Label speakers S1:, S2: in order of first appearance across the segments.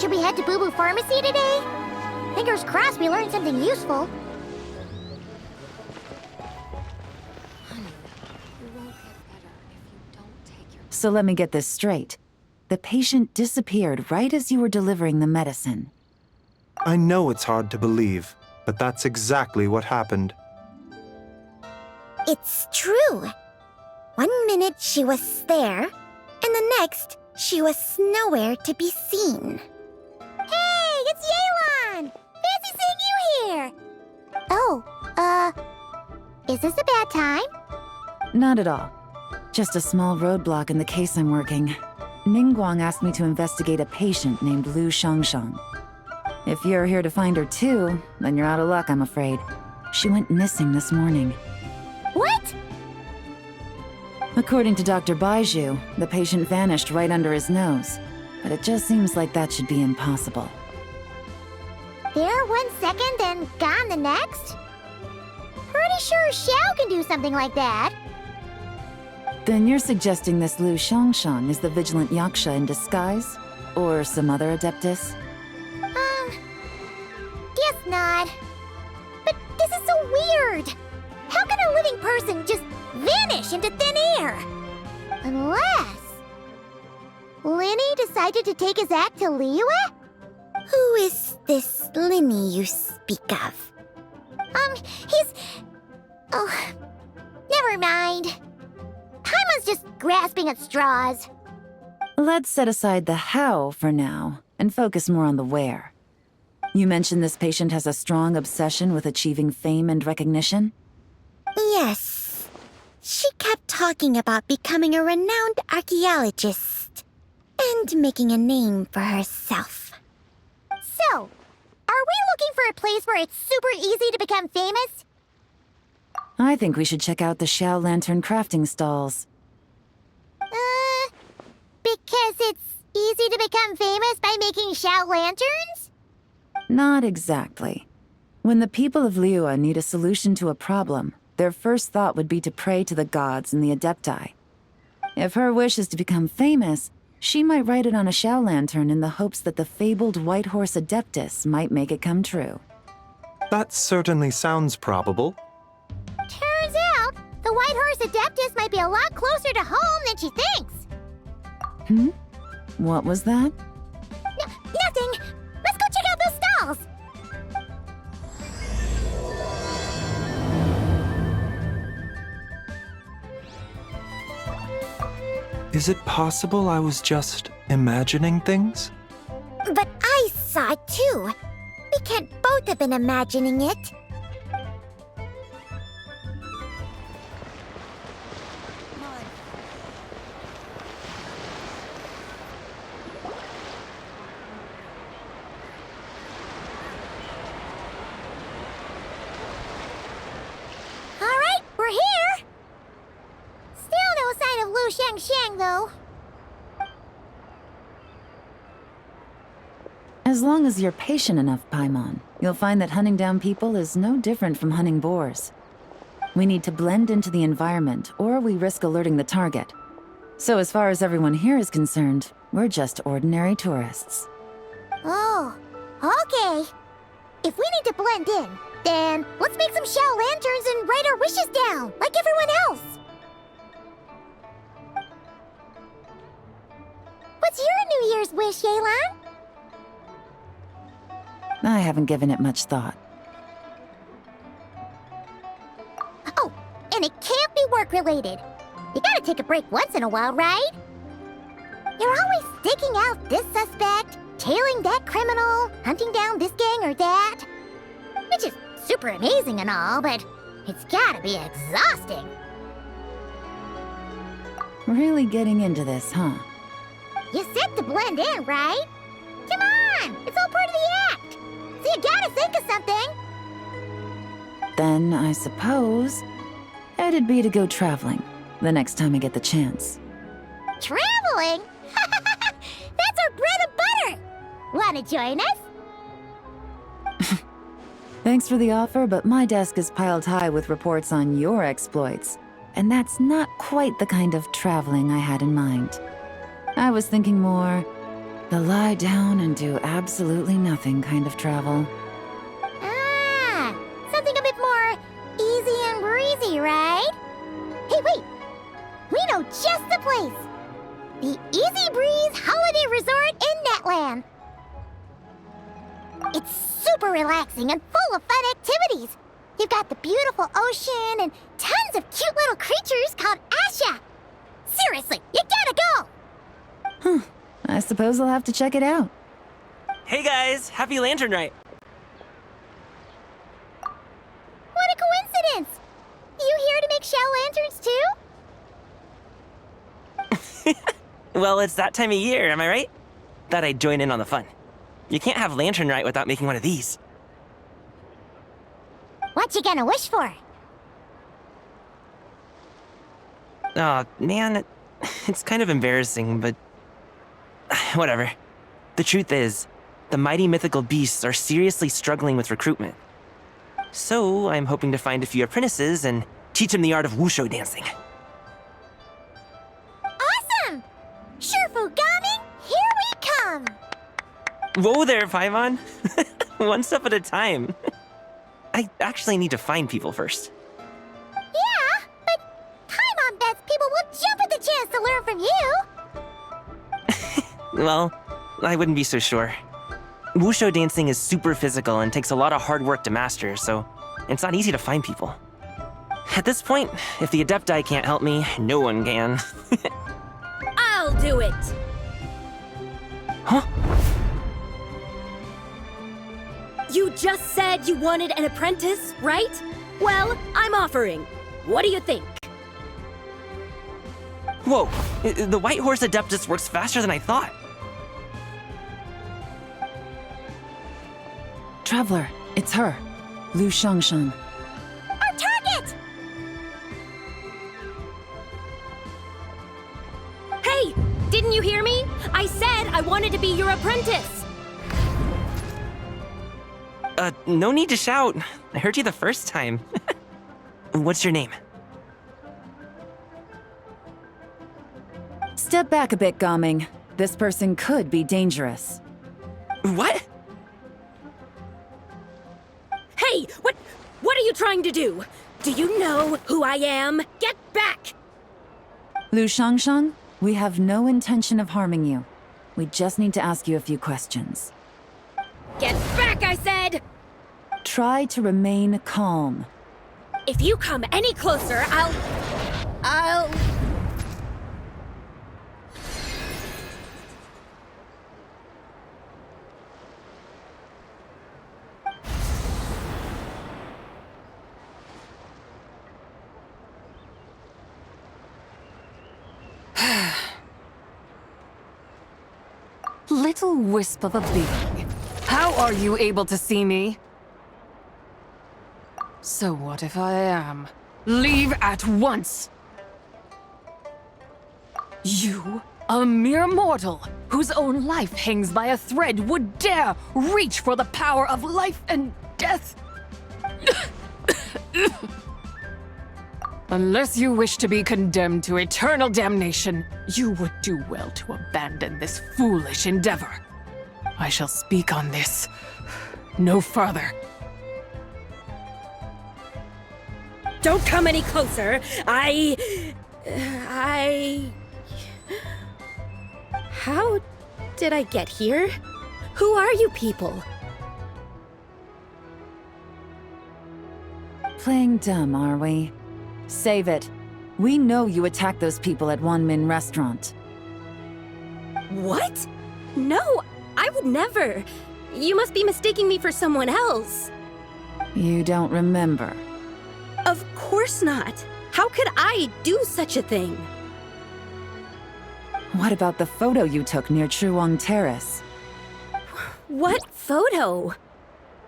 S1: Should we head to Boo Boo Pharmacy today? Fingers crossed we learn something useful.
S2: So let me get this straight. The patient disappeared right as you were delivering the medicine.
S3: I know it's hard to believe, but that's exactly what happened.
S1: It's true. 1 minute she was there, and the next she was nowhere to be seen. Hey, it's Yelan! Fancy seeing you here! Oh, is this a bad time?
S2: Not at all. Just a small roadblock in the case I'm working. Ningguang asked me to investigate a patient named Lu Shangshang. If you're here to find her too, then you're out of luck, I'm afraid. She went missing this morning.
S1: What?
S2: According to Dr. Baiju, the patient vanished right under his nose. But it just seems like that should be impossible.
S1: There 1 second, then gone the next? Pretty sure Xiao can do something like that.
S2: Then you're suggesting this Lu Shangshang is the vigilant Yaksha in disguise? Or some other adeptus?
S1: Guess not. But this is so weird. How can a living person just vanish into thin air? Unless... Linny decided to take his act to Liyue? Who is this Linny you speak of? He's... Oh, never mind. Paimon's just grasping at straws.
S2: Let's set aside the how for now, and focus more on the where. You mentioned this patient has a strong obsession with achieving fame and recognition?
S1: Yes. She kept talking about becoming a renowned archaeologist and making a name for herself. So, are we looking for a place where it's super easy to become famous?
S2: I think we should check out the Xiao Lantern crafting stalls.
S1: Because it's easy to become famous by making Xiao lanterns?
S2: Not exactly. When the people of Liyue need a solution to a problem, their first thought would be to pray to the gods and the Adepti. If her wish is to become famous, she might write it on a Xiao lantern in the hopes that the fabled White Horse Adeptus might make it come true.
S3: That certainly sounds probable.
S1: Turns out, the White Horse Adeptus might be a lot closer to home than she thinks.
S2: What was that?
S1: Nothing. Let's go check out those stalls.
S3: Is it possible I was just imagining things?
S1: But I saw it too. We can't both have been imagining it. Alright, we're here! Still no sign of Lu Shangshang, though.
S2: As long as you're patient enough, Paimon, you'll find that hunting down people is no different from hunting boars. We need to blend into the environment, or we risk alerting the target. So as far as everyone here is concerned, we're just ordinary tourists.
S1: Oh, okay. If we need to blend in, then let's make some Xiao lanterns and write our wishes down, like everyone else. What's your New Year's wish, Yelan?
S2: I haven't given it much thought.
S1: Oh, and it can't be work-related. You gotta take a break once in a while, right? You're always staking out this suspect, tailing that criminal, hunting down this gang or that. Which is super amazing and all, but it's gotta be exhausting.
S2: Really getting into this, huh?
S1: You said to blend in, right? Come on, it's all part of the act. So you gotta think of something.
S2: Then, I suppose, it'd be to go traveling, the next time I get the chance.
S1: Traveling? That's our bread and butter. Wanna join us?
S2: Thanks for the offer, but my desk is piled high with reports on your exploits. And that's not quite the kind of traveling I had in mind. I was thinking more The lie down and do absolutely nothing kind of travel.
S1: Ah, something a bit more easy and breezy, right? Hey, wait! We know just the place! The Easy Breeze Holiday Resort in Netland! It's super relaxing and full of fun activities! You've got the beautiful ocean and tons of cute little creatures called Asha! Seriously, you gotta go!
S2: I suppose I'll have to check it out.
S4: Hey guys, happy LanternRite!
S1: What a coincidence! You here to make shell lanterns too?
S4: Well, it's that time of year, am I right? Thought I'd join in on the fun. You can't have LanternRite without making one of these.
S1: What you gonna wish for?
S4: Aw, man, it's kind of embarrassing, but whatever. The truth is, the mighty mythical beasts are seriously struggling with recruitment. So, I'm hoping to find a few apprentices and teach them the art of wushu dancing.
S1: Awesome! Shurfugami, here we come!
S4: Whoa there, Paimon! One step at a time. I actually need to find people first.
S1: Yeah, but Paimon bets people will jump at the chance to learn from you!
S4: Well, I wouldn't be so sure. Wushu dancing is super physical and takes a lot of hard work to master, so it's not easy to find people. At this point, if the Adepti can't help me, no one can.
S5: I'll do it!
S4: Huh?
S5: You just said you wanted an apprentice, right? Well, I'm offering. What do you think?
S4: Whoa, the White Horse Adeptus works faster than I thought.
S2: Traveler, it's her. Lu Shangshan.
S1: Our target!
S5: Hey! Didn't you hear me? I said I wanted to be your apprentice!
S4: No need to shout. I heard you the first time. What's your name?
S2: Step back a bit, Gaming. This person could be dangerous.
S4: What?
S5: Hey! What are you trying to do? Do you know who I am? Get back!
S2: Lu Shangshan, we have no intention of harming you. We just need to ask you a few questions.
S5: Get back, I said!
S2: Try to remain calm.
S5: If you come any closer, I'll...
S6: Little wisp of a being. How are you able to see me? So what if I am? Leave at once! You, a mere mortal, whose own life hangs by a thread, would dare reach for the power of life and death? Unless you wish to be condemned to eternal damnation, you would do well to abandon this foolish endeavor. I shall speak on this no further.
S5: Don't come any closer. How did I get here? Who are you people?
S2: Playing dumb, are we? Save it. We know you attacked those people at Wanmin Restaurant.
S5: What? No, I would never. You must be mistaking me for someone else.
S2: You don't remember.
S5: Of course not. How could I do such a thing?
S2: What about the photo you took near Truong Terrace?
S5: What photo?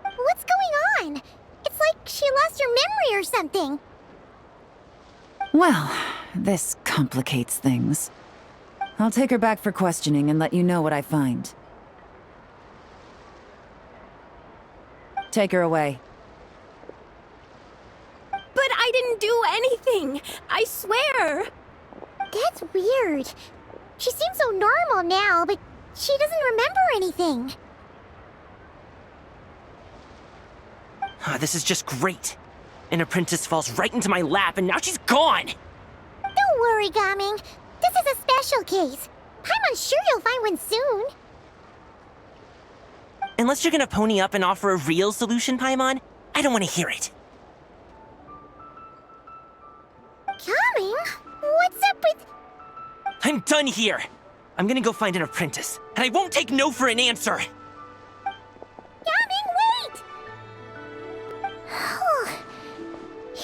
S1: What's going on? It's like she lost her memory or something.
S2: Well, this complicates things. I'll take her back for questioning and let you know what I find. Take her away.
S5: But I didn't do anything. I swear.
S1: That's weird. She seems so normal now, but She doesn't remember anything.
S4: This is just great. An apprentice falls right into my lap and now she's gone!
S1: Don't worry, Gaming. This is a special case. I'm sure you'll find one soon.
S4: Unless you're gonna pony up and offer a real solution, Paimon, I don't want to hear it.
S1: Gaming? What's up with...
S4: I'm done here! I'm gonna go find an apprentice, and I won't take no for an answer!
S1: Gaming, wait!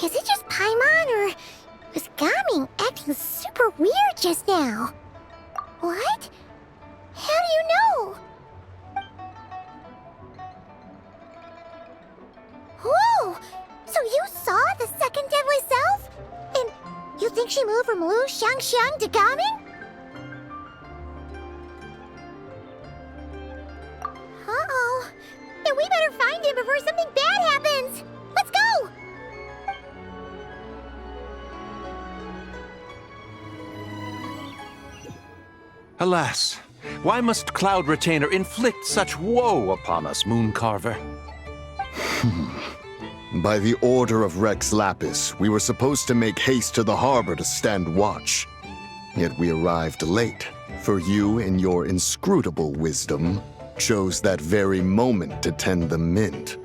S1: Is it just Paimon, or was Gaming acting super weird just now? What? How do you know? Whoa! So you saw the second deadly self? And you think she moved from Lu Xiangxiang to Gaming? Uh-oh. Then we better find him before something bad happens! Let's go!
S7: Alas, why must Cloud Retainer inflict such woe upon us, Mooncarver?
S8: By the order of Rex Lapis, we were supposed to make haste to the harbor to stand watch. Yet we arrived late, for you, in your inscrutable wisdom, chose that very moment to tend the mint.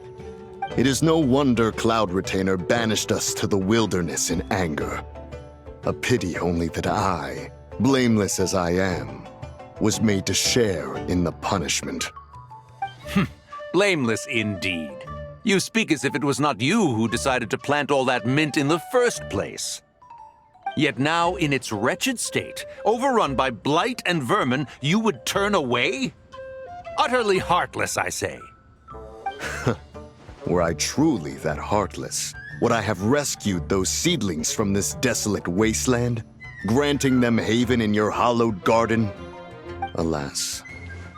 S8: It is no wonder Cloud Retainer banished us to the wilderness in anger. A pity only that I, blameless as I am, was made to share in the punishment.
S7: Blameless indeed. You speak as if it was not you who decided to plant all that mint in the first place. Yet now, in its wretched state, overrun by blight and vermin, you would turn away? Utterly heartless, I say.
S8: Were I truly that heartless, would I have rescued those seedlings from this desolate wasteland, granting them haven in your hallowed garden? Alas,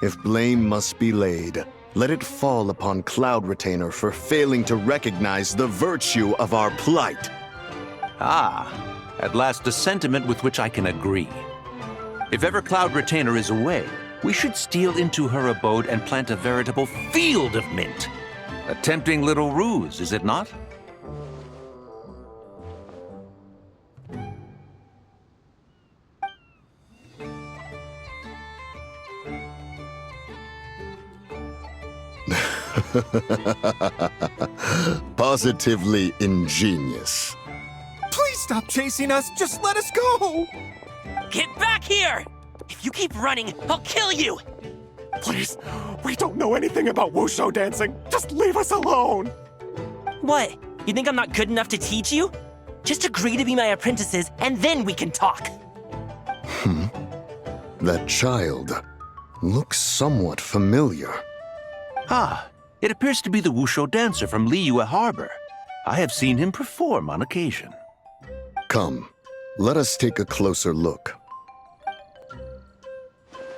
S8: if blame must be laid, let it fall upon Cloud Retainer for failing to recognize the virtue of our plight.
S7: Ah, at last a sentiment with which I can agree. If ever Cloud Retainer is away, we should steal into her abode and plant a veritable field of mint. A tempting little ruse, is it not?
S8: Positively ingenious.
S9: Please stop chasing us. Just let us go.
S4: Get back here! If you keep running, I'll kill you!
S9: Please, we don't know anything about wushu dancing. Just leave us alone.
S4: What? You think I'm not good enough to teach you? Just agree to be my apprentices, and then we can talk.
S8: That child looks somewhat familiar.
S7: Ah, it appears to be the Wushu dancer from Liyue Harbor. I have seen him perform on occasion.
S8: Come, let us take a closer look.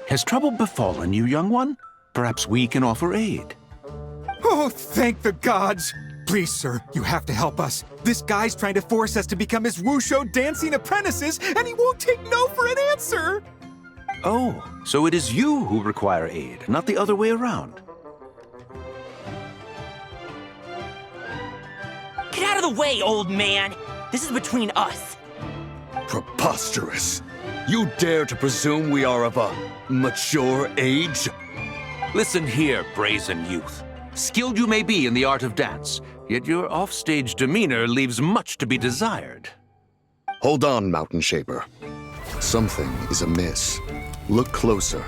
S7: Has trouble befallen you, young one? Perhaps we can offer aid.
S9: Oh, thank the gods. Please, sir, you have to help us. This guy's trying to force us to become his wushu dancing apprentices, and he won't take no for an answer.
S7: Oh, so it is you who require aid, not the other way around.
S4: Get out of the way, old man! This is between us.
S8: Preposterous. You dare to presume we are of a mature age?
S7: Listen here, brazen youth. Skilled you may be in the art of dance, yet your offstage demeanor leaves much to be desired.
S8: Hold on, Mountain Shaper. Something is amiss. Look closer.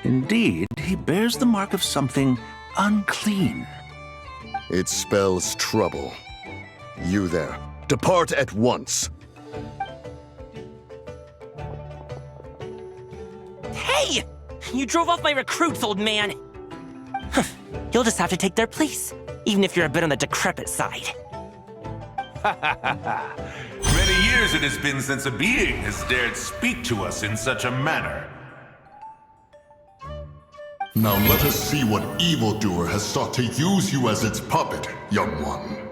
S7: Indeed, he bears the mark of something unclean.
S8: It spells trouble. You there, depart at once.
S4: Hey! You drove off my recruits, old man! You'll just have to take their place, even if you're a bit on the decrepit side.
S10: Many years it has been since a being has dared speak to us in such a manner.
S11: Now let us see what evildoer has sought to use you as its puppet, young one.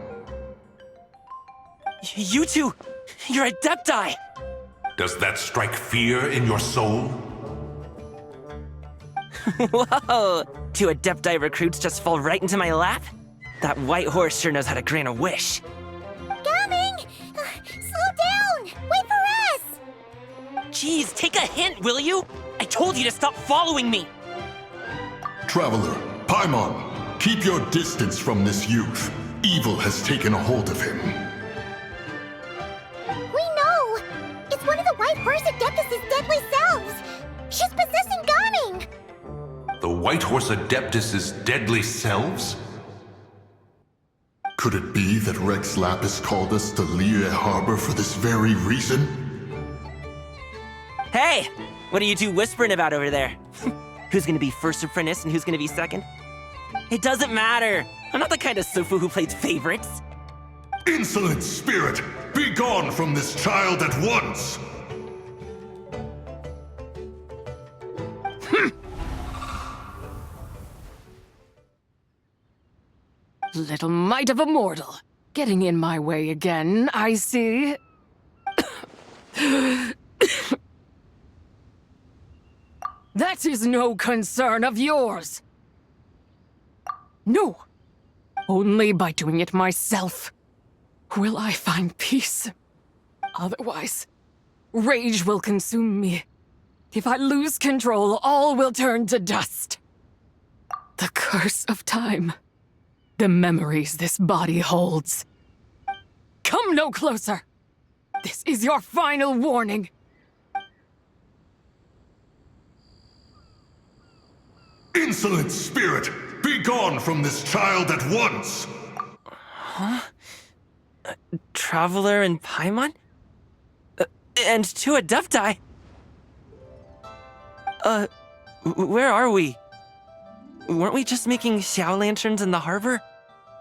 S4: You two, you're Adepti!
S10: Does that strike fear in your soul?
S4: Whoa! 2 Adepti recruits just fall right into my lap? That white horse sure knows how to grant a wish.
S1: Coming! Slow down! Wait for us!
S4: Jeez, take a hint, will you? I told you to stop following me!
S11: Traveler, Paimon, keep your distance from this youth. Evil has taken a hold of him.
S1: We know! It's one of the White Horse Adeptus' deadly selves! She's possessing Gaming!
S10: The White Horse Adeptus' deadly selves?
S11: Could it be that Rex Lapis called us to Liyue Harbor for this very reason?
S4: Hey! What are you two whispering about over there? Who's gonna be first apprentice and who's gonna be second? It doesn't matter! I'm not the kind of Sufu who plays favorites.
S11: Insolent spirit! Be gone from this child at once!
S6: Little mite of a mortal. Getting in my way again, I see. That is no concern of yours. No. Only by doing it myself will I find peace. Otherwise, rage will consume me. If I lose control, all will turn to dust. The curse of time. The memories this body holds. Come no closer! This is your final warning.
S11: Insolent spirit! Be gone from this child at once!
S4: Huh? Traveler and Paimon? And 2 Adepti? Where are we? Weren't we just making Xiao lanterns in the harbor?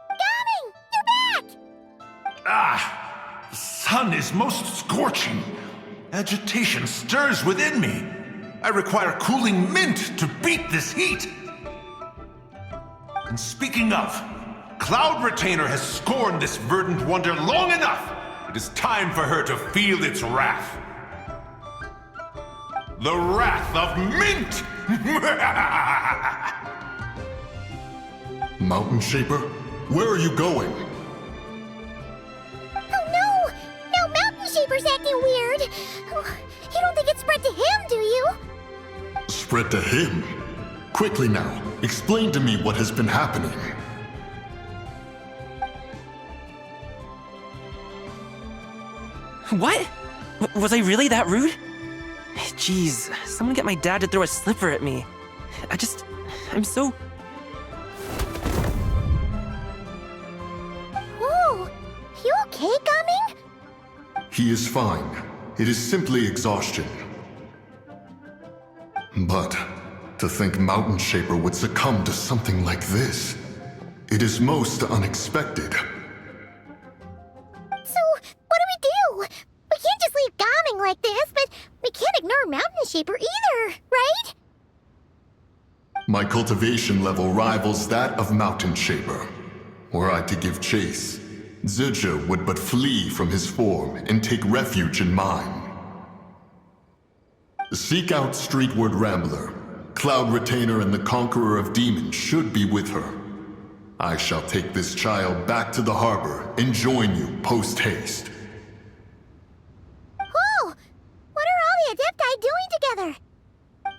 S1: Gaming! You're back!
S10: Ah! The sun is most scorching. Agitation stirs within me. I require cooling mint to beat this heat. And speaking of, Cloud Retainer has scorned this verdant wonder long enough. It is time for her to feel its wrath. The wrath of mint!
S11: Mountain Shaper, where are you going?
S1: Oh no! Now Mountain Shaper's acting weird! You don't think it's spread to him, do you?
S11: Spread to him? Quickly now, explain to me what has been happening.
S4: What? Was I really that rude? Jeez, someone get my dad to throw a slipper at me. I'm so...
S1: Whoa! You okay, Gaming?
S11: He is fine. It is simply exhaustion. But to think Mountain Shaper would succumb to something like this, it is most unexpected.
S1: So, what do? We can't just leave Gaming like this, but we can't ignore Mountain Shaper either, right?
S11: My cultivation level rivals that of Mountain Shaper. Were I to give chase, Zizha would but flee from his form and take refuge in mine. Seek out Streetward Rambler. Cloud Retainer and the Conqueror of Demons should be with her. I shall take this child back to the harbor and join you post-haste.
S1: Whoa! What are all the Adepti doing together?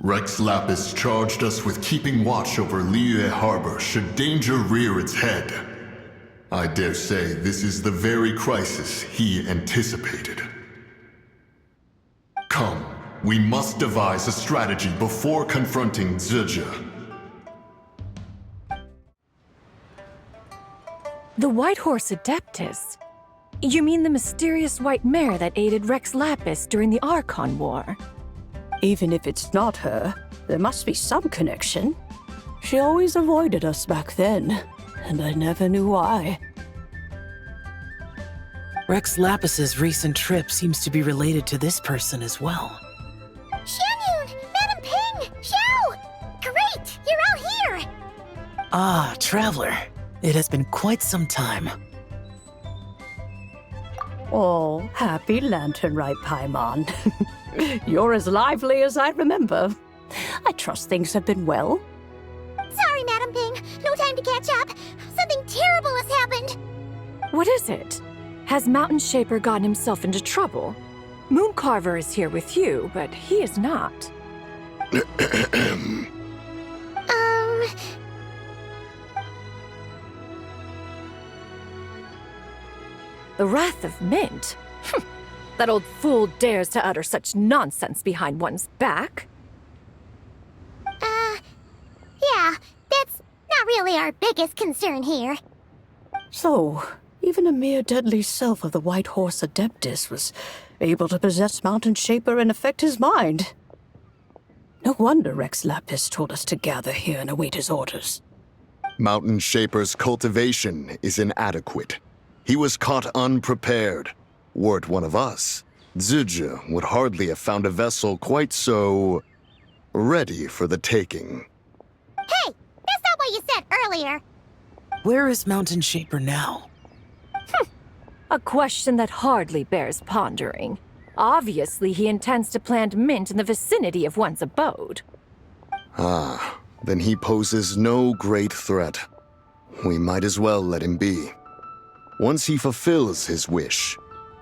S11: Rex Lapis charged us with keeping watch over Liyue Harbor should danger rear its head. I dare say this is the very crisis he anticipated. Come, we must devise a strategy before confronting Zizha.
S5: The White Horse Adeptus? You mean the mysterious white mare that aided Rex Lapis during the Archon War?
S12: Even if it's not her, there must be some connection. She always avoided us back then, and I never knew why.
S13: Rex Lapis's recent trip seems to be related to this person as well.
S1: Xianyun! Madam Ping! Xiao! Great! You're out here!
S13: Ah, Traveler. It has been quite some time.
S12: Oh, happy LanternRite, Paimon. You're as lively as I remember. I trust things have been well.
S1: Sorry, Madam Ping. No time to catch up. Something terrible has happened.
S5: What is it? Has Mountain Shaper gotten himself into trouble? Mooncarver is here with you, but he is not. The Wrath of Mint? That old fool dares to utter such nonsense behind one's back.
S1: Yeah, that's not really our biggest concern here.
S12: So, even a mere deadly self of the White Horse Adeptus was able to possess Mountain Shaper and affect his mind. No wonder Rex Lapis told us to gather here and await his orders.
S8: Mountain Shaper's cultivation is inadequate. He was caught unprepared. Were it one of us, Zizha would hardly have found a vessel quite so ready for the taking.
S1: Hey, that's not what you said earlier.
S13: Where is Mountain Shaper now?
S5: A question that hardly bears pondering. Obviously, he intends to plant mint in the vicinity of one's abode.
S8: Ah, then he poses no great threat. We might as well let him be. Once he fulfills his wish,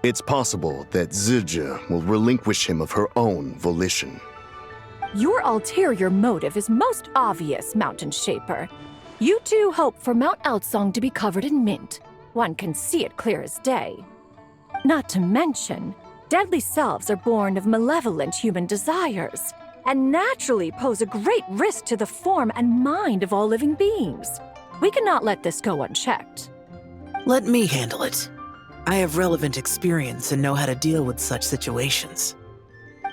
S8: it's possible that Zizha will relinquish him of her own volition.
S5: Your ulterior motive is most obvious, Mountain Shaper. You two hope for Mount Outsong to be covered in mint. One can see it clear as day. Not to mention, deadly selves are born of malevolent human desires, and naturally pose a great risk to the form and mind of all living beings. We cannot let this go unchecked.
S13: Let me handle it. I have relevant experience and know how to deal with such situations.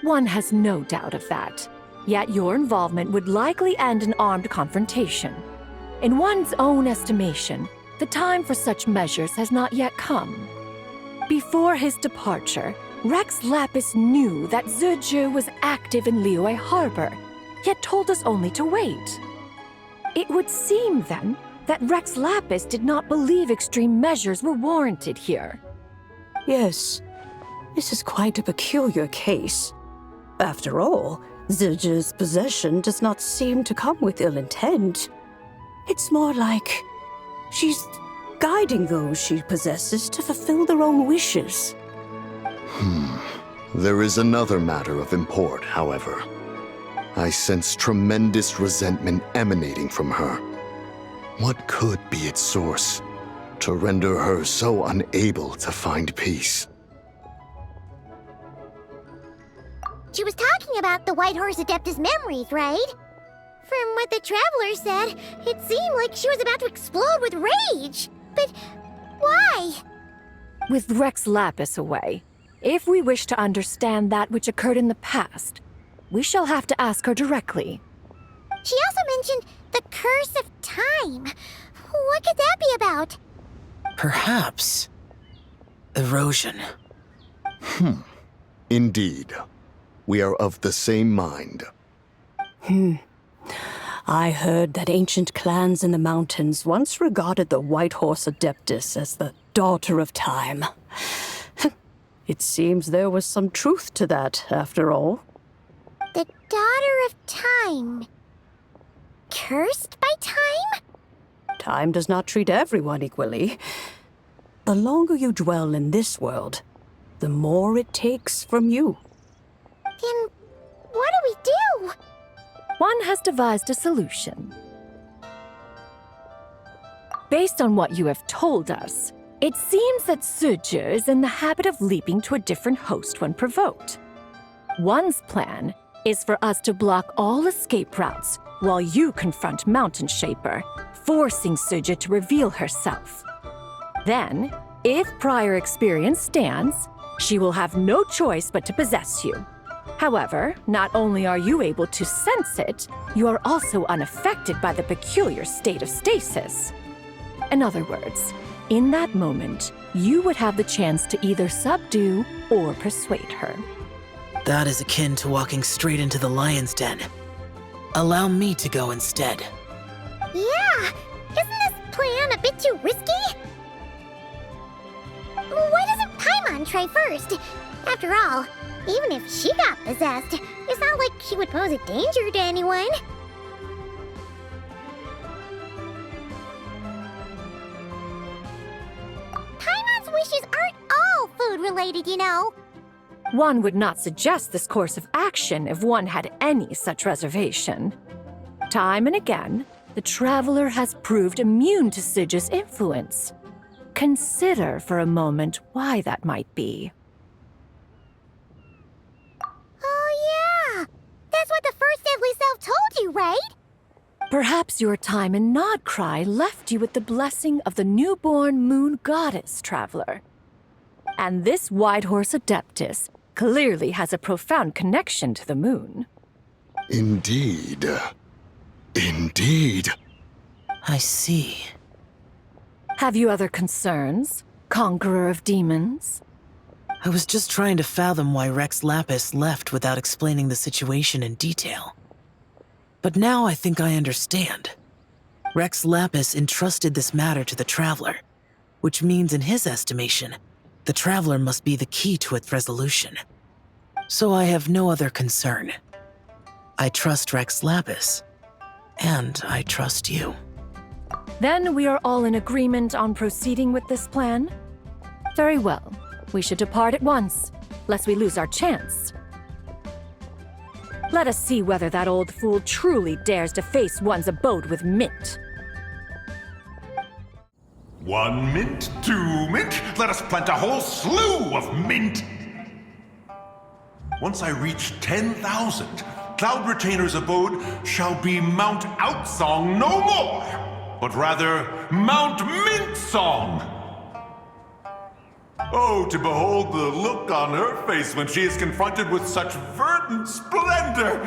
S5: One has no doubt of that. Yet your involvement would likely end in armed confrontation. In one's own estimation, the time for such measures has not yet come. Before his departure, Rex Lapis knew that Zizha was active in Liyue Harbor, yet told us only to wait. It would seem, then, that Rex Lapis did not believe extreme measures were warranted here.
S12: Yes, this is quite a peculiar case. After all, Zizha's possession does not seem to come with ill intent. It's more like she's guiding those she possesses to fulfill their own wishes.
S8: There is another matter of import, however. I sense tremendous resentment emanating from her. What could be its source to render her so unable to find peace?
S1: She was talking about the White Horse Adeptus memories, right? From what the Traveler said, it seemed like she was about to explode with rage. But why?
S5: With Rex Lapis away, if we wish to understand that which occurred in the past, we shall have to ask her directly.
S1: She also mentioned the Curse of Time. What could that be about?
S13: Perhaps erosion.
S8: Indeed. We are of the same mind.
S12: I heard that ancient clans in the mountains once regarded the White Horse Adeptus as the daughter of time. It seems there was some truth to that, after all.
S1: The Daughter of Time. Cursed by time?
S12: Time does not treat everyone equally. The longer you dwell in this world, the more it takes from you.
S1: Then what do we do?
S5: One has devised a solution. Based on what you have told us, it seems that Zizha is in the habit of leaping to a different host when provoked. One's plan is for us to block all escape routes while you confront Mountain Shaper, forcing Zizha to reveal herself. Then, if prior experience stands, she will have no choice but to possess you. However, not only are you able to sense it, you are also unaffected by the peculiar state of stasis. In other words, in that moment, you would have the chance to either subdue or persuade her.
S13: That is akin to walking straight into the lion's den. Allow me to go instead.
S1: Yeah! Isn't this plan a bit too risky? Why doesn't Paimon try try first. After all, even if she got possessed, it's not like she would pose a danger to anyone. Paimon's wishes aren't all food-related, you know.
S5: One would not suggest this course of action if one had any such reservation. Time and again, the traveler has proved immune to Sidge's influence. Consider for a moment why that might be.
S1: Oh yeah! That's what the first deadly self told you, right?
S5: Perhaps your time in Nodcry left you with the blessing of the newborn moon goddess, traveler. And this Whitehorse Adeptus clearly has a profound connection to the moon.
S8: Indeed. Indeed.
S13: I see.
S5: Have you other concerns, Conqueror of Demons?
S13: I was just trying to fathom why Rex Lapis left without explaining the situation in detail. But now I think I understand. Rex Lapis entrusted this matter to the Traveler, which means in his estimation, the Traveler must be the key to its resolution. So I have no other concern. I trust Rex Lapis, and I trust you.
S5: Then we are all in agreement on proceeding with this plan? Very well. We should depart at once, lest we lose our chance. Let us see whether that old fool truly dares to face one's abode with mint.
S10: 1 mint, 2 mint, let us plant a whole slew of mint! Once I reach 10,000, Cloud Retainer's abode shall be Mount Outsong no more, but rather Mount Mintsong! Oh, to behold the look on her face when she is confronted with such verdant splendor!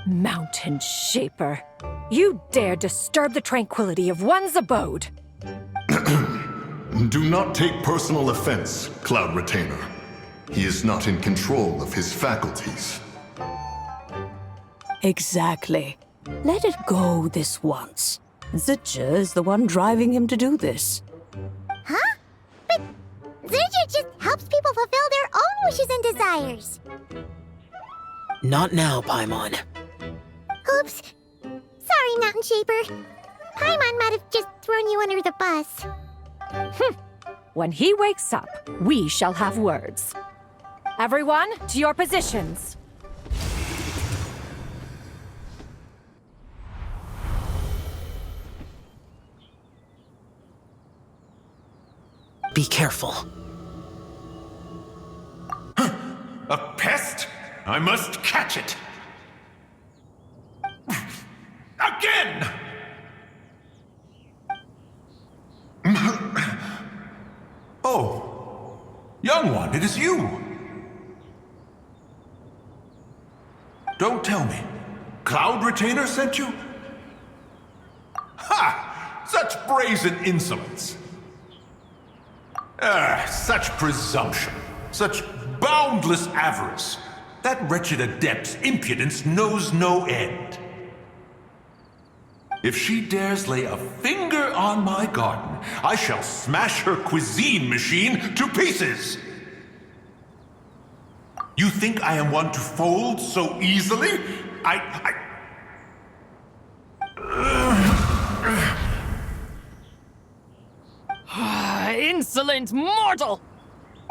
S5: Mountain Shaper, you dare disturb the tranquility of one's abode!
S11: Do not take personal offense, Cloud Retainer. He is not in control of his faculties.
S12: Exactly. Let it go this once. Zidja is the one driving him to do this.
S1: Huh? But Zidja just helps people fulfill their own wishes and desires.
S13: Not now, Paimon.
S1: Oops. Sorry, Mountain Shaper. Paimon might have just thrown you under the bus.
S5: When he wakes up, we shall have words. Everyone, to your positions.
S13: Be careful.
S10: A pest? I must catch it! Again! Oh, young one, it is you! Don't tell me. Cloud Retainer sent you? Ha! Such brazen insolence! Such presumption. Such boundless avarice. That wretched adept's impudence knows no end. If she dares lay a finger on my garden, I shall smash her cuisine machine to pieces! You think I am one to fold so easily?
S6: Insolent mortal!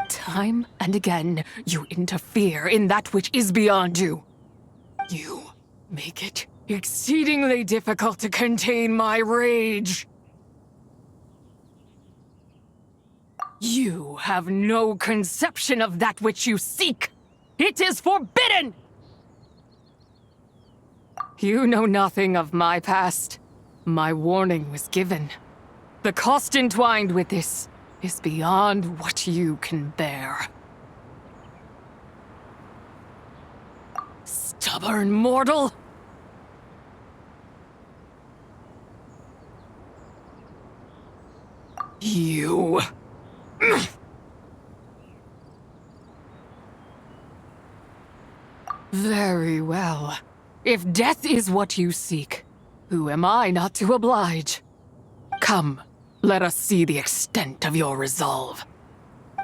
S6: Time and again, you interfere in that which is beyond you. You make it exceedingly difficult to contain my rage. You have no conception of that which you seek. It is forbidden! You know nothing of my past. My warning was given. The cost entwined with this is beyond what you can bear. Stubborn mortal! You... Very well. If death is what you seek, who am I not to oblige? Come, Let us see the extent of your resolve.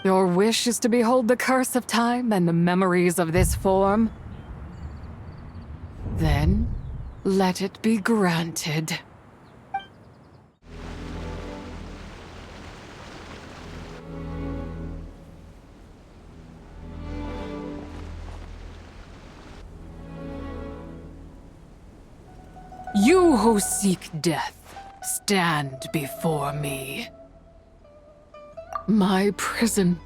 S6: Your wish is to behold the curse of time and the memories of this form? Then, let it be granted. You who seek death, stand before me. My prison.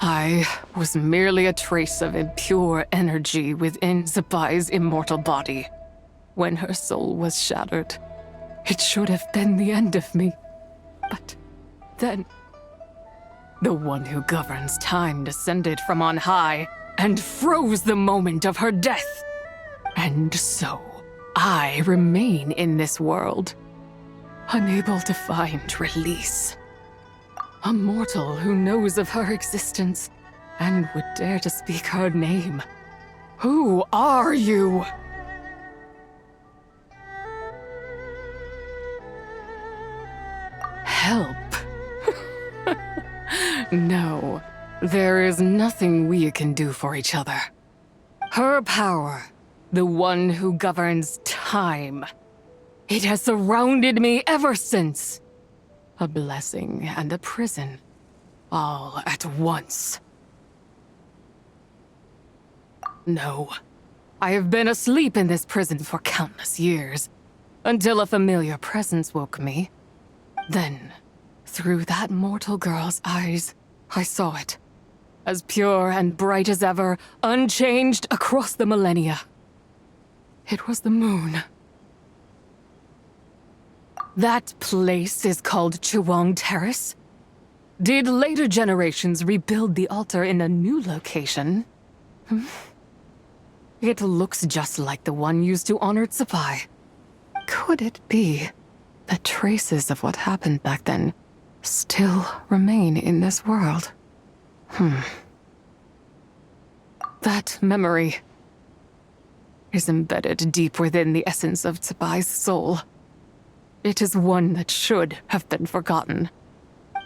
S6: I was merely a trace of impure energy within Zapai's immortal body. When her soul was shattered, it should have been the end of me. But then, the one who governs time descended from on high and froze the moment of her death. And so, I remain in this world, unable to find release. A mortal who knows of her existence and would dare to speak her name. Who are you? Help. No, there is nothing we can do for each other. Her power, the one who governs time, it has surrounded me ever since. A blessing and a prison, all at once. No, I have been asleep in this prison for countless years, until a familiar presence woke me. Then, through that mortal girl's eyes, I saw it, as pure and bright as ever, unchanged across the millennia. It was the moon. That place is called Chuang Terrace. Did later generations rebuild the altar in a new location? It looks just like the one used to honor Zapai. Could it be that traces of what happened back then still remain in this world? That memory is embedded deep within the essence of Zapai's soul. It is one that should have been forgotten.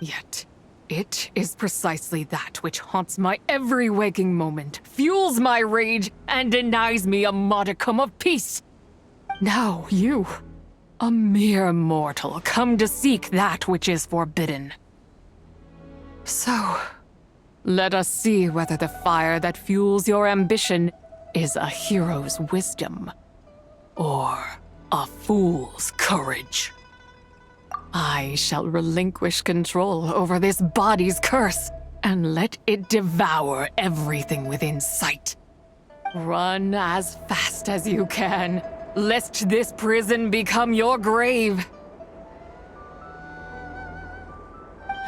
S6: Yet, it is precisely that which haunts my every waking moment, fuels my rage, and denies me a modicum of peace. Now you, a mere mortal, come to seek that which is forbidden. So, let us see whether the fire that fuels your ambition is a hero's wisdom, or a fool's courage. I shall relinquish control over this body's curse and let it devour everything within sight. Run as fast as you can, lest this prison become your grave.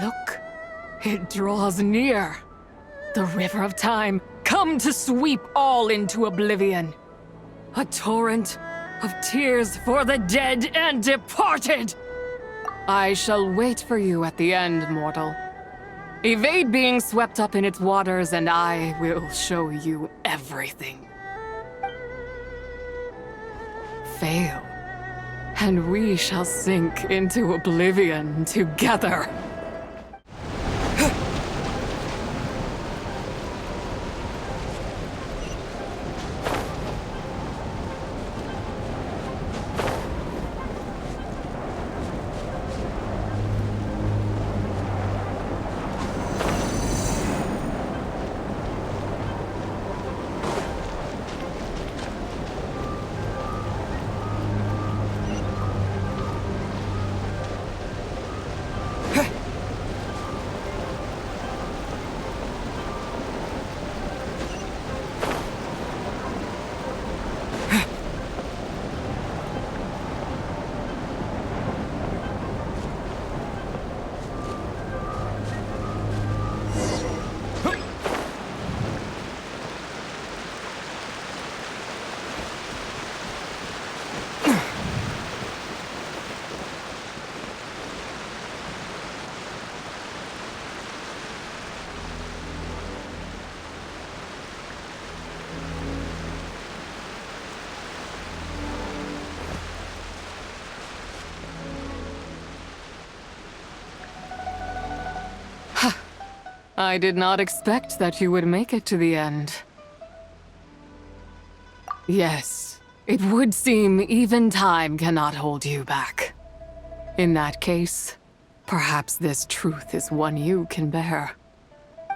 S6: Look, it draws near. The river of time, come to sweep all into oblivion. A torrent of tears for the dead and departed. I shall wait for you at the end, mortal. Evade being swept up in its waters, and I will show you everything. Fail, and we shall sink into oblivion together. I did not expect that you would make it to the end. Yes, it would seem even time cannot hold you back. In that case, perhaps this truth is one you can bear.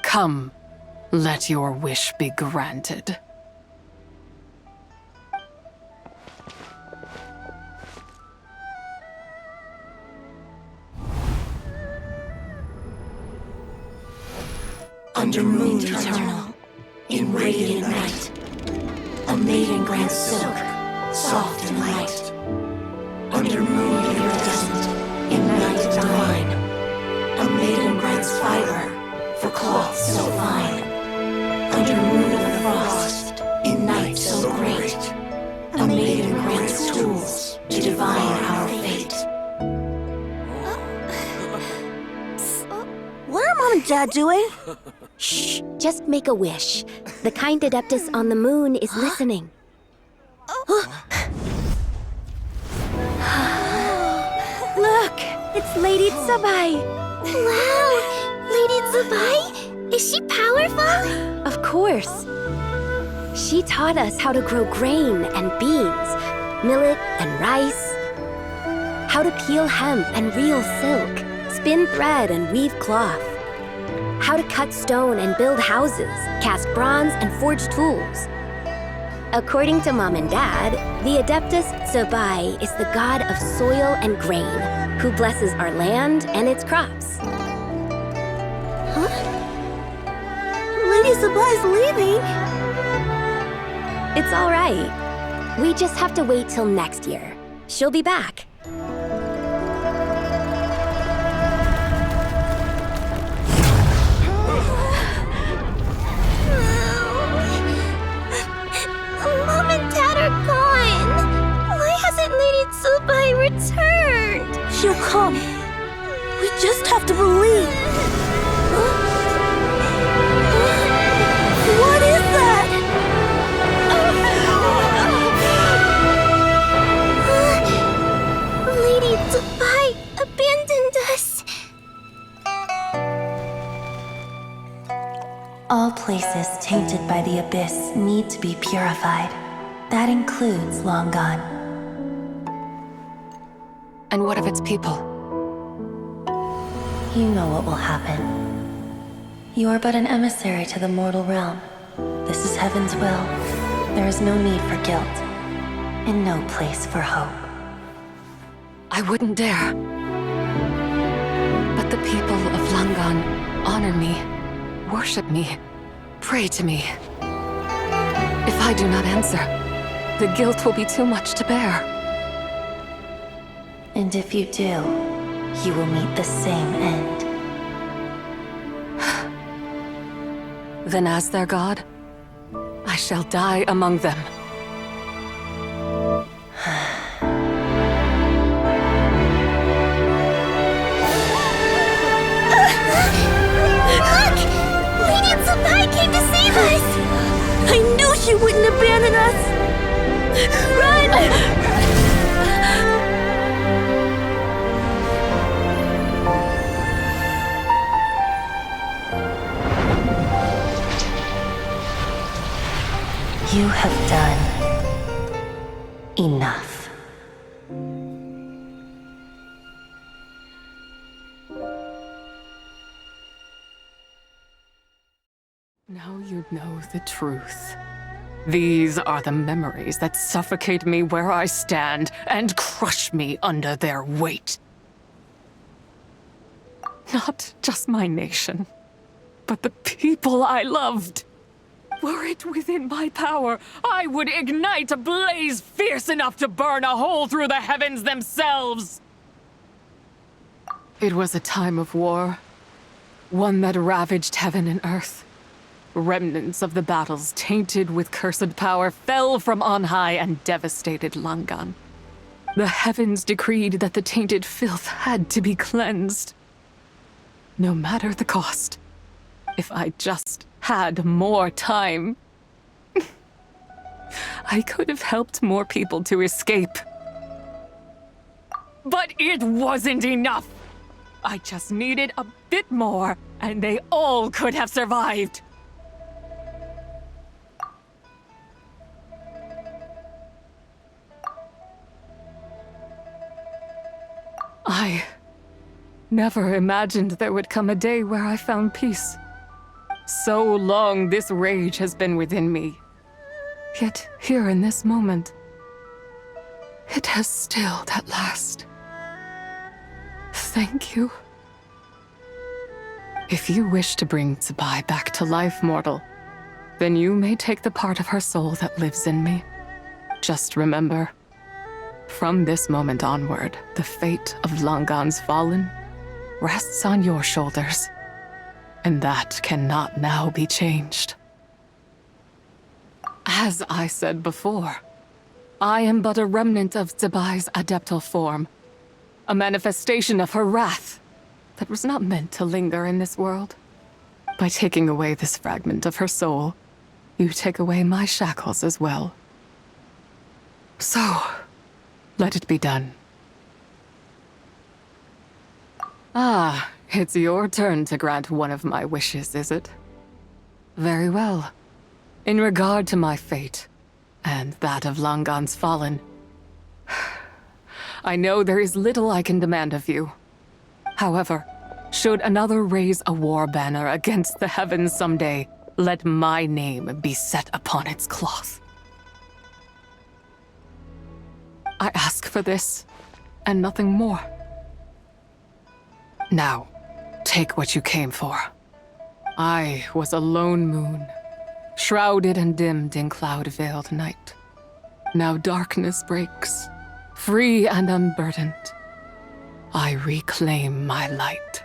S6: Come, let your wish be granted.
S14: Under moon eternal, in radiant night, a maiden grants silk, soft and light. Under moon iridescent, in night divine, a maiden grants fiber, for cloth so fine. Under moon of the frost, in night so great, a maiden grants tools to divine our fate.
S1: What are Mom and Dad doing? Shh, just make a wish. The kind Adeptus on the moon is listening. Look, it's Lady Tsabai. Wow, Lady Tsabai? Is she powerful? Of course. She taught us how to grow grain and beans, millet and rice, how to peel hemp and reel silk, spin thread and weave cloth, how to cut stone and build houses, cast bronze and forge tools. According to Mom and Dad, the Adeptus Tsabai is the god of soil and grain, who blesses our land and its crops. Huh? Lady Tsabai's leaving? It's all right. We just have to wait till next year. She'll be back. Mom and Dad are gone. Why hasn't Lady Tsabai returned? She'll come. We just have to believe. What is that? Lady Tsabai abandoned us.
S14: All places tainted by the abyss need to be purified. That includes Long Gone.
S6: And what of its people?
S14: You know what will happen. You are but an emissary to the mortal realm. This is Heaven's will. There is no need for guilt, and no place for hope.
S6: I wouldn't dare. But the people of Langan honor me, worship me, pray to me. If I do not answer, the guilt will be too much to bear.
S14: And if you do, you will meet the same end.
S6: Then as their god, I shall die among them.
S1: Look! Lady Tsabai came to save us! I knew she wouldn't abandon us! Run!
S14: You have done enough.
S6: Now you know the truth. These are the memories that suffocate me where I stand and crush me under their weight. Not just my nation, but the people I loved. Were it within my power, I would ignite a blaze fierce enough to burn a hole through the heavens themselves. It was a time of war, one that ravaged heaven and earth. Remnants of the battles tainted with cursed power fell from on high and devastated Langan. The heavens decreed that the tainted filth had to be cleansed. No matter the cost. If I just had more time, I could have helped more people to escape. But it wasn't enough. I just needed a bit more, and they all could have survived. I never imagined there would come a day where I found peace. So long this rage has been within me. Yet here in this moment, it has stilled at last. Thank you. If you wish to bring Tsubai back to life, mortal, then you may take the part of her soul that lives in me. Just remember, from this moment onward, the fate of Langan's Fallen rests on your shoulders, and that cannot now be changed. As I said before, I am but a remnant of Tsubai's adeptal form, a manifestation of her wrath that was not meant to linger in this world. By taking away this fragment of her soul, you take away my shackles as well. So, let it be done. Ah, it's your turn to grant one of my wishes, is it? Very well. In regard to my fate, and that of Langan's Fallen, I know there is little I can demand of you. However, should another raise a war banner against the heavens someday, let my name be set upon its cloth. I ask for this, and nothing more. Now, take what you came for. I was a lone moon, shrouded and dimmed in cloud-veiled night. Now darkness breaks, free and unburdened. I reclaim my light.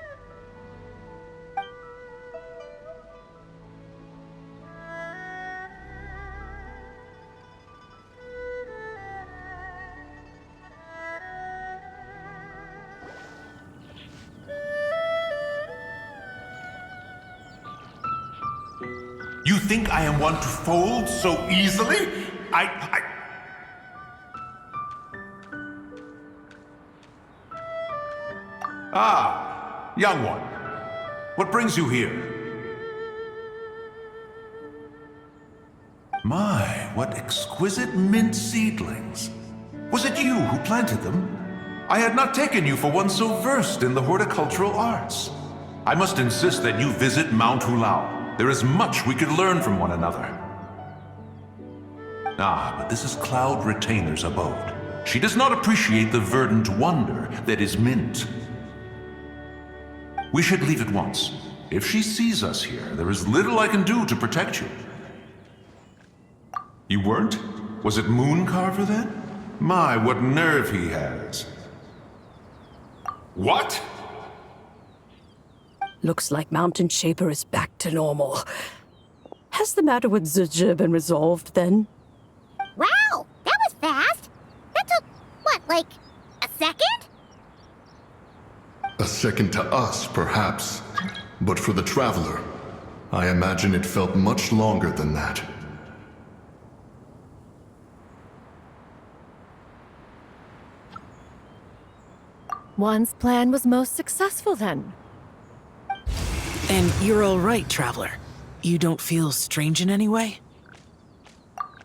S10: You think I am one to fold so easily? Ah, young one. What brings you here? My, what exquisite mint seedlings. Was it you who planted them? I had not taken you for one so versed in the horticultural arts. I must insist that you visit Mount Hulao. There is much we could learn from one another. Ah, but this is Cloud Retainer's abode. She does not appreciate the verdant wonder that is mint. We should leave at once. If she sees us here, there is little I can do to protect you. You weren't? Was it Mooncarver then? My, what nerve he has. What?
S12: Looks like Mountain Shaper is back to normal. Has the matter with Zizhi been resolved then?
S1: Wow, that was fast. That took, what, like a second?
S11: A second to us, perhaps. But for the Traveler, I imagine it felt much longer than that.
S5: One's plan was most successful then.
S13: And you're all right, Traveler. You don't feel strange in any way?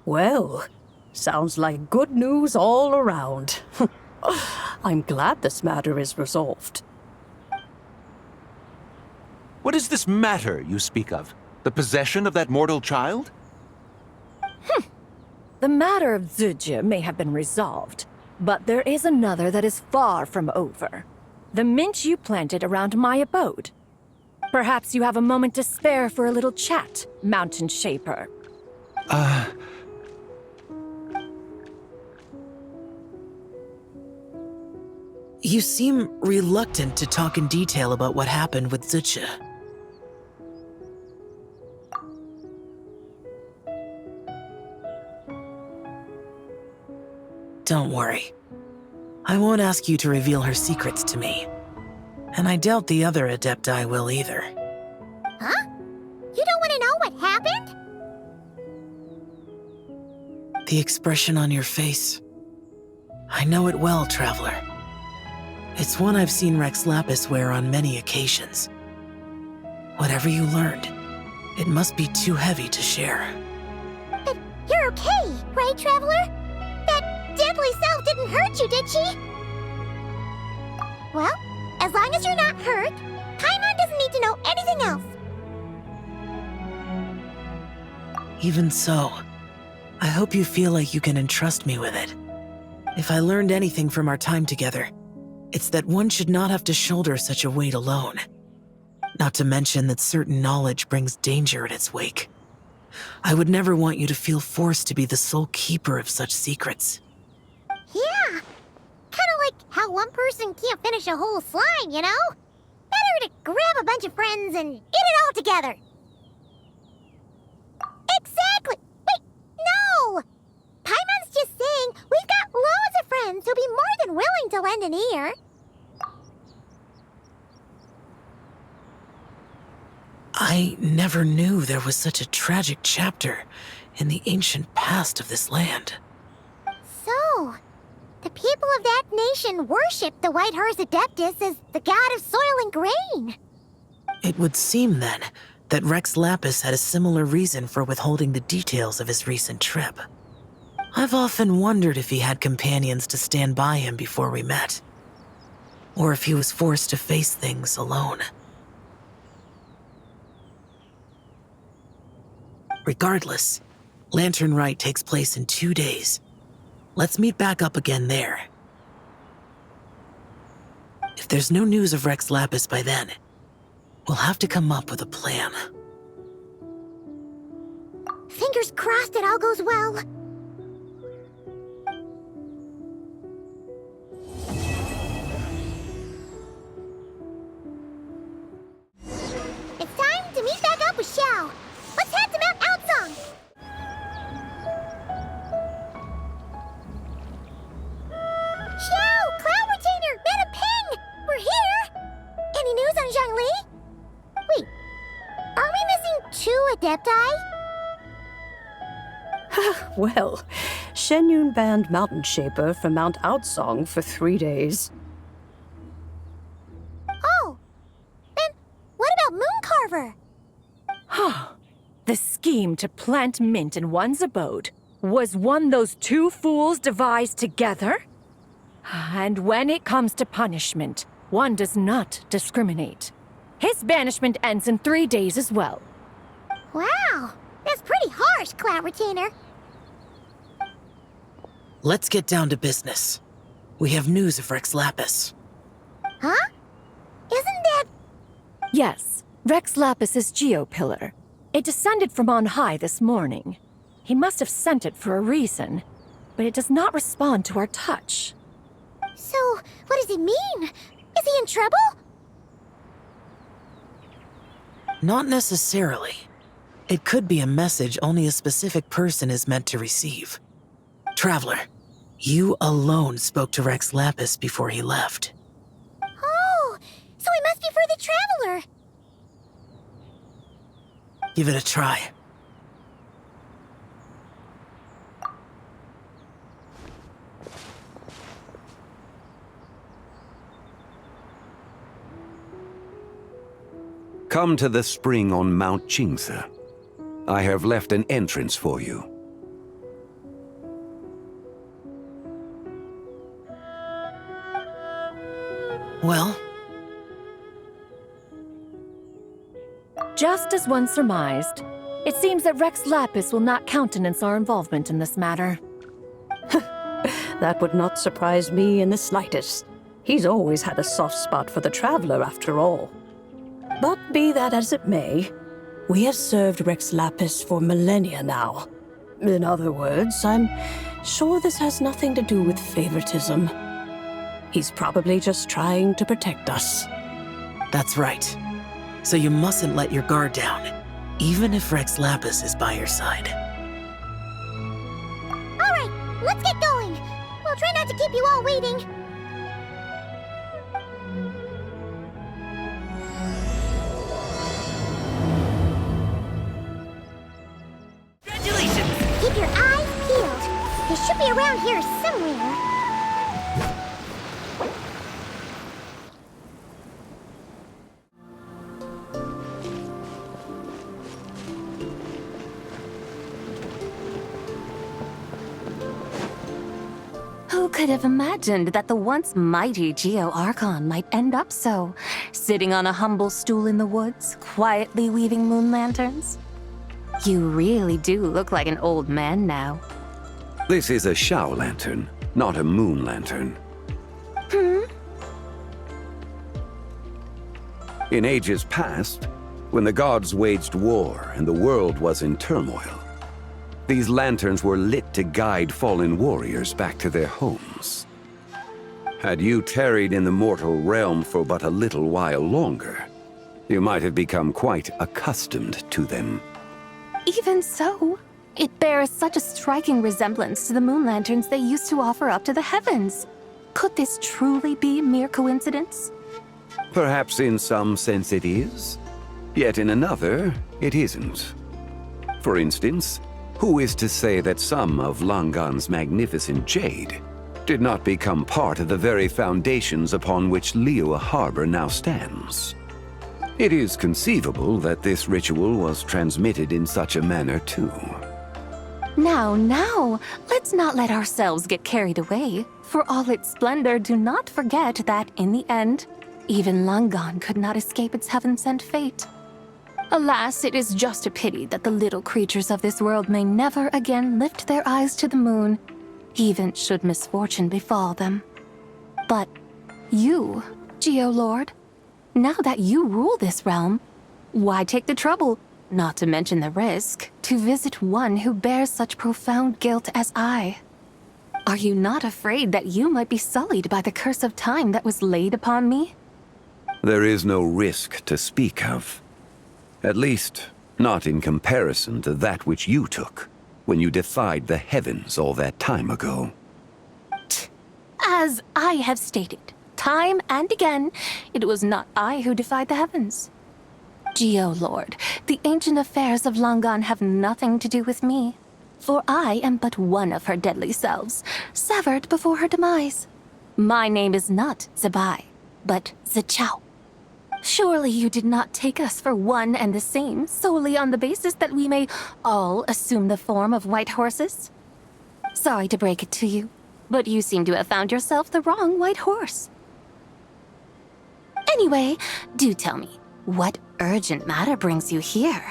S12: Well, sounds like good news all around. I'm glad this matter is resolved.
S7: What is this matter you speak of? The possession of that mortal child?
S5: The matter of Zizhi may have been resolved, but there is another that is far from over. The mint you planted around my abode. Perhaps you have a moment to spare for a little chat, Mountain Shaper.
S13: You seem reluctant to talk in detail about what happened with Zizhi. Don't worry. I won't ask you to reveal her secrets to me. And I doubt the other Adepti will either.
S1: Huh? You don't want to know what happened?
S13: The expression on your face. I know it well, Traveler. It's one I've seen Rex Lapis wear on many occasions. Whatever you learned, it must be too heavy to share.
S1: But you're okay, right, Traveler? That deadly self didn't hurt you, did she? Well, as long as you're not hurt, Paimon doesn't need to know anything else.
S13: Even so, I hope you feel like you can entrust me with it. If I learned anything from our time together, it's that one should not have to shoulder such a weight alone. Not to mention that certain knowledge brings danger in its wake. I would never want you to feel forced to be the sole keeper of such secrets.
S1: Yeah, kind of like how one person can't finish a whole slime, you know? Better to grab a bunch of friends and get it all together. Exactly! Wait, no! Paimon's just saying we've got loads of friends who'll be more than willing to lend an ear.
S13: I never knew there was such a tragic chapter in the ancient past of this land.
S1: So, the people of that nation worship the White Horse Adeptus as the god of soil and grain.
S13: It would seem, then, that Rex Lapis had a similar reason for withholding the details of his recent trip. I've often wondered if he had companions to stand by him before we met, or if he was forced to face things alone. Regardless, LanternRite takes place in 2 days. Let's meet back up again there. If there's no news of Rex Lapis by then, we'll have to come up with a plan.
S1: Fingers crossed it all goes well. It's time to meet back up with Xiao. Let's head to Mount Outsong. Xiao, Cloud Retainer, Madam Ping! We're here! Any news on Zhongli? Wait, are we missing 2 Adepti?
S12: Well, Shenyun banned Mountain Shaper from Mount Outsong for 3 days.
S1: Oh, then what about Mooncarver?
S5: The scheme to plant mint in one's abode was one those 2 fools devised together? And when it comes to punishment, one does not discriminate. His banishment ends in 3 days as well.
S1: Wow, that's pretty harsh, Cloud Retainer.
S13: Let's get down to business. We have news of Rex Lapis.
S1: Huh? Isn't that...
S5: Yes, Rex Lapis's geopillar. It descended from on high this morning. He must have sent it for a reason, but it does not respond to our touch.
S1: So, what does he mean? Is he in trouble?
S13: Not necessarily. It could be a message only a specific person is meant to receive. Traveler, you alone spoke to Rex Lapis before he left.
S1: Oh, so he must be for the Traveler.
S13: Give it a try.
S15: Come to the spring on Mount Qingse. I have left an entrance for you.
S13: Well?
S5: Just as one surmised, it seems that Rex Lapis will not countenance our involvement in this matter.
S12: That would not surprise me in the slightest. He's always had a soft spot for the Traveler, after all. But be that as it may, we have served Rex Lapis for millennia now. In other words, I'm sure this has nothing to do with favoritism. He's probably just trying to protect us.
S13: That's right. So you mustn't let your guard down, even if Rex Lapis is by your side.
S1: All right, let's get going. We'll try not to keep you all waiting.
S4: Congratulations!
S1: Keep your eyes peeled. They should be around here somewhere.
S5: Who could have imagined that the once mighty Geo Archon might end up so, sitting on a humble stool in the woods, quietly weaving moon lanterns? You really do look like an old man now.
S15: This is a Shao lantern, not a moon lantern. In ages past, when the gods waged war and the world was in turmoil, these lanterns were lit to guide fallen warriors back to their homes. Had you tarried in the mortal realm for but a little while longer, you might have become quite accustomed to them.
S5: Even so, it bears such a striking resemblance to the moon lanterns they used to offer up to the heavens. Could this truly be mere coincidence?
S15: Perhaps in some sense it is, yet in another, it isn't. For instance, who is to say that some of Langan's magnificent jade did not become part of the very foundations upon which Liyue Harbor now stands? It is conceivable that this ritual was transmitted in such a manner too.
S5: Now, let's not let ourselves get carried away. For all its splendor, do not forget that, in the end, even Langan could not escape its heaven-sent fate. Alas, it is just a pity that the little creatures of this world may never again lift their eyes to the moon, even should misfortune befall them. But you, Geolord, now that you rule this realm, why take the trouble, not to mention the risk, to visit one who bears such profound guilt as I? Are you not afraid that you might be sullied by the curse of time that was laid upon me?
S15: There is no risk to speak of. At least, not in comparison to that which you took when you defied the heavens all that time ago.
S5: As I have stated, time and again, it was not I who defied the heavens. Geolord, the ancient affairs of Langan have nothing to do with me, for I am but one of her deadly selves, severed before her demise. My name is not Zebai, but Zichao. Surely you did not take us for one and the same, solely on the basis that we may all assume the form of white horses? Sorry to break it to you, but you seem to have found yourself the wrong white horse. Anyway, do tell me, what urgent matter brings you here?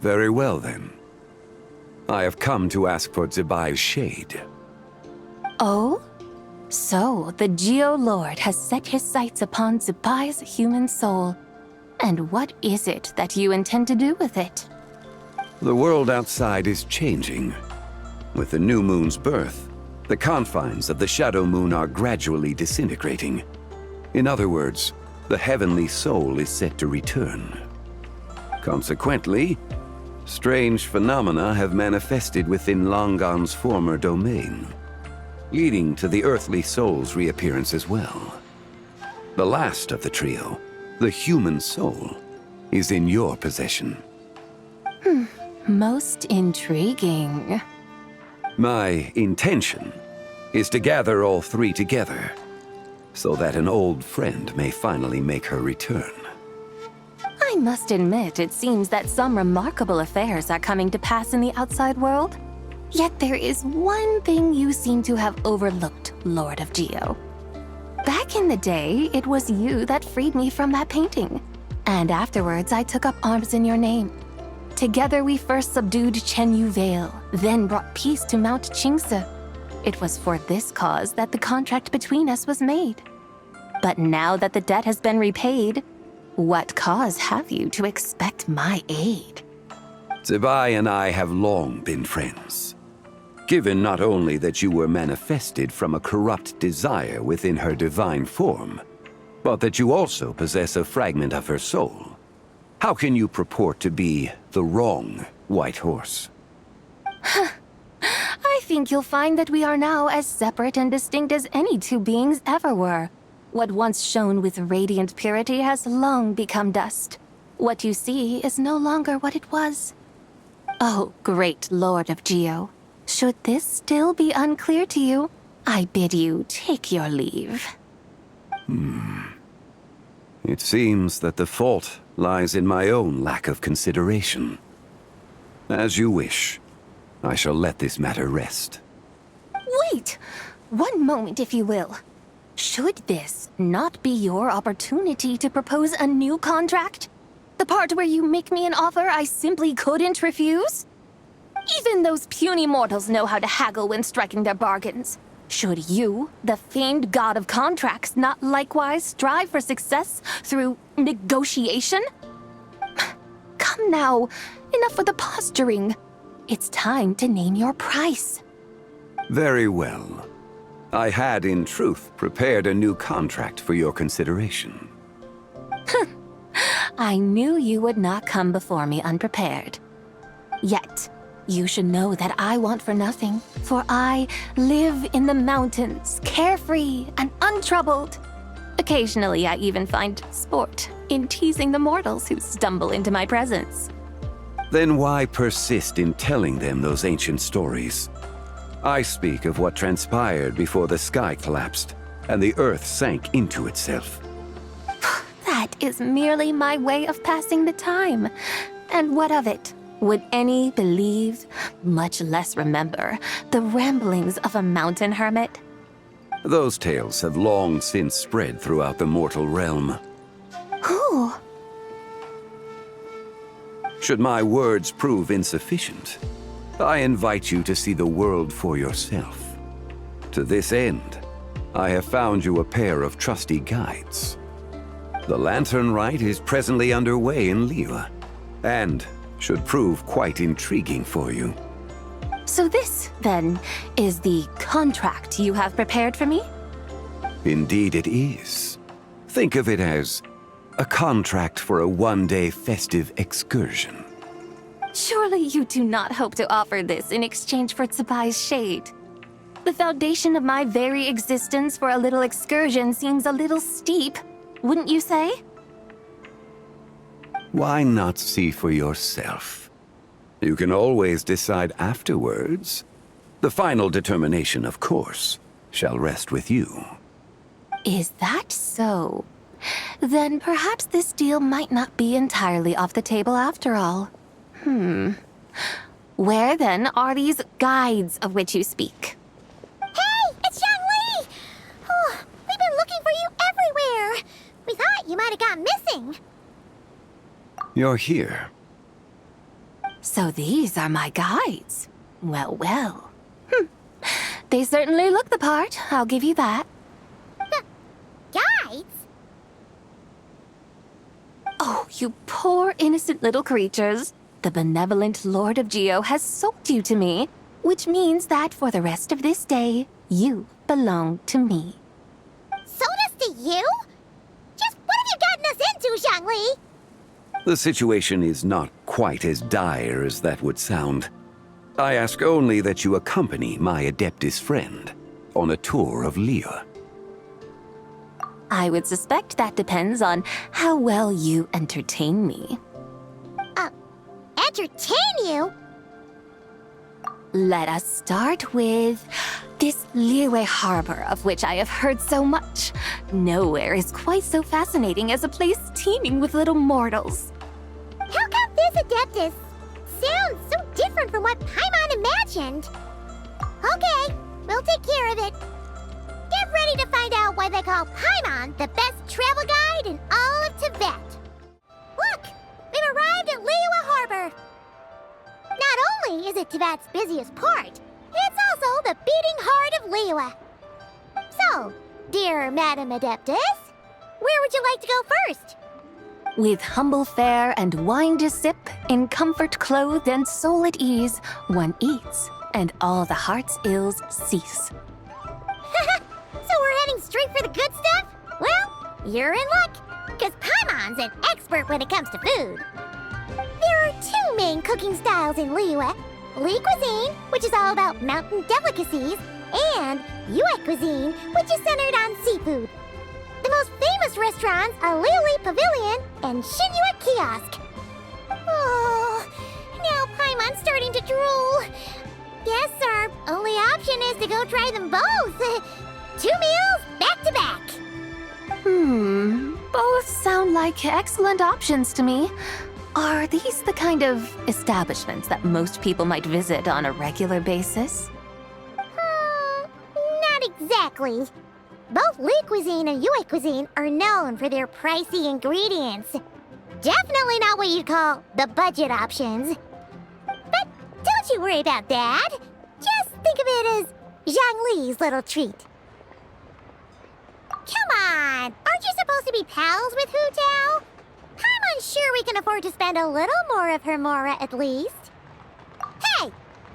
S15: Very well then. I have come to ask for Zebai's shade.
S5: Oh? So, the Geolord has set his sights upon Zebai's human soul. And what is it that you intend to do with it?
S15: The world outside is changing. With the new moon's birth, the confines of the shadow moon are gradually disintegrating. In other words, the heavenly soul is set to return. Consequently, strange phenomena have manifested within Langan's former domain, leading to the earthly soul's reappearance as well. The last of the trio, the human soul, is in your possession.
S5: Most intriguing.
S15: My intention is to gather all three together, so that an old friend may finally make her return.
S5: I must admit, it seems that some remarkable affairs are coming to pass in the outside world. Yet there is one thing you seem to have overlooked, Lord of Geo. Back in the day, it was you that freed me from that painting. And afterwards, I took up arms in your name. Together we first subdued Chenyu Vale, then brought peace to Mount Qingse. It was for this cause that the contract between us was made. But now that the debt has been repaid, what cause have you to expect my aid?
S15: Zebai and I have long been friends. Given not only that you were manifested from a corrupt desire within her divine form, but that you also possess a fragment of her soul, how can you purport to be the wrong white horse?
S5: I think you'll find that we are now as separate and distinct as any two beings ever were. What once shone with radiant purity has long become dust. What you see is no longer what it was. Oh, great Lord of Geo. Should this still be unclear to you, I bid you take your leave.
S15: It seems that the fault lies in my own lack of consideration. As you wish. I shall let this matter rest.
S5: Wait! wait. One moment, if you will. Should this not be your opportunity to propose a new contract? The part where you make me an offer I simply couldn't refuse? Even those puny mortals know how to haggle when striking their bargains. Should you, the famed god of contracts, not likewise strive for success through negotiation? Come now, enough with the posturing. It's time to name your price.
S15: Very well. I had, in truth, prepared a new contract for your consideration.
S5: I knew you would not come before me unprepared. Yet, you should know that I want for nothing, for I live in the mountains, carefree and untroubled. Occasionally, I even find sport in teasing the mortals who stumble into my presence.
S15: Then why persist in telling them those ancient stories? I speak of what transpired before the sky collapsed and the earth sank into itself.
S5: That is merely my way of passing the time. And what of it? Would any believe, much less remember, the ramblings of a mountain hermit?
S15: Those tales have long since spread throughout the mortal realm.
S5: Who?
S15: Should my words prove insufficient, I invite you to see the world for yourself. To this end, I have found you a pair of trusty guides. The LanternRite is presently underway in Liyue, and should prove quite intriguing for you.
S5: So this, then, is the contract you have prepared for me?
S15: Indeed it is. Think of it as a contract for a one-day festive excursion.
S5: Surely you do not hope to offer this in exchange for Tsubai's shade. The foundation of my very existence for a little excursion seems a little steep, wouldn't you say?
S15: Why not see for yourself? You can always decide afterwards. The final determination, of course, shall rest with you.
S5: Is that so? Then perhaps this deal might not be entirely off the table after all. Where then are these guides of which you speak?
S1: Hey, it's Xiangli! Oh, we've been looking for you everywhere. We thought you might have gone missing.
S15: You're here.
S5: So these are my guides. Well, well. They certainly look the part, I'll give you that.
S1: Guides?
S5: Oh, you poor innocent little creatures. The benevolent Lord of Geo has sold you to me, which means that for the rest of this day, you belong to me.
S1: Sold us to you? Just what have you gotten us into, Xiangli?
S15: The situation is not quite as dire as that would sound. I ask only that you accompany my Adeptus friend on a tour of Liyue.
S5: I would suspect that depends on how well you entertain me.
S1: Entertain you?
S5: Let us start with this Liyue harbor of which I have heard so much. Nowhere is quite so fascinating as a place teeming with little mortals.
S1: How come this Adeptus sounds so different from what Paimon imagined? Okay, we'll take care of it. Get ready to find out why they call Paimon the best travel guide in all of Tibet. Look, we've arrived at Liyue Harbor. Not only is it Tibet's busiest port, it's also the beating heart of Liyue. So, dear Madam Adeptus, where would you like to go first?
S5: With humble fare and wine to sip, in comfort clothed and soul at ease, one eats, and all the heart's ills cease.
S1: So we're heading straight for the good stuff? Well, you're in luck, because Paimon's an expert when it comes to food. There are two main cooking styles in Liyue. Li cuisine, which is all about mountain delicacies, and Yue cuisine, which is centered on seafood. The most famous restaurants are Liyue Pavilion and Shinyue Kiosk. Oh, now Paimon's starting to drool. Guess our only option is to go try them both. 2 meals back to back.
S5: Both sound like excellent options to me. Are these the kind of establishments that most people might visit on a regular basis?
S1: Exactly. Both Li Cuisine and Yue Cuisine are known for their pricey ingredients. Definitely not what you'd call the budget options. But don't you worry about that. Just think of it as Zhang Li's little treat. Come on! Aren't you supposed to be pals with Hu Tao? I'm unsure we can afford to spend a little more of her mora at least. Hey!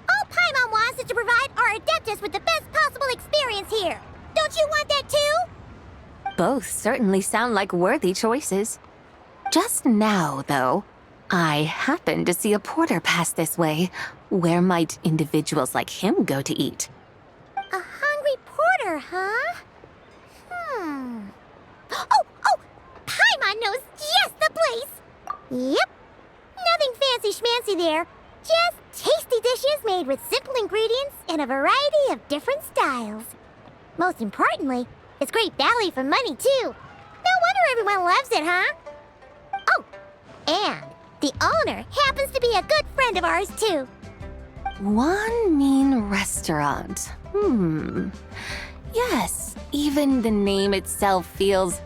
S1: All Paimon wants is to provide our Adeptus with the best possible experience here. Don't you want that too?
S5: Both certainly sound like worthy choices. Just now, though, I happened to see a porter pass this way. Where might individuals like him go to eat?
S1: A hungry porter, huh? Oh! Paimon knows just the place! Yep. Nothing fancy schmancy there. Just tasty dishes made with simple ingredients in a variety of different styles. Most importantly, it's great value for money, too. No wonder everyone loves it, huh? Oh, and the owner happens to be a good friend of ours, too.
S5: One mean restaurant. Yes, even the name itself feels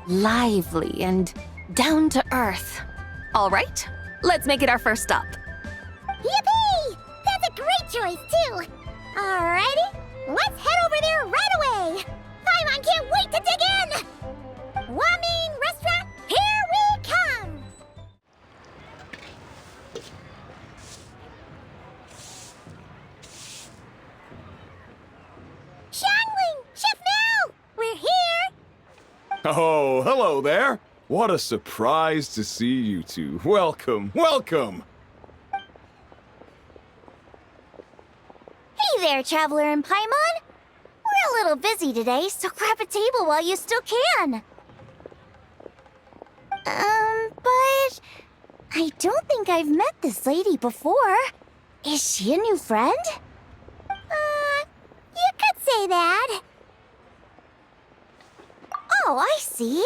S5: lively and down to earth. All right, let's make it our first stop.
S1: Yippee! That's a great choice, too. Alrighty, let's head over there right away. Paimon can't wait to dig in. Wamin Restaurant, here we come. Xiangling, Chef Mao, we're here.
S16: Oh, hello there. What a surprise to see you two. Welcome, welcome.
S1: Hey there, Traveler and Paimon. We're a little busy today, so grab a table while you still can. But I don't think I've met this lady before. Is she a new friend? You could say that. Oh, I see.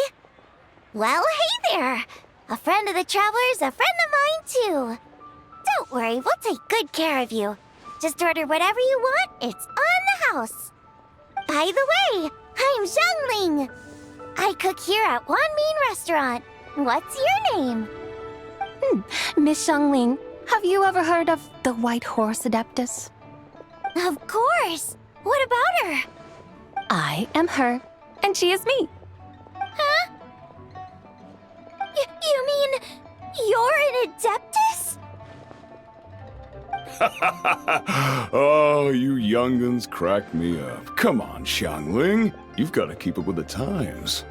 S1: Well, hey there. A friend of the Traveler's a friend of mine, too. Don't worry, we'll take good care of you. Just order whatever you want, it's on the house. By the way, I'm Xiangling. I cook here at Wan Min Restaurant. What's your name?
S5: Miss Xiangling, have you ever heard of the White Horse Adeptus?
S1: Of course. What about her?
S5: I am her, and she is me.
S1: Huh? You mean you're an Adeptus?
S16: Oh, you young'uns crack me up. Come on, Xiangling. You've got to keep up with the times.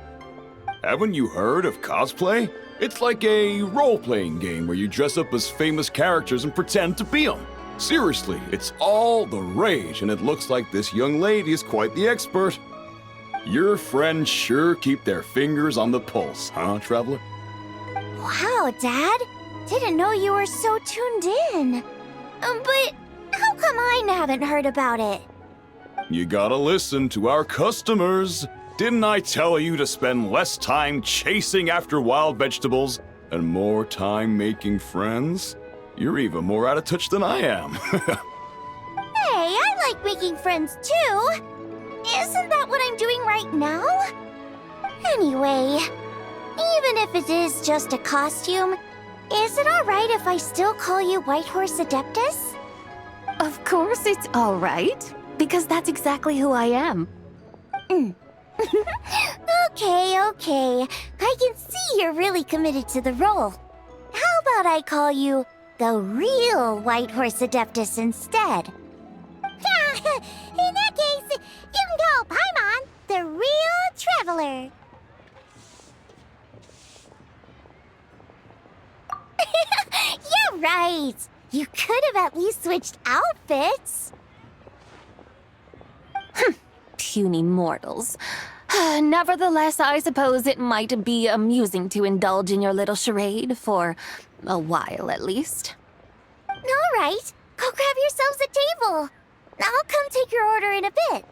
S16: Haven't you heard of cosplay? It's like a role-playing game where you dress up as famous characters and pretend to be them. Seriously, it's all the rage, and it looks like this young lady is quite the expert. Your friends sure keep their fingers on the pulse, huh, Traveler?
S1: Wow, Dad. Didn't know you were so tuned in. But how come I haven't heard about it?
S16: You gotta listen to our customers. Didn't I tell you to spend less time chasing after wild vegetables and more time making friends? You're even more out of touch than I am.
S1: Hey, I like making friends too. Isn't that what I'm doing right now? Anyway, even if it is just a costume, is it alright if I still call you White Horse Adeptus?
S5: Of course it's all right, because that's exactly who I am.
S1: Okay. I can see you're really committed to the role. How about I call you the real White Horse Adeptus instead? In that case, you can call Paimon the real Traveler. Yeah, right. You could have at least switched outfits.
S5: Puny mortals. Nevertheless, I suppose it might be amusing to indulge in your little charade for a while at least.
S1: All right, go grab yourselves a table. I'll come take your order in a bit.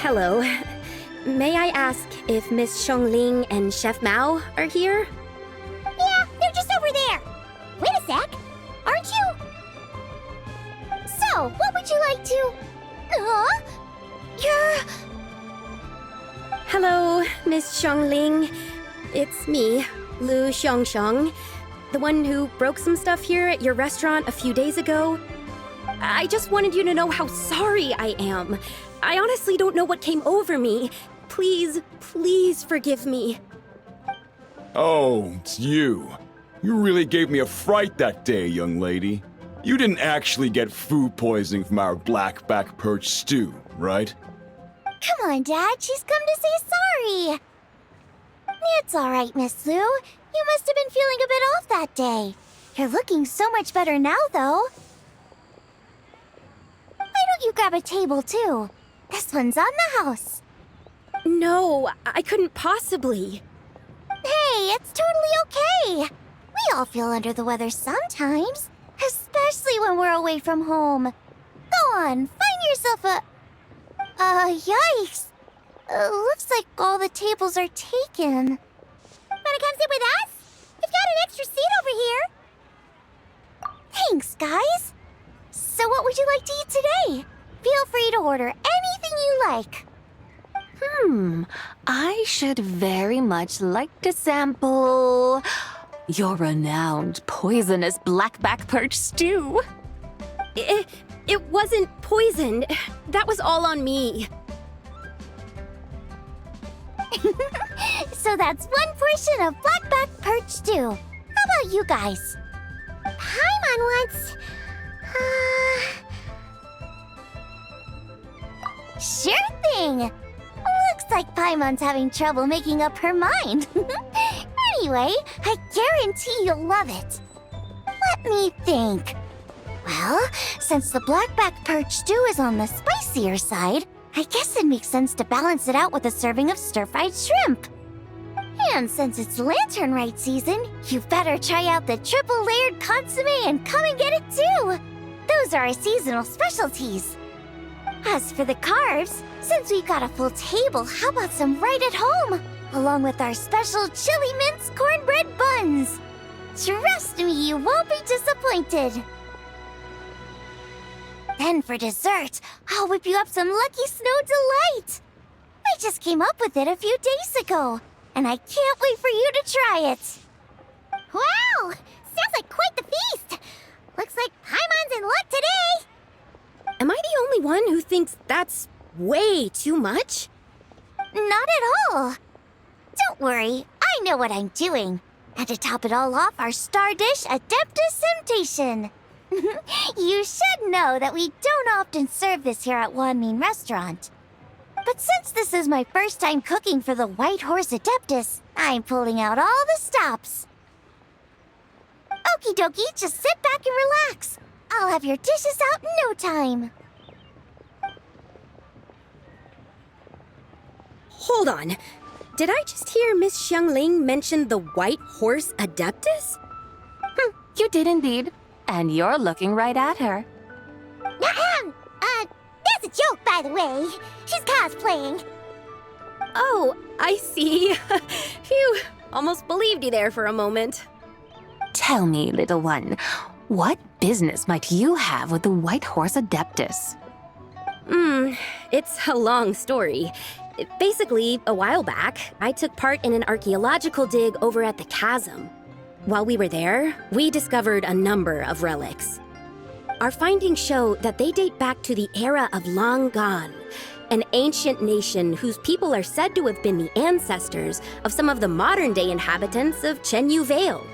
S17: Hello. May I ask if Miss Xiangling and Chef Mao are here?
S1: Yeah, they're just over there. Wait a sec. Aren't you... Now, what would you like to... Huh? You're...
S17: Hello, Miss Xiangling. It's me, Lu Xiangxiang, the one who broke some stuff here at your restaurant a few days ago. I just wanted you to know how sorry I am. I honestly don't know what came over me. Please, please forgive me.
S16: Oh, it's you. You really gave me a fright that day, young lady. You didn't actually get food poisoning from our blackback perch stew, right?
S1: Come on, Dad. She's come to say sorry. It's all right, Miss Lu. You must have been feeling a bit off that day. You're looking so much better now, though. Why don't you grab a table, too? This one's on the house.
S17: No, I couldn't possibly.
S1: Hey, it's totally okay. We all feel under the weather sometimes, especially when we're away from home. Go on, find yourself a... yikes. Looks like all the tables are taken. Wanna come sit with us? We've got an extra seat over here. Thanks, guys. So what would you like to eat today? Feel free to order anything you like.
S5: I should very much like to sample your renowned poisonous blackback perch stew.
S17: It wasn't poisoned. That was all on me.
S1: So that's one portion of blackback perch stew. How about you guys? Paimon wants... Sure thing! Looks like Paimon's having trouble making up her mind. Anyway, I guarantee you'll love it. Let me think. Well, since the blackback perch stew is on the spicier side, I guess it makes sense to balance it out with a serving of stir-fried shrimp. And since it's LanternRite season, you better try out the triple-layered consomme and come and get it too! Those are our seasonal specialties. As for the carbs, since we've got a full table, how about some right at home? Along with our special chili mince cornbread buns. Trust me, you won't be disappointed. Then for dessert, I'll whip you up some Lucky Snow Delight. I just came up with it a few days ago, and I can't wait for you to try it. Wow! Sounds like quite the feast. Looks like Paimon's in luck today.
S17: Am I the only one who thinks that's way too much?
S1: Not at all. Don't worry, I know what I'm doing. And to top it all off, our star dish, Adeptus Temptation. You should know that we don't often serve this here at Wanmin Restaurant. But since this is my first time cooking for the White Horse Adeptus, I'm pulling out all the stops. Okie dokie, just sit back and relax. I'll have your dishes out in no time.
S17: Hold on. Did I just hear Miss Xiangling mention the White Horse Adeptus?
S5: You did indeed. And you're looking right at her.
S1: That's a joke, by the way. She's cosplaying.
S17: Oh, I see. Phew, almost believed you there for a moment.
S5: Tell me, little one, what business might you have with the White Horse Adeptus?
S17: It's a long story. Basically, a while back, I took part in an archaeological dig over at the chasm. While we were there, we discovered a number of relics. Our findings show that they date back to the era of Long Gone, an ancient nation whose people are said to have been the ancestors of some of the modern-day inhabitants of Chenyu Vale.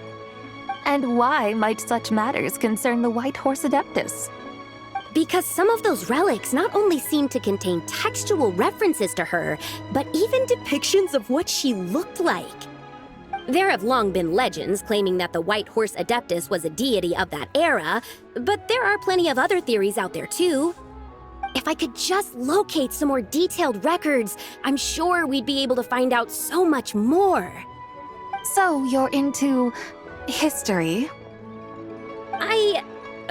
S5: And why might such matters concern the White Horse Adeptus?
S17: Because some of those relics not only seem to contain textual references to her, but even depictions of what she looked like. There have long been legends claiming that the White Horse Adeptus was a deity of that era, but there are plenty of other theories out there too. If I could just locate some more detailed records, I'm sure we'd be able to find out so much more.
S5: So you're into history?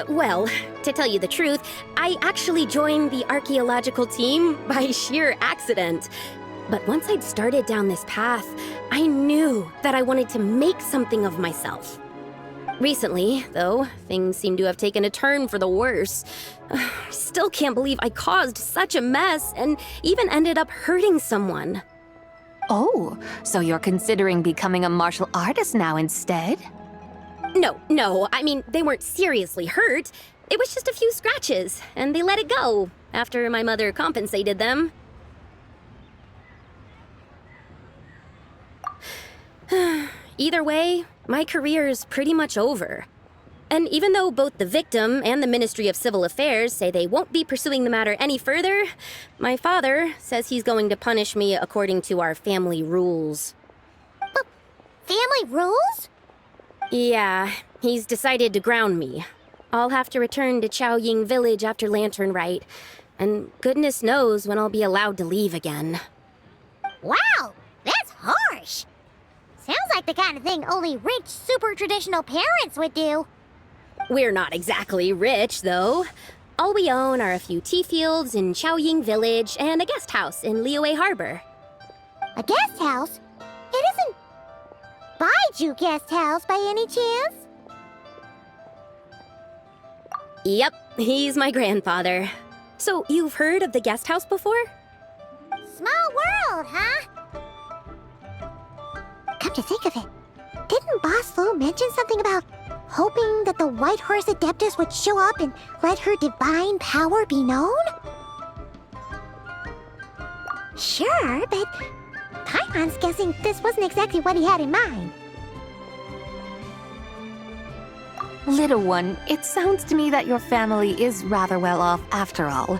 S17: Well, to tell you the truth, I actually joined the archaeological team by sheer accident. But once I'd started down this path, I knew that I wanted to make something of myself. Recently, though, things seem to have taken a turn for the worse. Still can't believe I caused such a mess and even ended up hurting someone.
S18: Oh, so you're considering becoming a martial artist now instead?
S17: No, I mean, they weren't seriously hurt. It was just a few scratches, and they let it go after my mother compensated them. Either way, my career is pretty much over. And even though both the victim and the Ministry of Civil Affairs say they won't be pursuing the matter any further, my father says he's going to punish me according to our family rules.
S1: But family rules?
S17: Yeah, he's decided to ground me. I'll have to return to Chaoying Village after LanternRite, and goodness knows when I'll be allowed to leave again.
S1: Wow, that's harsh. Sounds like the kind of thing only rich, super traditional parents would do.
S17: We're not exactly rich, though. All we own are a few tea fields in Chaoying Village and a guest house in Liyue Harbor.
S1: A guest house? It isn't Baiju Guest House by any chance?
S17: Yep, he's my grandfather. So you've heard of the guest house before?
S1: Small world, huh? Come to think of it, didn't Boss Lu mention something about hoping that the White Horse Adeptus would show up and let her divine power be known? Sure, but Paimon's guessing this wasn't exactly what he had in mind.
S18: Little one, it sounds to me that your family is rather well off after all.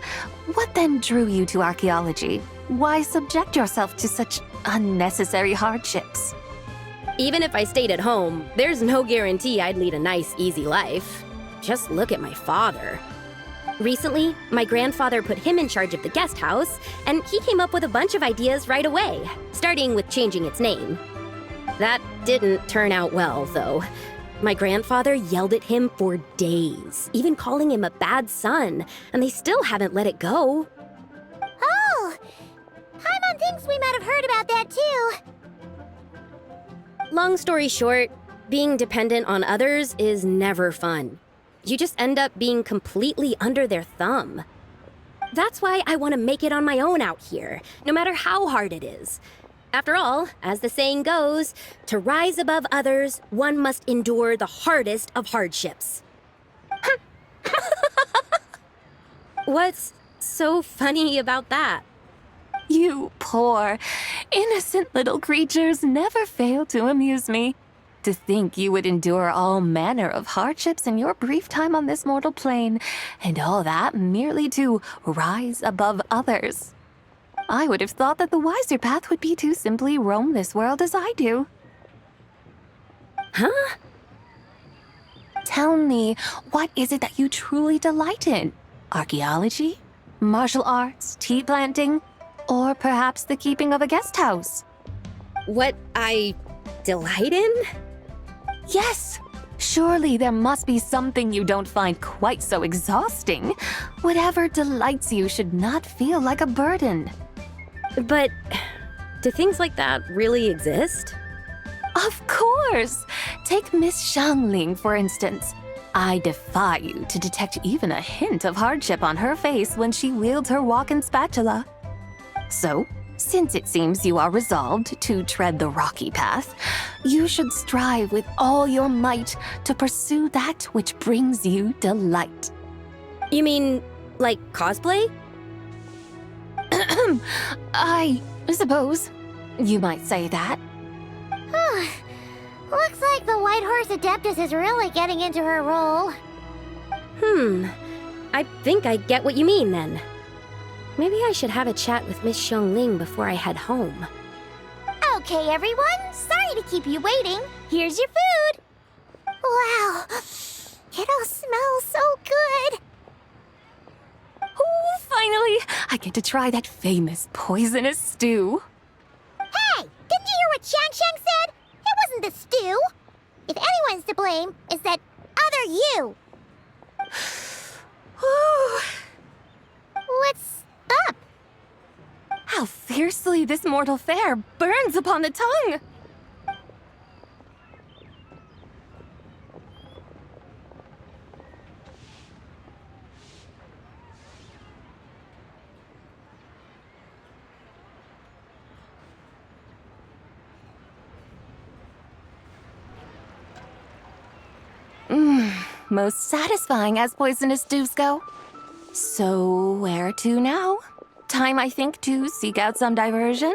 S18: What then drew you to archaeology? Why subject yourself to such unnecessary hardships?
S17: Even if I stayed at home, there's no guarantee I'd lead a nice, easy life. Just look at my father. Recently, my grandfather put him in charge of the guest house, and he came up with a bunch of ideas right away, starting with changing its name. That didn't turn out well, though. My grandfather yelled at him for days, even calling him a bad son, and they still haven't let it go.
S1: Oh! Paimon thinks we might have heard about that too.
S17: Long story short, being dependent on others is never fun. You just end up being completely under their thumb. That's why I want to make it on my own out here, no matter how hard it is. After all, as the saying goes, to rise above others, one must endure the hardest of hardships. What's so funny about that?
S18: You poor, innocent little creatures never fail to amuse me. To think you would endure all manner of hardships in your brief time on this mortal plane, and all that merely to rise above others. I would have thought that the wiser path would be to simply roam this world as I do.
S17: Huh?
S18: Tell me, what is it that you truly delight in? Archaeology? Martial arts? Tea planting? Or perhaps the keeping of a guest house?
S17: What I delight in?
S18: Yes! Surely there must be something you don't find quite so exhausting. Whatever delights you should not feel like a burden.
S17: But do things like that really exist?
S18: Of course! Take Miss Xiangling, for instance. I defy you to detect even a hint of hardship on her face when she wields her walking spatula. So, since it seems you are resolved to tread the rocky path, you should strive with all your might to pursue that which brings you delight.
S17: You mean, like cosplay?
S18: I suppose you might say that.
S1: Looks like the White Horse Adeptus is really getting into her role.
S17: I think I get what you mean then. Maybe I should have a chat with Miss Xiangling before I head home.
S1: Okay, everyone. Sorry to keep you waiting. Here's your food. Wow. It all smells so good.
S18: Oh, finally! I get to try that famous poisonous stew.
S1: Hey! Didn't you hear what Shang said? It wasn't the stew. If anyone's to blame, it's that other you. What's up?
S18: How fiercely this mortal fare burns upon the tongue! Most satisfying as poisonous dews go. So, where to now? Time, I think, to seek out some diversion?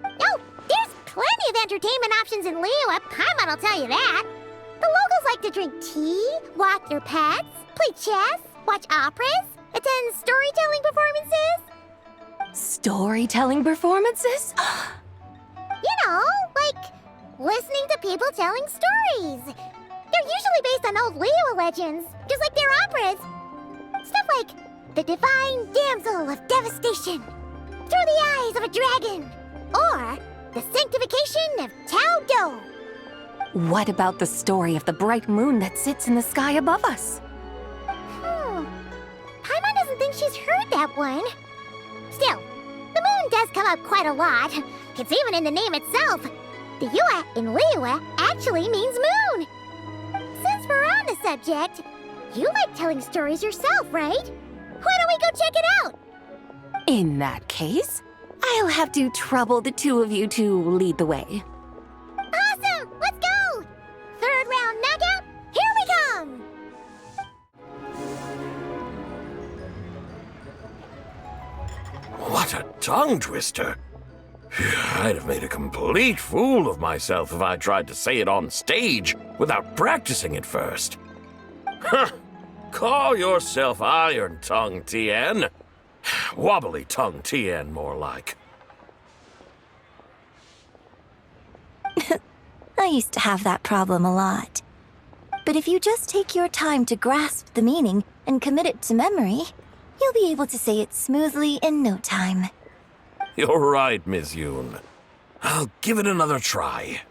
S1: Oh, there's plenty of entertainment options in Liyue. Paimon will tell you that. The locals like to drink tea, walk their pets, play chess, watch operas, attend storytelling performances.
S18: Storytelling performances?
S1: You know, like listening to people telling stories. They're usually based on old Liyue legends, just like their operas. Stuff like the Divine Damsel of Devastation, Through the Eyes of a Dragon, or the Sanctification of Tao Do.
S18: What about the story of the bright moon that sits in the sky above us?
S1: Paimon doesn't think she's heard that one. Still, the moon does come up quite a lot. It's even in the name itself. The Yue in Liyue actually means moon. Since we're on the subject, you like telling stories yourself, right? Why don't we go check it out?
S18: In that case, I'll have to trouble the two of you to lead the way.
S1: Awesome! Let's go! Third round knockout, here we come!
S19: What a tongue twister! I'd have made a complete fool of myself if I tried to say it on stage without practicing it first. Huh! Call yourself Iron Tongue, Tien. Wobbly Tongue, Tien, more like.
S20: I used to have that problem a lot. But if you just take your time to grasp the meaning and commit it to memory, you'll be able to say it smoothly in no time.
S19: You're right, Miss Yoon. I'll give it another try.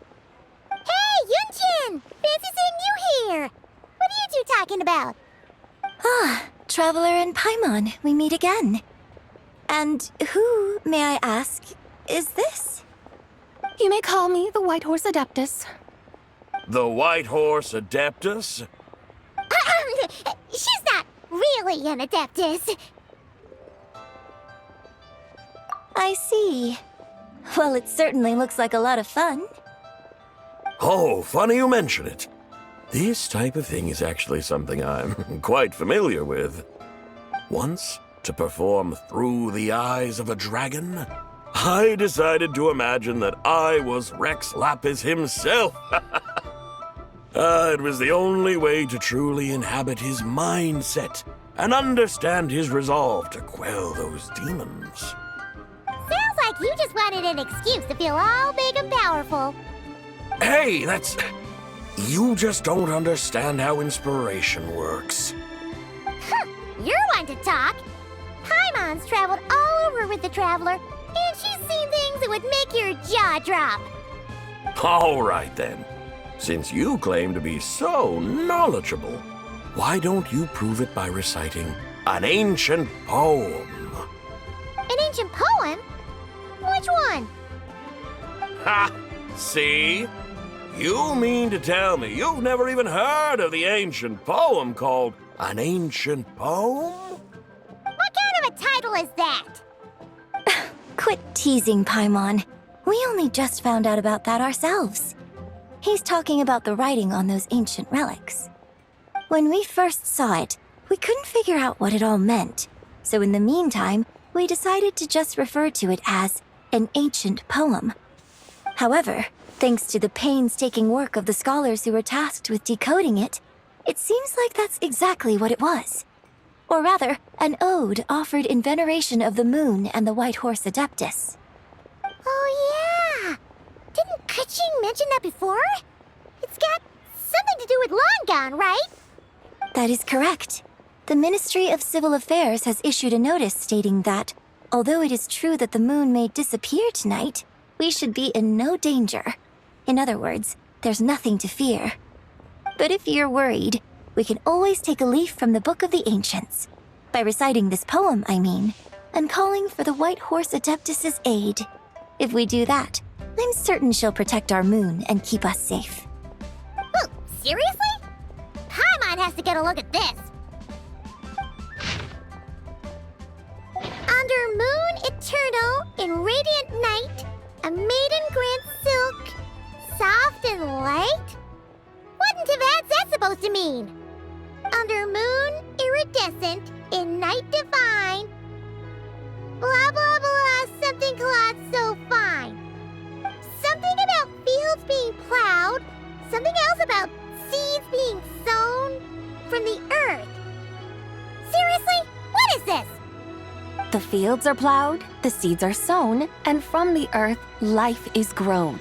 S1: Hey, Yunchin! Fancy seeing you here! What are you two talking about?
S20: Ah, Traveler and Paimon, we meet again. And who, may I ask, is this?
S18: You may call me the White Horse Adeptus.
S19: The White Horse Adeptus?
S1: She's not really an Adeptus.
S20: I see. Well, it certainly looks like a lot of fun.
S19: Oh, funny you mention it. This type of thing is actually something I'm quite familiar with. Once, to perform Through the Eyes of a Dragon, I decided to imagine that I was Rex Lapis himself. It was the only way to truly inhabit his mindset and understand his resolve to quell those demons.
S1: Sounds like you just wanted an excuse to feel all big and powerful.
S19: Hey, that's... You just don't understand how inspiration works.
S1: You're one to talk. Paimon's traveled all over with the Traveler, and she's seen things that would make your jaw drop.
S19: All right, then. Since you claim to be so knowledgeable, why don't you prove it by reciting an ancient poem?
S1: An ancient poem? Which one?
S19: Ha! See? You mean to tell me you've never even heard of the ancient poem called An Ancient Poem?
S1: What kind of a title is that?
S20: Quit teasing, Paimon. We only just found out about that ourselves. He's talking about the writing on those ancient relics. When we first saw it, we couldn't figure out what it all meant. So in the meantime, we decided to just refer to it as an ancient poem. However, thanks to the painstaking work of the scholars who were tasked with decoding it, it seems like that's exactly what it was. Or rather, an ode offered in veneration of the moon and the White Horse Adeptus.
S1: Oh yeah! Didn't Kuching mention that before? It's got something to do with Longan, right?
S20: That is correct. The Ministry of Civil Affairs has issued a notice stating that, although it is true that the moon may disappear tonight, we should be in no danger. In other words, there's nothing to fear. But if you're worried, we can always take a leaf from the Book of the Ancients. By reciting this poem, I mean, and calling for the White Horse Adeptus' aid. If we do that, I'm certain she'll protect our moon and keep us safe.
S1: Oh, seriously? Paimon has to get a look at this. Under moon eternal in radiant night, a maiden grants silk, soft and light. Wouldn't have had sensible supposed to mean? Under moon, iridescent, in night divine, blah blah blah, something cloth so fine. Something about fields being plowed, something else about seeds being sown from the earth. Seriously? What is this?
S18: The fields are plowed, the seeds are sown, and from the earth, life is grown.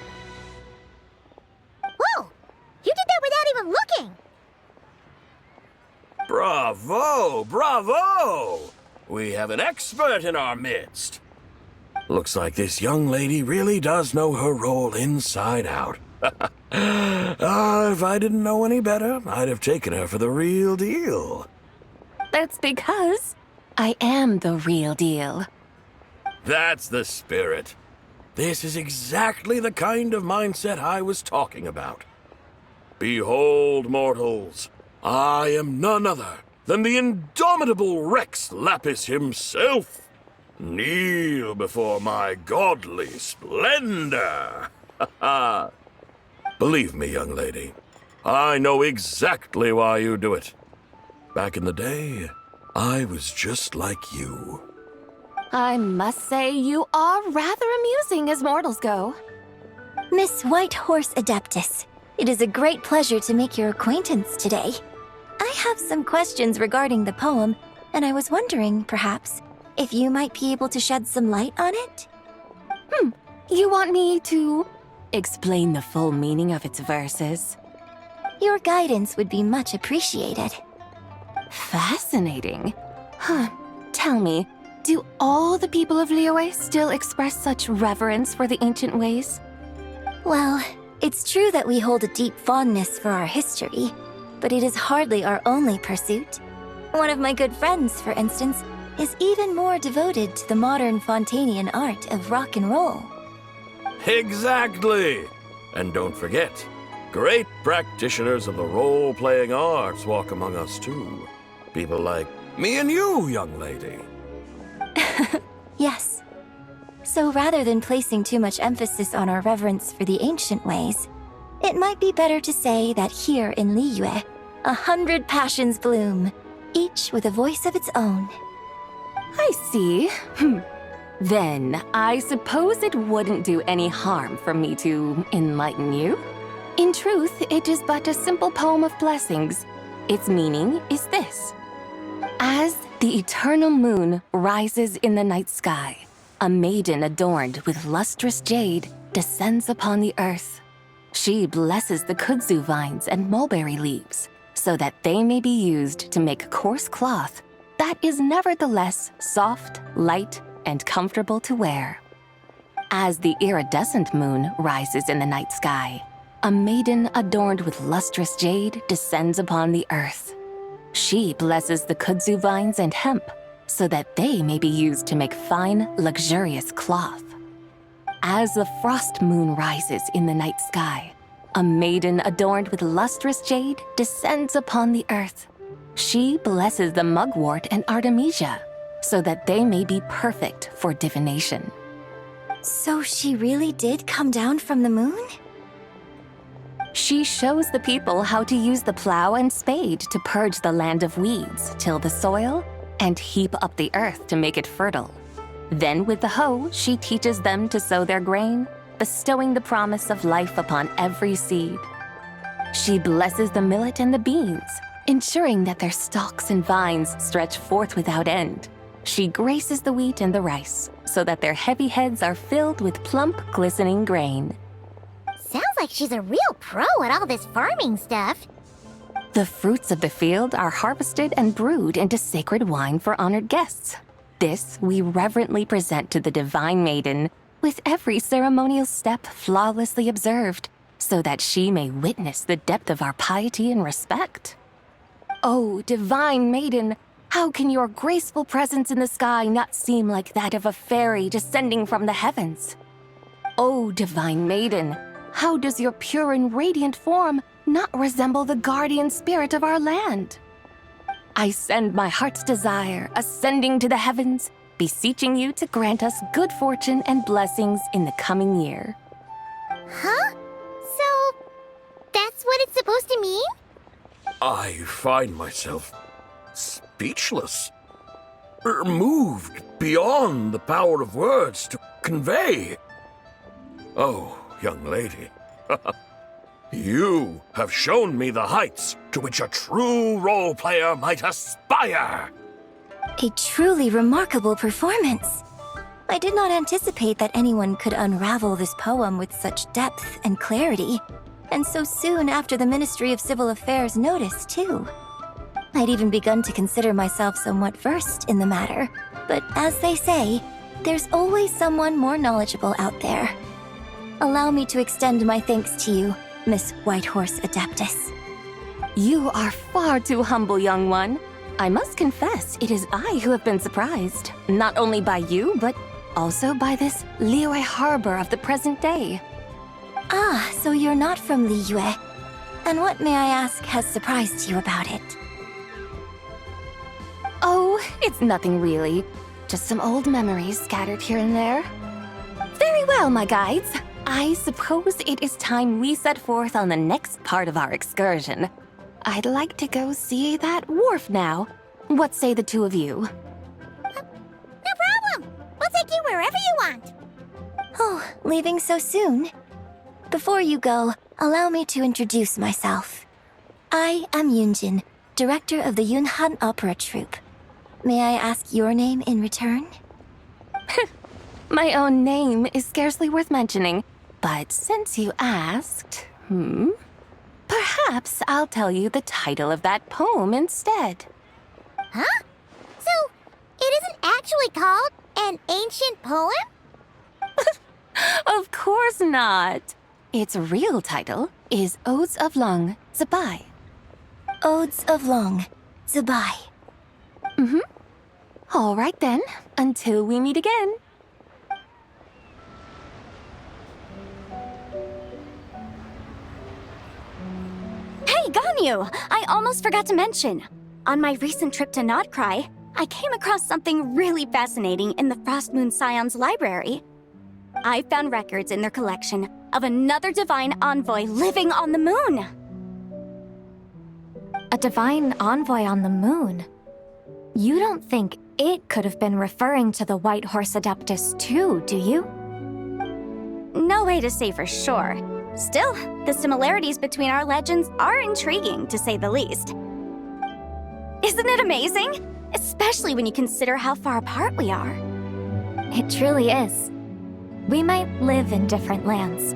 S1: Whoa! You did that without even looking!
S19: Bravo! Bravo! We have an expert in our midst. Looks like this young lady really does know her role inside out. If I didn't know any better, I'd have taken her for the real deal.
S18: That's because I am the real deal.
S19: That's the spirit. This is exactly the kind of mindset I was talking about. Behold, mortals, I am none other than the indomitable Rex Lapis himself. Kneel before my godly splendor. Believe me, young lady, I know exactly why you do it. Back in the day, I was just like you.
S18: I must say you are rather amusing as mortals go.
S20: Miss Whitehorse Adeptus, it is a great pleasure to make your acquaintance today. I have some questions regarding the poem, and I was wondering, perhaps, if you might be able to shed some light on it?
S18: You want me to explain the full meaning of its verses?
S20: Your guidance would be much appreciated.
S18: Fascinating. Tell me, do all the people of Liyue still express such reverence for the ancient ways?
S20: Well, it's true that we hold a deep fondness for our history, but it is hardly our only pursuit. One of my good friends, for instance, is even more devoted to the modern Fontanian art of rock and roll.
S19: Exactly! And don't forget, great practitioners of the role-playing arts walk among us too. People like me and you, young lady.
S20: Yes. So rather than placing too much emphasis on our reverence for the ancient ways, it might be better to say that here in Liyue, 100 passions bloom, each with a voice of its own.
S18: I see. Then, I suppose it wouldn't do any harm for me to enlighten you. In truth, it is but a simple poem of blessings. Its meaning is this. As the eternal moon rises in the night sky, a maiden adorned with lustrous jade descends upon the earth. She blesses the kudzu vines and mulberry leaves, so that they may be used to make coarse cloth that is nevertheless soft, light, and comfortable to wear. As the iridescent moon rises in the night sky, a maiden adorned with lustrous jade descends upon the earth. She blesses the kudzu vines and hemp, so that they may be used to make fine, luxurious cloth. As the frost moon rises in the night sky, a maiden adorned with lustrous jade descends upon the earth. She blesses the mugwort and artemisia, so that they may be perfect for divination.
S20: So she really did come down from the moon?
S18: She shows the people how to use the plow and spade to purge the land of weeds, till the soil, and heap up the earth to make it fertile. Then with the hoe, she teaches them to sow their grain, bestowing the promise of life upon every seed. She blesses the millet and the beans, ensuring that their stalks and vines stretch forth without end. She graces the wheat and the rice, so that their heavy heads are filled with plump, glistening grain.
S1: Sounds like she's a real pro at all this farming stuff.
S18: The fruits of the field are harvested and brewed into sacred wine for honored guests. This we reverently present to the divine maiden, with every ceremonial step flawlessly observed, so that she may witness the depth of our piety and respect. Oh, divine maiden, how can your graceful presence in the sky not seem like that of a fairy descending from the heavens? Oh, divine maiden, how does your pure and radiant form not resemble the guardian spirit of our land? I send my heart's desire, ascending to the heavens, beseeching you to grant us good fortune and blessings in the coming year.
S1: Huh? So, that's what it's supposed to mean?
S19: I find myself speechless. Moved beyond the power of words to convey. Oh, young lady, you have shown me the heights to which a true role player might aspire.
S20: A truly remarkable performance. I did not anticipate that anyone could unravel this poem with such depth and clarity, and so soon after the Ministry of Civil Affairs noticed, too. I'd even begun to consider myself somewhat versed in the matter, but as they say, there's always someone more knowledgeable out there. Allow me to extend my thanks to you, Miss Whitehorse Adeptus.
S18: You are far too humble, young one. I must confess, it is I who have been surprised, not only by you, but also by this Liyue harbor of the present day.
S20: Ah, so you're not from Liyue. And what, may I ask, has surprised you about it?
S18: Oh, it's nothing really. Just some old memories scattered here and there. Very well, my guides. I suppose it is time we set forth on the next part of our excursion. I'd like to go see that wharf now. What say the two of you?
S1: No problem! We'll take you wherever you want.
S20: Oh, leaving so soon? Before you go, allow me to introduce myself. I am Yunjin, director of the Yunhan Opera Troupe. May I ask your name in return?
S18: My own name is scarcely worth mentioning, but since you asked, perhaps I'll tell you the title of that poem instead.
S1: Huh? So, it isn't actually called an ancient poem?
S18: Of course not. Its real title is Odes of Long Zabai.
S20: Odes of Long Zabai.
S18: All right then, until we meet again.
S17: Hey, Ganyu! I almost forgot to mention. On my recent trip to Nodcry, I came across something really fascinating in the Frostmoon Scion's library. I found records in their collection of another divine envoy living on the moon.
S21: A divine envoy on the moon? You don't think it could have been referring to the White Horse Adeptus too, do you?
S17: No way to say for sure. Still, the similarities between our legends are intriguing, to say the least. Isn't it amazing? Especially when you consider how far apart we are.
S21: It truly is. We might live in different lands,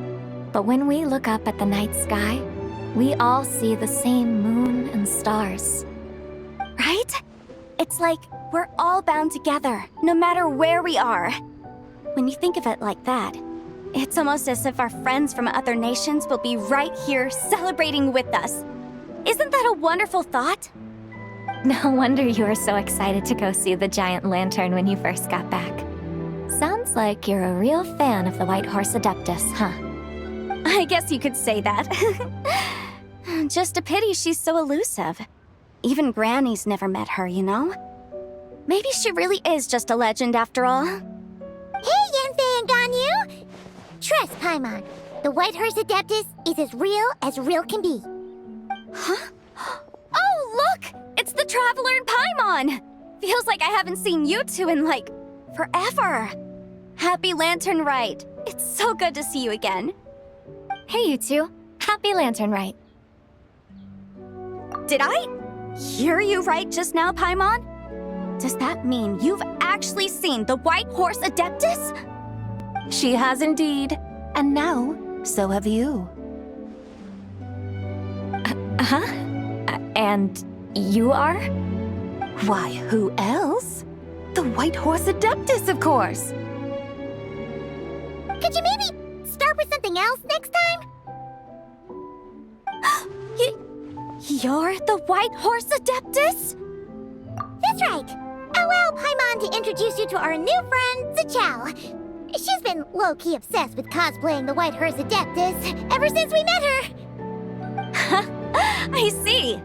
S21: but when we look up at the night sky, we all see the same moon and stars.
S17: Right? It's like we're all bound together, no matter where we are. When you think of it like that, it's almost as if our friends from other nations will be right here celebrating with us. Isn't that a wonderful thought?
S21: No wonder you were so excited to go see the giant lantern when you first got back. Sounds like you're a real fan of the White Horse Adeptus, huh?
S17: I guess you could say that. Just a pity she's so elusive. Even Granny's never met her, you know? Maybe she really is just a legend after all.
S1: Hey, Yanfei and Ganyu! Trust Paimon. The White Horse Adeptus is as real can be.
S17: Huh? Oh, look! It's the Traveler and Paimon! Feels like I haven't seen you two in, like, forever. Happy LanternRite. It's so good to see you again.
S21: Hey, you two. Happy LanternRite.
S17: Did I hear you right just now, Paimon? Does that mean you've actually seen the White Horse Adeptus?
S18: She has indeed. And now, so have you.
S21: And you are?
S18: Why, who else? The White Horse Adeptus, of course.
S1: Could you maybe start with something else next time?
S17: You're the White Horse Adeptus?
S1: That's right. Allow Paimon to introduce you to our new friend, Zichao. She's been low-key obsessed with cosplaying the White Horse Adeptus ever since we met her.
S17: I see.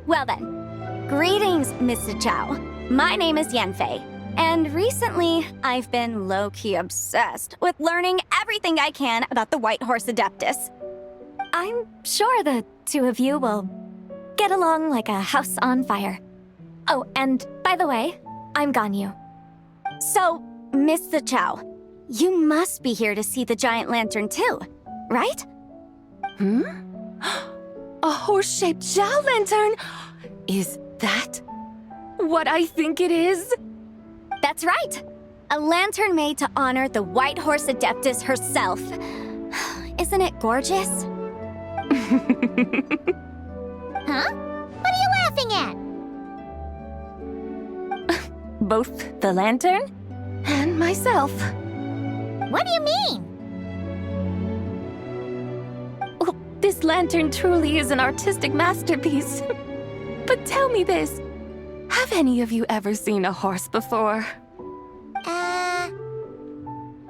S17: Well then, greetings, Miss Zichao. My name is Yanfei, and recently I've been low-key obsessed with learning everything I can about the White Horse Adeptus.
S21: I'm sure the two of you will get along like a house on fire. Oh, and by the way, I'm Ganyu. So, Miss Chow, you must be here to see the giant lantern too, right?
S5: A horse-shaped Zhao lantern? Is that what I think it is?
S21: That's right! A lantern made to honor the White Horse Adeptus herself. Isn't it gorgeous?
S1: Huh? What are you laughing at?
S5: Both the lantern and myself.
S1: What do you mean?
S5: Oh, this lantern truly is an artistic masterpiece. But tell me this, have any of you ever seen a horse before?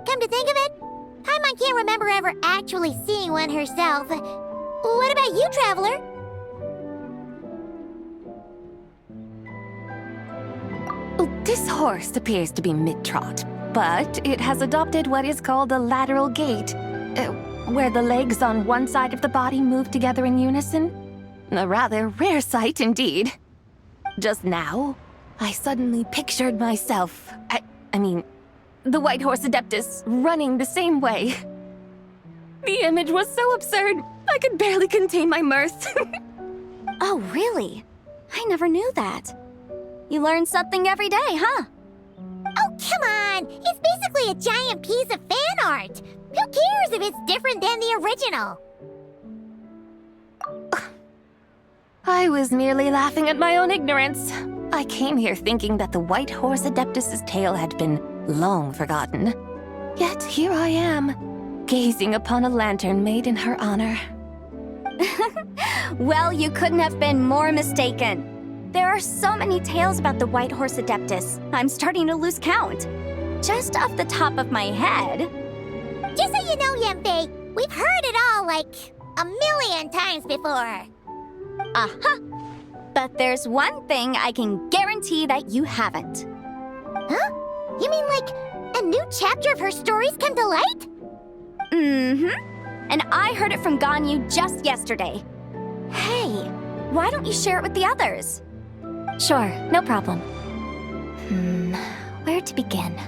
S1: Come to think of it, Paimon can't remember ever actually seeing one herself. What about you, Traveler?
S5: Oh, this horse appears to be mid-trot, but it has adopted what is called a lateral gait, where the legs on one side of the body move together in unison. A rather rare sight indeed. Just now, I suddenly pictured myself, I mean, the White Horse Adeptus running the same way. The image was so absurd, I could barely contain my mirth.
S21: Oh, really? I never knew that. You learn something every day, huh?
S1: Oh, come on! It's basically a giant piece of fan art! Who cares if it's different than the original?
S5: I was merely laughing at my own ignorance. I came here thinking that the White Horse Adeptus's tale had been long forgotten. Yet here I am, gazing upon a lantern made in her honor.
S21: Well, you couldn't have been more mistaken. There are so many tales about the White Horse Adeptus, I'm starting to lose count. Just off the top of my head...
S1: Just so you know, Yanfei, we've heard it all like a million times before.
S21: Uh-huh. But there's one thing I can guarantee that you haven't.
S1: Huh? You mean like a new chapter of her stories come to light?
S21: Mm-hmm. And I heard it from Ganyu just yesterday. Hey, why don't you share it with the others? Sure, no problem. Where to begin?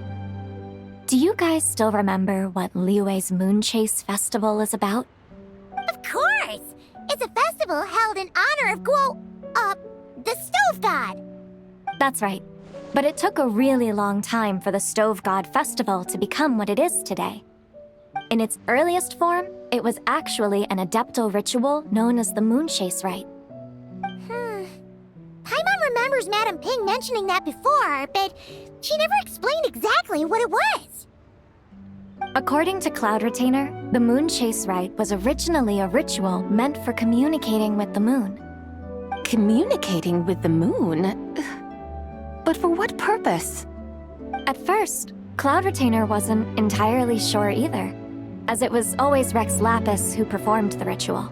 S21: Do you guys still remember what Liyue's Moon Chase Festival is about?
S1: Of course! It's a festival held in honor of the Stove God.
S21: That's right. But it took a really long time for the Stove God Festival to become what it is today. In its earliest form, it was actually an adeptal ritual known as the Moon Chase Rite.
S1: Paimon remembers Madame Ping mentioning that before, but she never explained exactly what it was.
S21: According to Cloud Retainer, the Moon Chase Rite was originally a ritual meant for communicating with the moon.
S5: Communicating with the moon? But for what purpose?
S21: At first, Cloud Retainer wasn't entirely sure either, as it was always Rex Lapis who performed the ritual.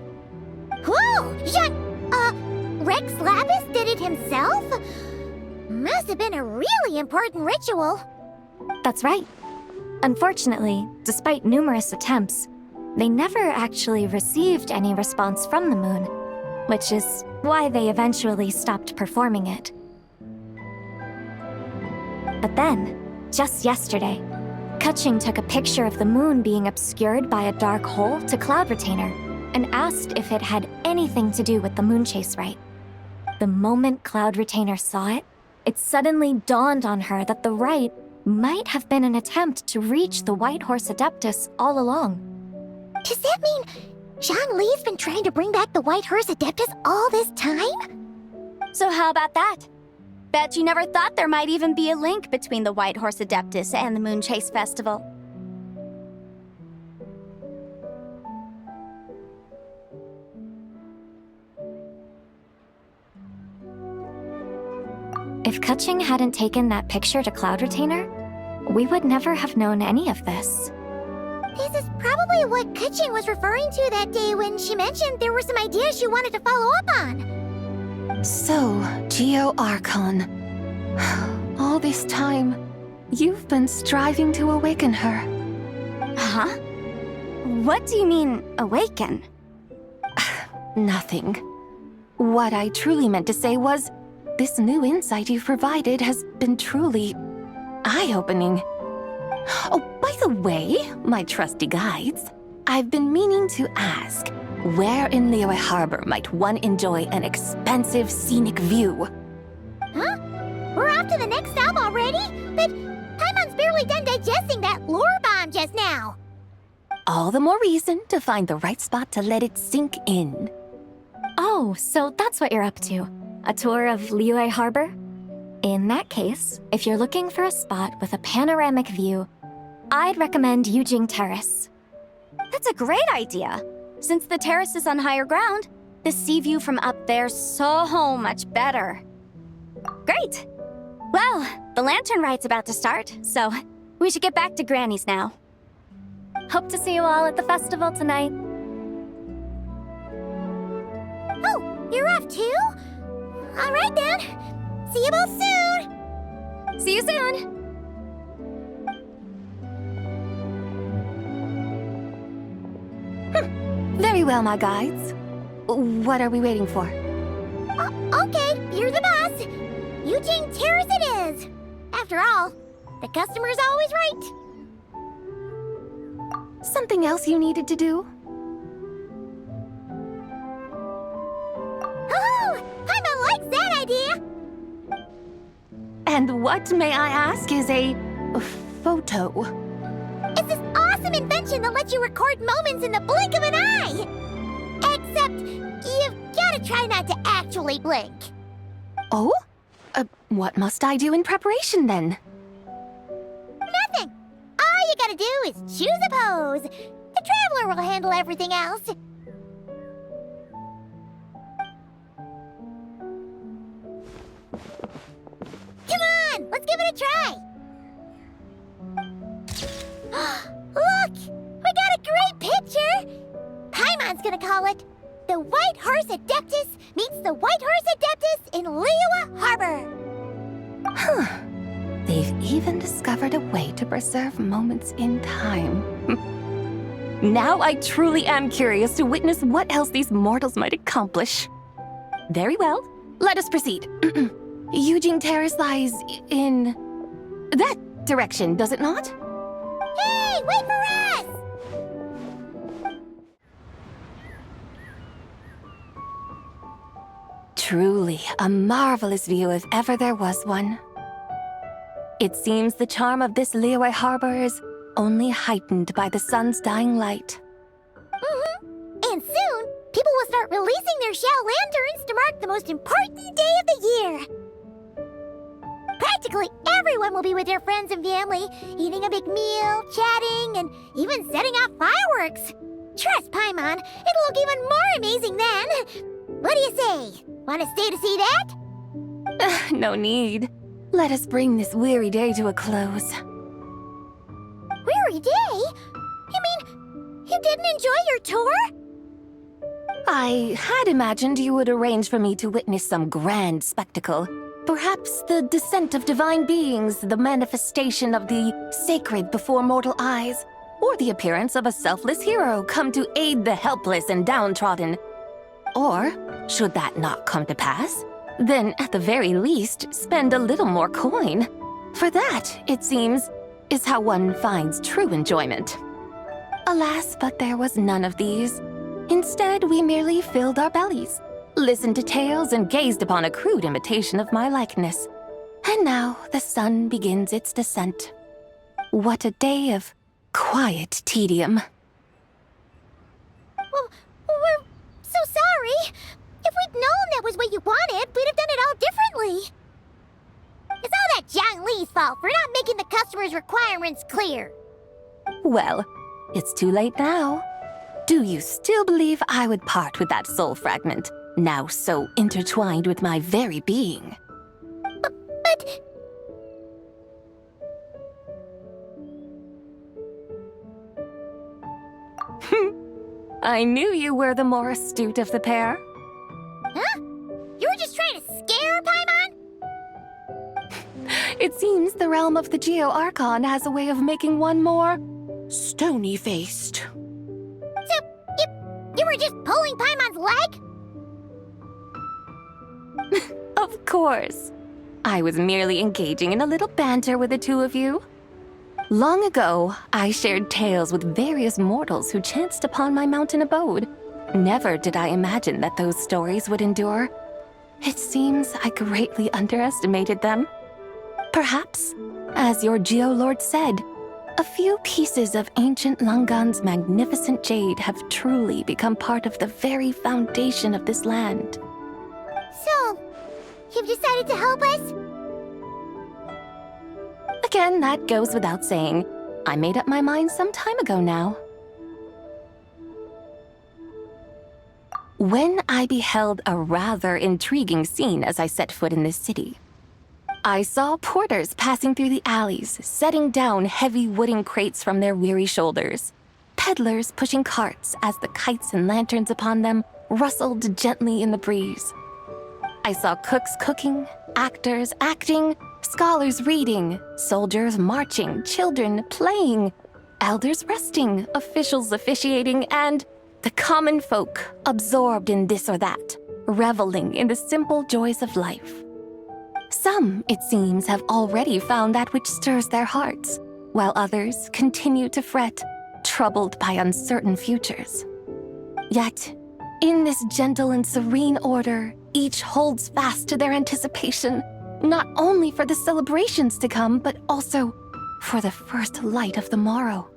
S1: Whoa! Rex Lapis did it himself? Must have been a really important ritual.
S21: That's right. Unfortunately, despite numerous attempts, they never actually received any response from the moon, which is why they eventually stopped performing it. But then, just yesterday, Kaching took a picture of the moon being obscured by a dark hole to Cloud Retainer and asked if it had anything to do with the Moon Chase Rite. The moment Cloud Retainer saw it, it suddenly dawned on her that the rite might have been an attempt to reach the White Horse Adeptus all along.
S1: Does that mean Zhang Li's been trying to bring back the White Horse Adeptus all this time?
S21: So how about that? Bet you never thought there might even be a link between the White Horse Adeptus and the Moon Chase Festival. If Kaching hadn't taken that picture to Cloud Retainer, we would never have known any of this.
S1: This is probably what Kaching was referring to that day when she mentioned there were some ideas she wanted to follow up on.
S5: So, Geo Archon. All this time, you've been striving to awaken her.
S21: Huh? What do you mean, awaken?
S5: Nothing.
S18: What I truly meant to say was, this new insight you've provided has been truly eye-opening. Oh, by the way, my trusty guides, I've been meaning to ask, where in Liyue Harbor might one enjoy an expansive scenic view?
S1: Huh? We're off to the next stop already? But Paimon's barely done digesting that lore bomb just now.
S18: All the more reason to find the right spot to let it sink in.
S21: Oh, so that's what you're up to. A tour of Liyue Harbor? In that case, if you're looking for a spot with a panoramic view, I'd recommend Yujing Terrace.
S3: That's a great idea. Since the terrace is on higher ground, the sea view from up there's so much better. Great! Well, the LanternRite's about to start, so we should get back to Granny's now.
S21: Hope to see you all at the festival tonight.
S1: Oh, you're off too? All right then. See you both soon.
S3: See you soon.
S18: Very well, my guides. What are we waiting for?
S1: Okay, you're the boss. Eugene Terrace it is. After all, the customer's always right.
S18: Something else you needed to do?
S1: Oh, Paimon likes that idea.
S18: And what, may I ask, is a photo?
S1: It's this awesome invention that lets you record moments in the blink of an eye. Except, you've gotta try not to actually blink.
S18: Oh? What must I do in preparation, then?
S1: Nothing. All you gotta do is choose a pose. The Traveler will handle everything else. Come on, let's give it a try. Look, we got a great picture. Paimon's gonna call it The White Horse Adeptus Meets the White Horse Adeptus in Liyue Harbor.
S18: Huh. They've even discovered a way to preserve moments in time. Now I truly am curious to witness what else these mortals might accomplish. Very well, let us proceed. Eugene Terrace lies in that direction, does it not?
S1: Hey, wait for us!
S18: Truly a marvelous view if ever there was one. It seems the charm of this Liyue Harbor is only heightened by the sun's dying light.
S1: And soon, people will start releasing their shell lanterns to mark the most important day of the year. Practically everyone will be with their friends and family, eating a big meal, chatting, and even setting off fireworks. Trust Paimon, it'll look even more amazing then. What do you say? Want to stay to see that?
S18: No need. Let us bring this weary day to a close.
S1: Weary day? You mean, you didn't enjoy your tour?
S18: I had imagined you would arrange for me to witness some grand spectacle. Perhaps the descent of divine beings, the manifestation of the sacred before mortal eyes, or the appearance of a selfless hero come to aid the helpless and downtrodden. Or, should that not come to pass, then at the very least, spend a little more coin. For that, it seems, is how one finds true enjoyment. Alas, but there was none of these. Instead, we merely filled our bellies, listened to tales, and gazed upon a crude imitation of my likeness. And now the sun begins its descent. What a day of quiet tedium.
S1: Well, we're so sorry. If we'd known that was what you wanted, we'd have done it all differently. It's all that Jiang Li's fault for not making the customer's requirements clear.
S18: Well, it's too late now. Do you still believe I would part with that soul fragment, now so intertwined with my very being?
S1: But...
S18: I knew you were the more astute of the pair.
S1: Huh? You were just trying to scare Paimon?
S18: It seems the realm of the Geo-Archon has a way of making one more stony-faced.
S1: So, you were just pulling Paimon's leg?
S18: Of course. I was merely engaging in a little banter with the two of you. Long ago, I shared tales with various mortals who chanced upon my mountain abode. Never did I imagine that those stories would endure. It seems I greatly underestimated them. Perhaps, as your Geolord said, a few pieces of ancient Langan's magnificent jade have truly become part of the very foundation of this land.
S1: So, you've decided to help us?
S18: Again, that goes without saying. I made up my mind some time ago now. When I beheld a rather intriguing scene as I set foot in this city, I saw porters passing through the alleys, setting down heavy wooden crates from their weary shoulders, peddlers pushing carts as the kites and lanterns upon them rustled gently in the breeze. I saw cooks cooking, actors acting, scholars reading, soldiers marching, children playing, elders resting, officials officiating, and the common folk absorbed in this or that, reveling in the simple joys of life. Some, it seems, have already found that which stirs their hearts, while others continue to fret, troubled by uncertain futures. Yet, in this gentle and serene order, each holds fast to their anticipation, not only for the celebrations to come, but also for the first light of the morrow.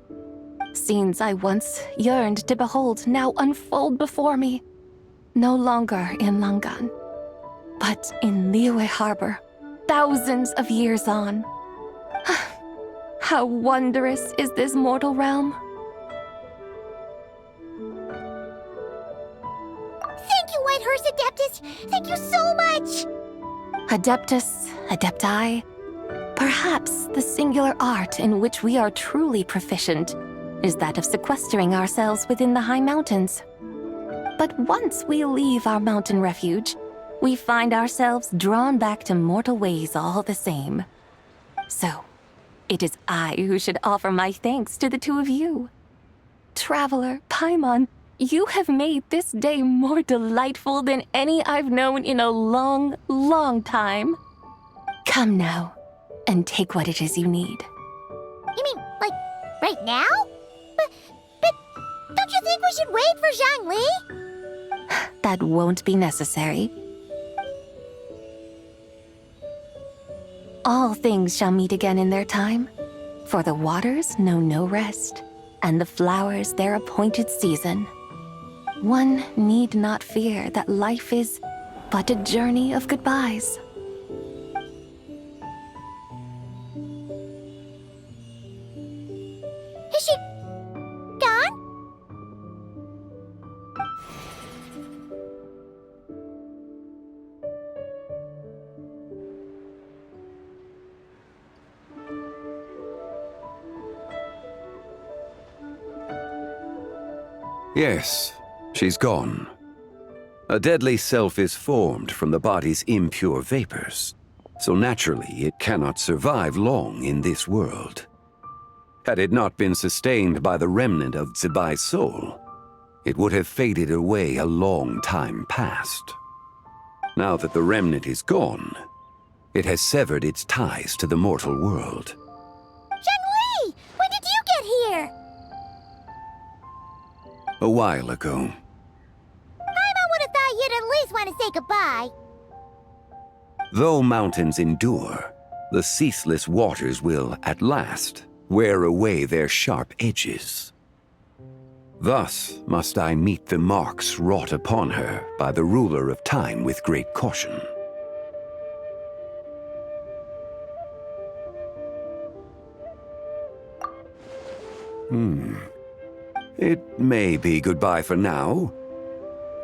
S18: Scenes I once yearned to behold now unfold before me, no longer in Langan, but in Liyue Harbor, thousands of years on. How wondrous is this mortal realm!
S1: Thank you, Whitehurst Adeptus! Thank you so much!
S18: Adeptus, Adepti, perhaps the singular art in which we are truly proficient is that of sequestering ourselves within the high mountains. But once we leave our mountain refuge, we find ourselves drawn back to mortal ways all the same. So, it is I who should offer my thanks to the two of you. Traveler, Paimon, you have made this day more delightful than any I've known in a long, long time. Come now, and take what it is you need.
S1: You mean, like, right now? But don't you think we should wait for Zhangli?
S18: That won't be necessary. All things shall meet again in their time, for the waters know no rest, and the flowers their appointed season. One need not fear that life is but a journey of goodbyes.
S1: Is she gone?
S15: Yes, she's gone. A deadly self is formed from the body's impure vapors, so naturally it cannot survive long in this world. Had it not been sustained by the remnant of Zibai's soul, it would have faded away a long time past. Now that the remnant is gone, it has severed its ties to the mortal world.
S1: Zhangli! When did you get here?
S15: A while ago.
S1: I would have thought you'd at least want to say goodbye.
S15: Though mountains endure, the ceaseless waters will, at last, wear away their sharp edges. Thus must I meet the marks wrought upon her by the ruler of time with great caution. It may be goodbye for now,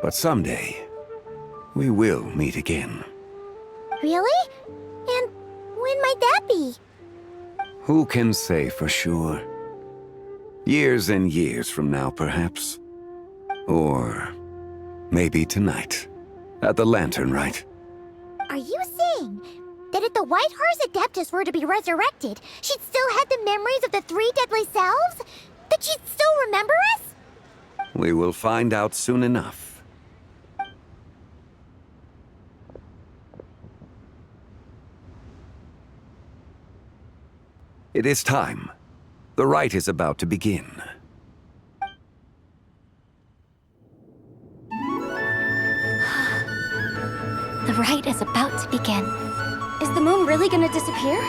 S15: but someday we will meet again.
S1: Really? And when might that be?
S15: Who can say for sure? Years and years from now, perhaps. Or maybe tonight, at the LanternRite.
S1: Are you saying that if the Whitehurst Adeptus were to be resurrected, she'd still have the memories of the three deadly selves? That she'd still remember us?
S15: We will find out soon enough. It is time. The rite is about to begin.
S21: The rite is about to begin.
S3: Is the moon really gonna disappear?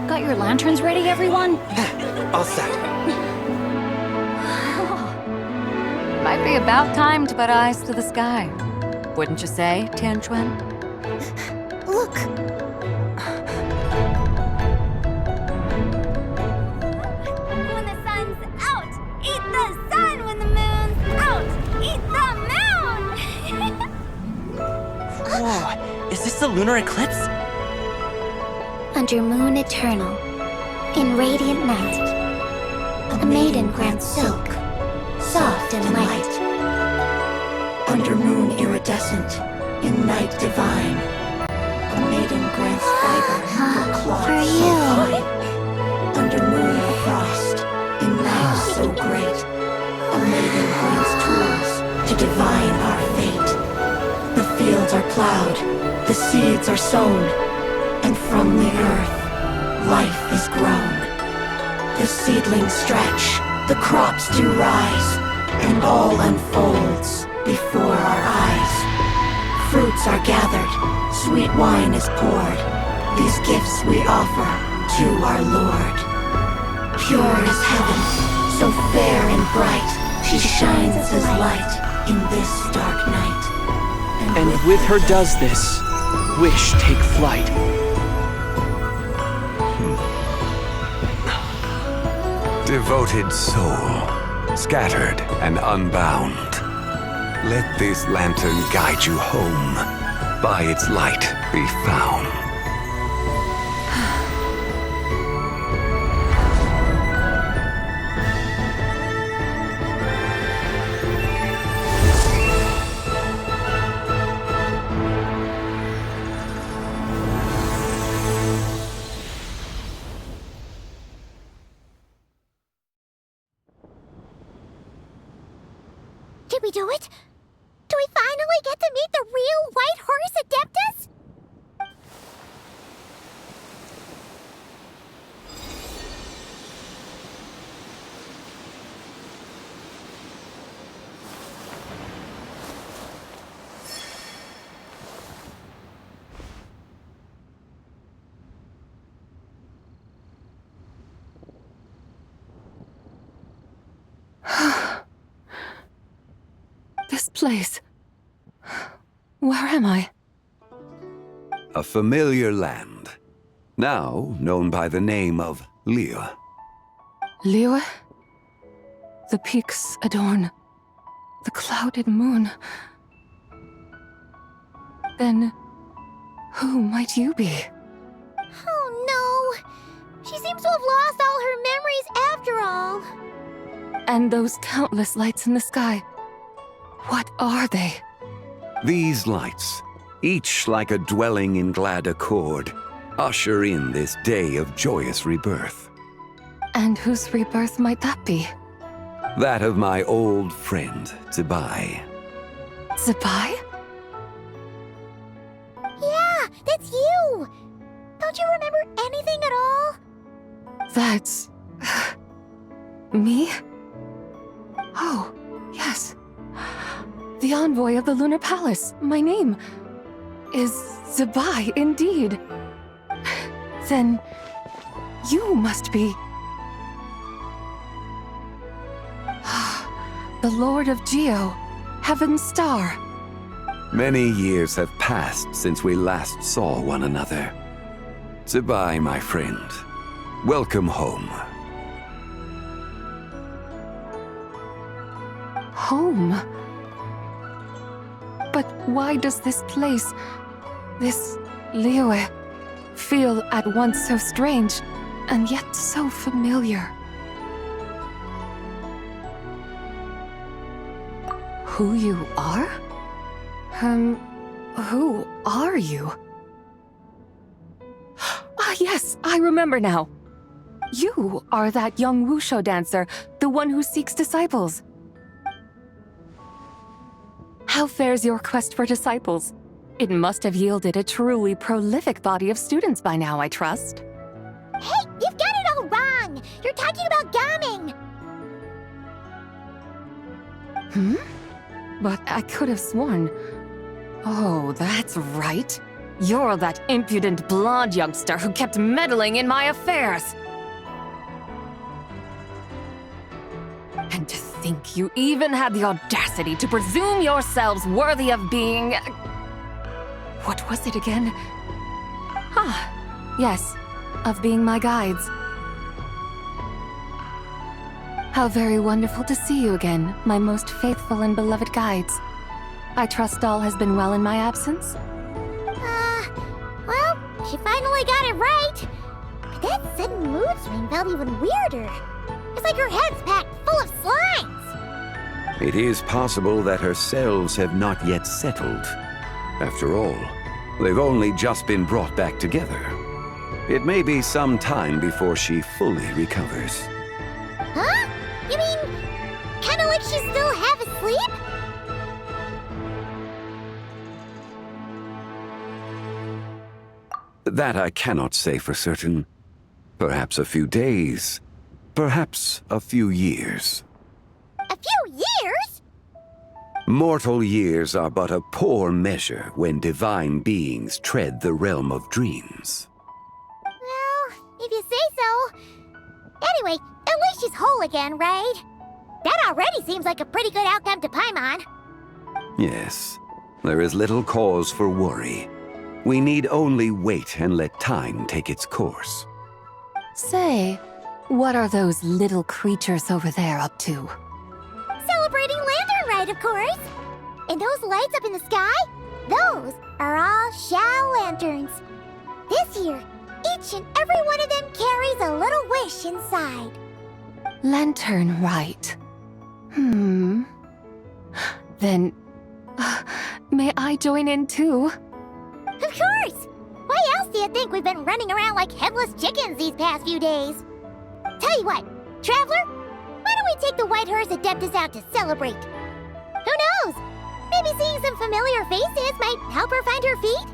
S2: Got your lanterns ready, everyone?
S4: All set.
S2: Might be about time to put eyes to the sky. Wouldn't you say, Tianchuan?
S1: Look!
S21: When the sun's out, eat the sun. When the moon's out, eat the moon.
S4: Whoa, is this the lunar eclipse?
S21: Under moon eternal, in radiant night, a maiden grants silk, soft and light.
S14: Under moon iridescent, in night divine, a maiden grants fiber for cloth
S21: For
S14: so
S21: you.
S14: fine. Under moon of frost, in night so great, a maiden grants tools to divine our fate. The fields are plowed, the seeds are sown, and from the earth, life is grown. The seedlings stretch, the crops do rise, and all unfolds before our eyes. Fruits are gathered, sweet wine is poured. These gifts we offer to our Lord. Pure as heaven, so fair and bright, she shines as light in this dark night.
S4: And with her does this, wish take flight.
S15: Devoted soul, scattered and unbound. Let this lantern guide you home. By its light be found.
S1: Did we do it? Do we finally get to meet the real White Horse Adeptus?
S6: This place. Where am I?
S15: A familiar land, now known by the name of Liyue.
S6: Liyue? The peaks adorn the clouded moon. Then, who might you be?
S1: Oh no! She seems to have lost all her memories after all.
S6: And those countless lights in the sky. What are they?
S15: These lights, each like a dwelling in glad accord, usher in this day of joyous rebirth.
S6: And whose rebirth might that be?
S15: That of my old friend, Zibai.
S6: Zibai?
S1: Yeah, that's you! Don't you remember anything at all?
S6: That's... me? Oh, yes. The envoy of the Lunar Palace, my name, is Zibai indeed. Then, you must be... the Lord of Geo, Heaven's Star.
S15: Many years have passed since we last saw one another. Zibai, my friend, welcome home.
S6: Home? But why does this place, this Liyue, feel at once so strange and yet so familiar? Who you are? Who are you? Ah, yes, I remember now. You are that young Wushu dancer, the one who seeks disciples. How fares your quest for disciples? It must have yielded a truly prolific body of students by now, I trust.
S1: Hey, you've talking about gaming!
S6: But I could have sworn... Oh, that's right. You're that impudent blonde youngster who kept meddling in my affairs. And to think you even had the audacity to presume yourselves worthy of being... What was it again? Ah, yes, of being my guides. How very wonderful to see you again, my most faithful and beloved guides. I trust all has been well in my absence?
S1: Well, she finally got it right. But that sudden mood swing felt even weirder. It's like her head's packed full of slimes.
S15: It is possible that her cells have not yet settled. After all, they've only just been brought back together. It may be some time before she fully recovers.
S1: Huh? You mean, kinda like she's still half asleep?
S15: That I cannot say for certain. Perhaps a few days. Perhaps a few years.
S1: A few years?
S15: Mortal years are but a poor measure when divine beings tread the realm of dreams.
S1: Well, if you say so. Anyway, at least she's whole again, right? That already seems like a pretty good outcome to Paimon.
S15: Yes, there is little cause for worry. We need only wait and let time take its course.
S18: Say, what are those little creatures over there up to?
S1: Celebrating LanternRite, of course. And those lights up in the sky? Those are all Shao lanterns. This year, each and every one of them carries a little wish inside.
S18: LanternRite. Then, may I join in too?
S1: Of course! Why else do you think we've been running around like headless chickens these past few days? Tell you what, Traveler, why don't we take the White Horse Adeptus out to celebrate? Who knows? Maybe seeing some familiar faces might help her find her feet?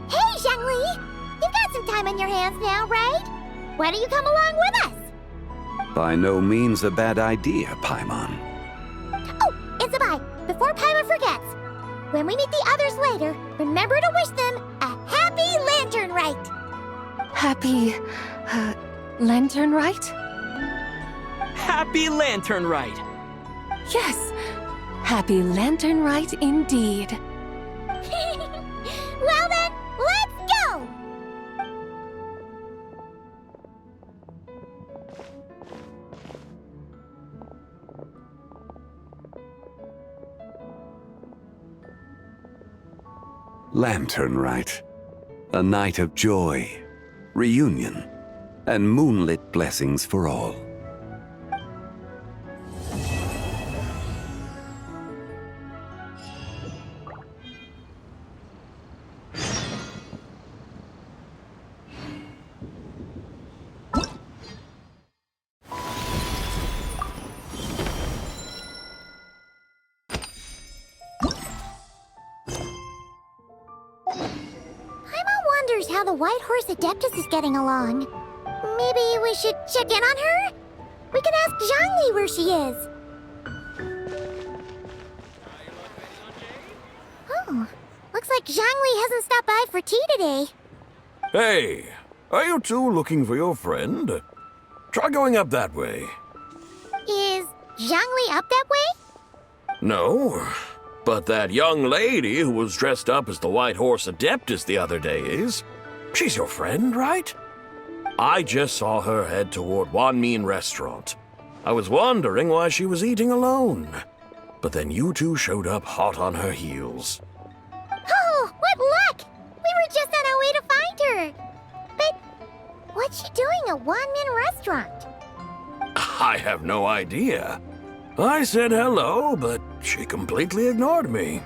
S1: Hey, Zhangli! You've got some time on your hands now, right? Why don't you come along with us?
S15: By no means a bad idea, Paimon.
S1: Oh, and Sabai, before Paimon forgets, when we meet the others later, remember to wish them a happy LanternRite.
S18: Happy... LanternRite?
S4: Happy LanternRite!
S18: Yes, happy LanternRite indeed.
S1: Well then, let's go!
S15: LanternRite. A night of joy, reunion, and moonlit blessings for all.
S1: How the White Horse Adeptus is getting along. Maybe we should check in on her? We can ask Zhangli where she is. Oh, looks like Zhangli hasn't stopped by for tea today.
S19: Hey, are you two looking for your friend? Try going up that way.
S1: Is Zhangli up that way?
S19: No, but that young lady who was dressed up as the White Horse Adeptus the other day is. She's your friend, right? I just saw her head toward Wanmin Restaurant. I was wondering why she was eating alone. But then you two showed up hot on her heels.
S1: Oh, what luck! We were just on our way to find her. But what's she doing at Wanmin Restaurant?
S19: I have no idea. I said hello, but she completely ignored me.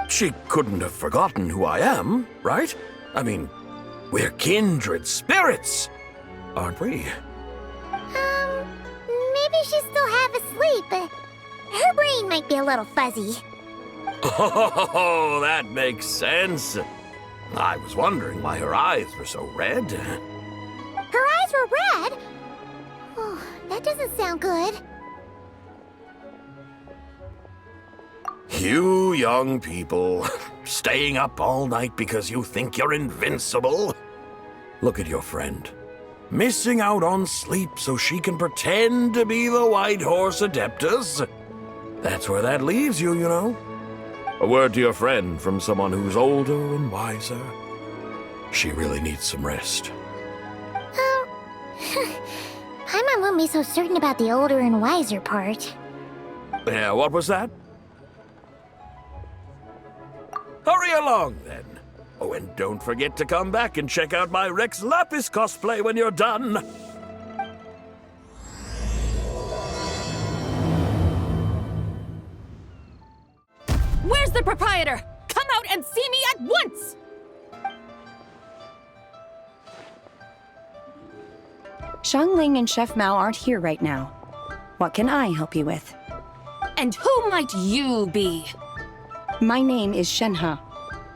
S19: She couldn't have forgotten who I am, right? I mean, we're kindred spirits, aren't we?
S1: Maybe she's still half asleep, but her brain might be a little fuzzy.
S19: Oh, that makes sense. I was wondering why her eyes were so red.
S1: Her eyes were red? Oh, that doesn't sound good.
S19: You young people, staying up all night because you think you're invincible. Look at your friend. Missing out on sleep so she can pretend to be the White Horse Adeptus. That's where that leaves you, you know. A word to your friend from someone who's older and wiser. She really needs some rest.
S1: Oh, Paimon won't be so certain about the older and wiser part.
S19: Yeah, what was that? Hurry along, then. Oh, and don't forget to come back and check out my Rex Lapis cosplay when you're done.
S18: Where's the proprietor? Come out and see me at once!
S9: Xiangling and Chef Mao aren't here right now. What can I help you with?
S18: And who might you be?
S9: My name is Shenhe.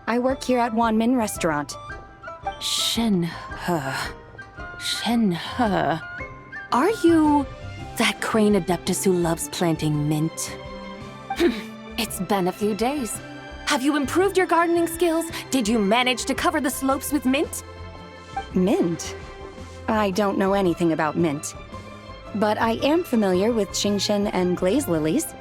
S9: I work here at Wanmin Restaurant.
S18: Shenhe. Shenhe. Are you that crane adeptus who loves planting mint? It's been a few days. Have you improved your gardening skills? Did you manage to cover the slopes with mint?
S9: Mint? I don't know anything about mint. But I am familiar with Qingshen and glaze lilies.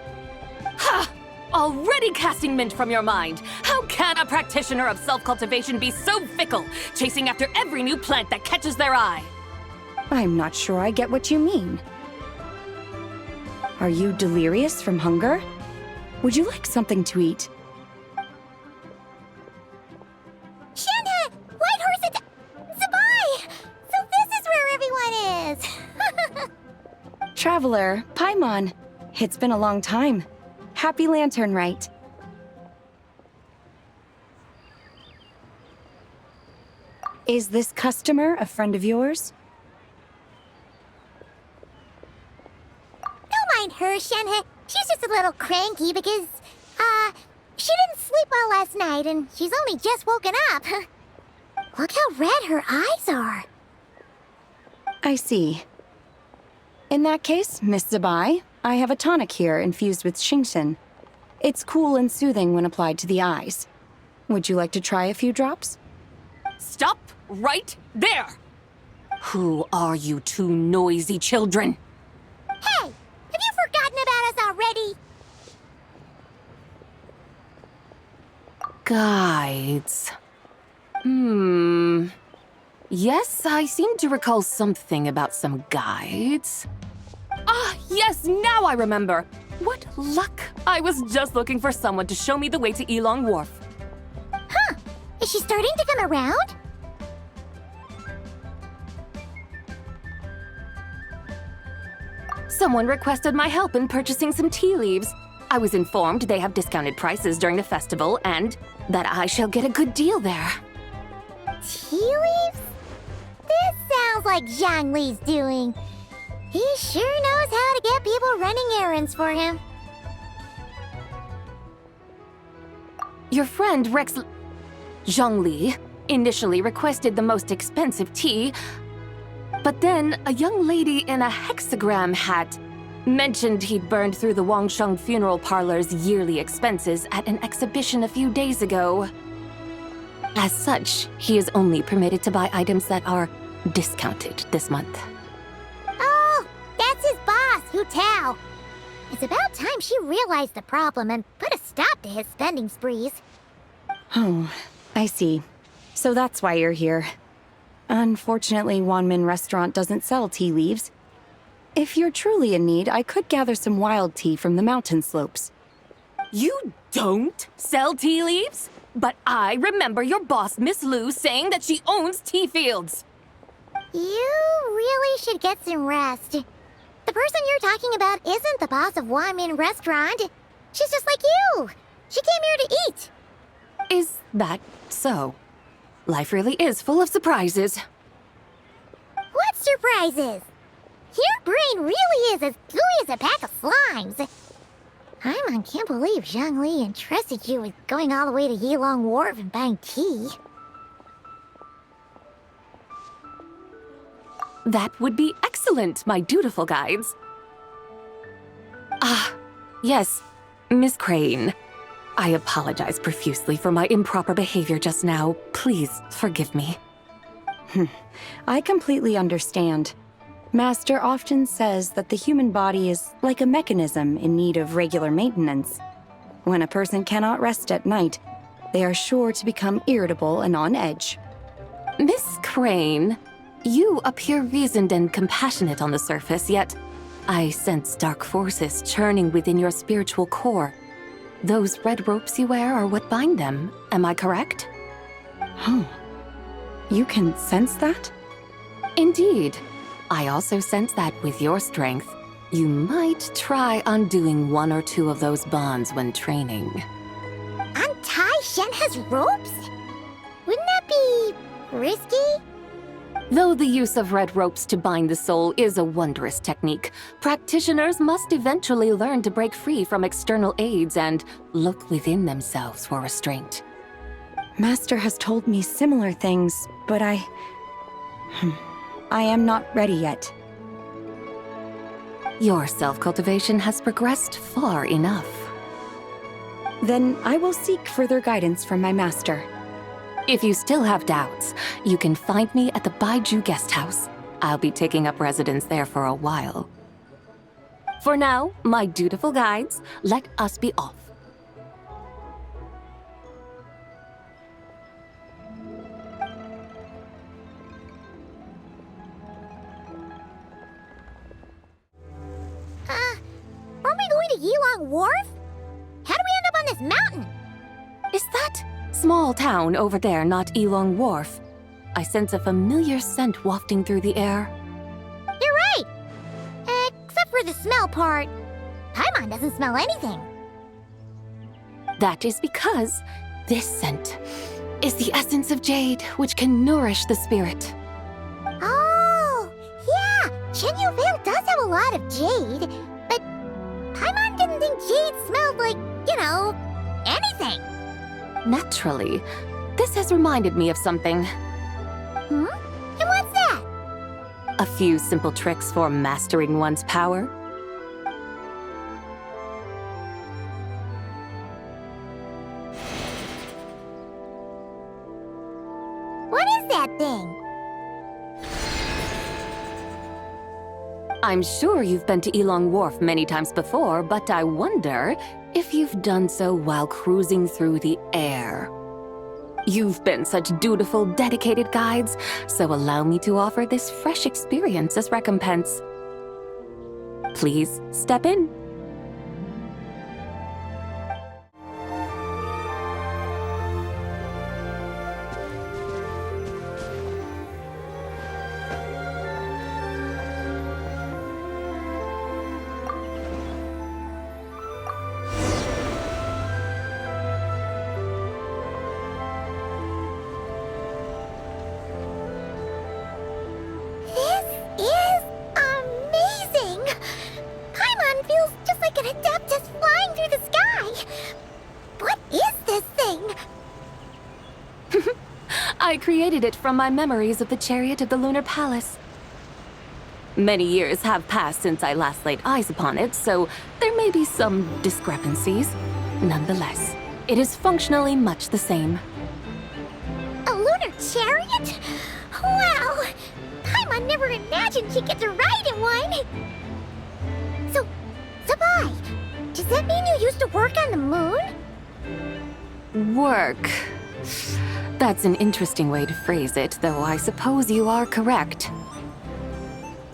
S18: Ha! Already casting mint from your mind. How can a practitioner of self-cultivation be so fickle, chasing after every new plant that catches their eye?
S9: I'm not sure I get what you mean. Are you delirious from hunger? Would you like something to eat?
S1: Shenhe! White Horse Zabai! So this is where everyone is!
S9: Traveler, Paimon. It's been a long time. Happy LanternRite. Is this customer a friend of yours?
S1: Don't mind her, Shenhe. She's just a little cranky because, she didn't sleep well last night and she's only just woken up. Look how red her eyes are.
S9: I see. In that case, Miss Zabai, I have a tonic here infused with Qingshen. It's cool and soothing when applied to the eyes. Would you like to try a few drops?
S18: Stop right there! Who are you two noisy children?
S1: Hey! Have you forgotten about us already?
S18: Guides. Yes, I seem to recall something about some guides. Ah, yes, now I remember. What luck! I was just looking for someone to show me the way to Elong Wharf.
S1: Huh! Is she starting to come around?
S18: Someone requested my help in purchasing some tea leaves. I was informed they have discounted prices during the festival and that I shall get a good deal there.
S1: Tea leaves? This sounds like Zhang Li's doing. He sure knows how to get people running errands for him.
S18: Your friend Rex Zhongli initially requested the most expensive tea, but then a young lady in a hexagram hat mentioned he'd burned through the Wangsheng funeral parlor's yearly expenses at an exhibition a few days ago. As such, he is only permitted to buy items that are discounted this month.
S1: Oh, that's his boss, Hu Tao. It's about time she realized the problem and put a stop to his spending sprees.
S9: Oh, I see. So that's why you're here. Unfortunately, Wanmin Restaurant doesn't sell tea leaves. If you're truly in need, I could gather some wild tea from the mountain slopes.
S18: You don't sell tea leaves? But I remember your boss, Miss Lu, saying that she owns tea fields.
S1: You really should get some rest. The person you're talking about isn't the boss of Wanmin Restaurant. She's just like you. She came here to eat.
S18: Is that so? Life really is full of surprises.
S1: What surprises? Your brain really is as gooey as a pack of slimes. I can't believe Zhang Li entrusted you with going all the way to Yilong Wharf and buying tea.
S18: That would be excellent, my dutiful guides. Ah, yes, Miss Crane. I apologize profusely for my improper behavior just now. Please forgive me.
S9: I completely understand. Master often says that the human body is like a mechanism in need of regular maintenance. When a person cannot rest at night, they are sure to become irritable and on edge.
S18: Miss Crane, you appear reasoned and compassionate on the surface, yet I sense dark forces churning within your spiritual core. Those red ropes you wear are what bind them, am I correct?
S9: Oh, you can sense that?
S18: Indeed. I also sense that with your strength, you might try undoing one or two of those bonds when training.
S1: Untie Shenhe's ropes? Wouldn't that be risky?
S18: Though the use of red ropes to bind the soul is a wondrous technique, practitioners must eventually learn to break free from external aids and look within themselves for restraint.
S9: Master has told me similar things, but I am not ready yet.
S18: Your self-cultivation has progressed far enough.
S9: Then I will seek further guidance from my master.
S18: If you still have doubts, you can find me at the Baiju Guest House. I'll be taking up residence there for a while. For now, my dutiful guides, let us be off.
S1: Aren't we going to Yilong Wharf? How do we end up on this mountain?
S18: Is that small town over there not Yilong Wharf? I sense a familiar scent wafting through the air.
S1: You're right! Except for the smell part. Paimon doesn't smell anything.
S18: That is because this scent is the essence of jade, which can nourish the spirit.
S1: Oh, yeah! Shenyu Vale does have a lot of jade, but Paimon didn't think jade smelled like, anything.
S18: Naturally, this has reminded me of something.
S1: Hmm? And what's that?
S18: A few simple tricks for mastering one's power.
S1: What is that thing?
S18: I'm sure you've been to Yilong Wharf many times before, but I wonder if you've done so while cruising through the air. You've been such dutiful, dedicated guides, so allow me to offer this fresh experience as recompense. Please step in. I created it from my memories of the chariot of the Lunar Palace. Many years have passed since I last laid eyes upon it, so there may be some discrepancies. Nonetheless, it is functionally much the same.
S1: A lunar chariot? Wow! Paimon never imagined she'd get to ride in one! So, Sabai, does that mean you used to work on the moon?
S18: Work. That's an interesting way to phrase it, though I suppose you are correct.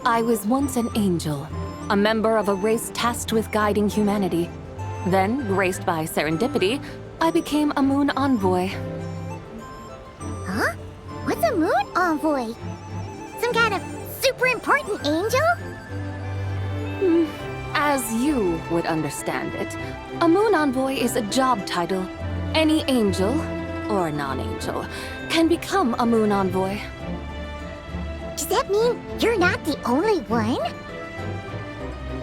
S18: I was once an angel, a member of a race tasked with guiding humanity. Then, graced by serendipity, I became a moon envoy.
S1: Huh? What's a moon envoy? Some kind of super important angel?
S18: As you would understand it, a moon envoy is a job title. Any angel, or non-angel, can become a moon envoy.
S1: Does that mean you're not the only one?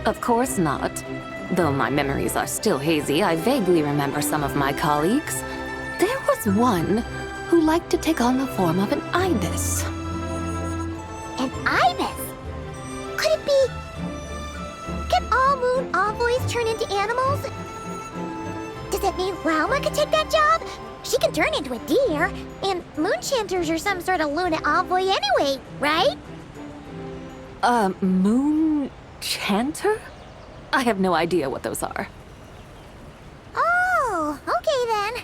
S18: Of course not. Though my memories are still hazy, I vaguely remember some of my colleagues. There was one who liked to take on the form of an ibis.
S1: An ibis? tea? Can all moon envoys turn into animals? Does it mean Lauma could take that job? She can turn into a deer, and moon chanters are some sort of Luna envoy anyway, right?
S18: Moon chanter? I have no idea what those are.
S1: Oh, okay then.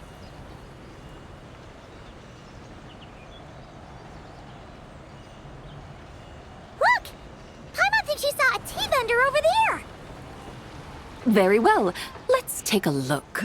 S1: Look! Paimon thinks she saw a tea vendor over there!
S18: Very well. Let's take a look.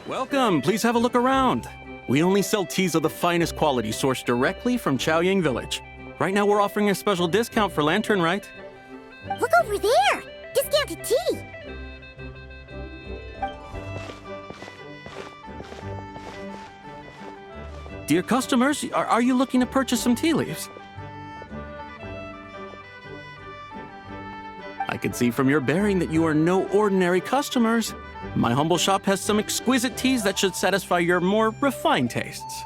S8: Welcome, please have a look around. We only sell teas of the finest quality sourced directly from Chaoyang Village. Right now we're offering a special discount for LanternRite.
S1: Look over there! Discounted tea!
S8: Dear customers, are you looking to purchase some tea leaves? I can see from your bearing that you are no ordinary customers. My humble shop has some exquisite teas that should satisfy your more refined tastes.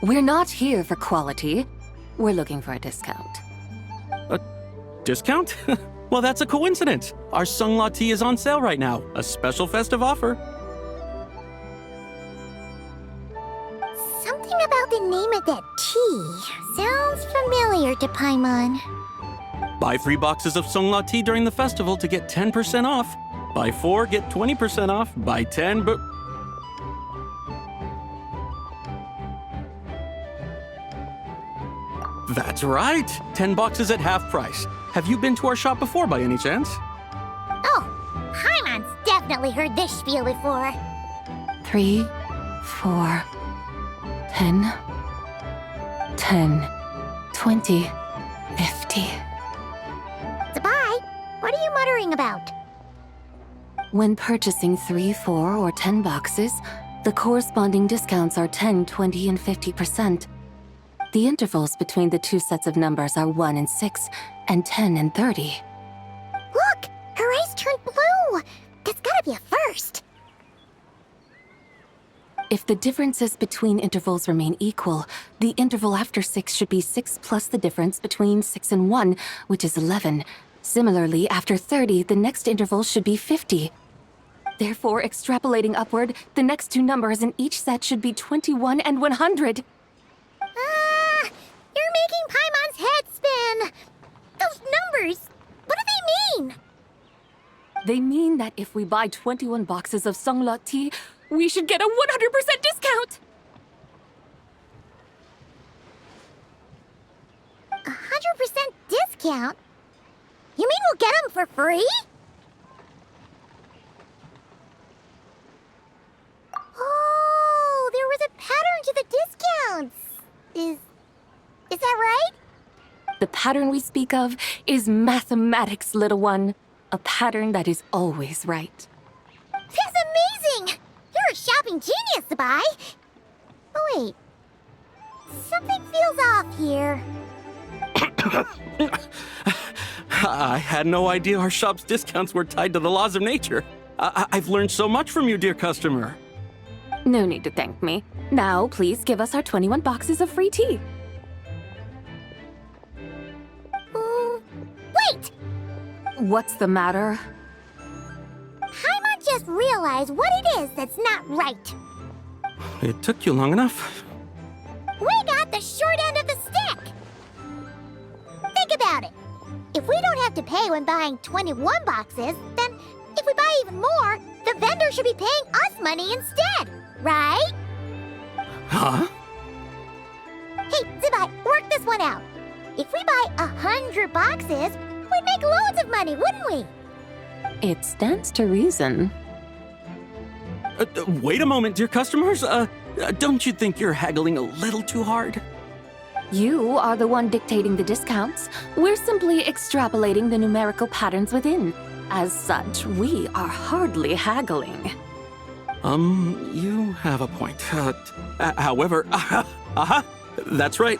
S18: We're not here for quality. We're looking for a discount.
S8: A discount? Well, that's a coincidence. Our Sungla tea is on sale right now. A special festive offer.
S1: Something about the name of that tea sounds familiar to Paimon.
S8: Buy 3 boxes of Sungla tea during the festival to get 10% off. Buy 4, get 20% off. Buy 10, but... That's right! 10 boxes at half price. Have you been to our shop before by any chance?
S1: Oh, Paimon's definitely heard this spiel before.
S18: 3, 4, 10, 10, 20, 50.
S1: Zabai, what are you muttering about?
S18: When purchasing 3, 4, or 10 boxes, the corresponding discounts are 10, 20, and 50%. The intervals between the two sets of numbers are 1 and 6, and 10 and 30.
S1: Look! Her eyes turned blue! That's gotta be a first!
S18: If the differences between intervals remain equal, the interval after 6 should be 6 plus the difference between 6 and 1, which is 11. Similarly, after 30, the next interval should be 50. Therefore, extrapolating upward, the next two numbers in each set should be 21 and 100.
S1: You're making Paimon's head spin! Those numbers, what do they mean?
S18: They mean that if we buy 21 boxes of Sungla tea, we should get a 100% discount!
S1: 100% discount? You mean we'll get them for free? Oh, there was a pattern to the discounts. Is that right?
S18: The pattern we speak of is mathematics, little one. A pattern that is always right.
S1: That's amazing! You're a shopping genius, Zabai. Oh, wait. Something feels off here.
S8: I had no idea our shop's discounts were tied to the laws of nature. I've learned so much from you, dear customer.
S18: No need to thank me. Now, please give us our 21 boxes of free tea.
S1: Wait!
S18: What's the matter?
S1: Paimon just realized what it is that's not right.
S8: It took you long enough.
S1: We got the short end of the stick! Think about it. If we don't have to pay when buying 21 boxes, then if we buy even more, the vendor should be paying us money instead, right?
S8: Huh?
S1: Hey, Zabai, work this one out. If we buy 100 boxes, we'd make loads of money, wouldn't we?
S18: It stands to reason.
S8: Wait a moment, dear customers. Don't you think you're haggling a little too hard?
S18: You are the one dictating the discounts. We're simply extrapolating the numerical patterns within. As such, we are hardly haggling.
S8: You have a point. However, that's right.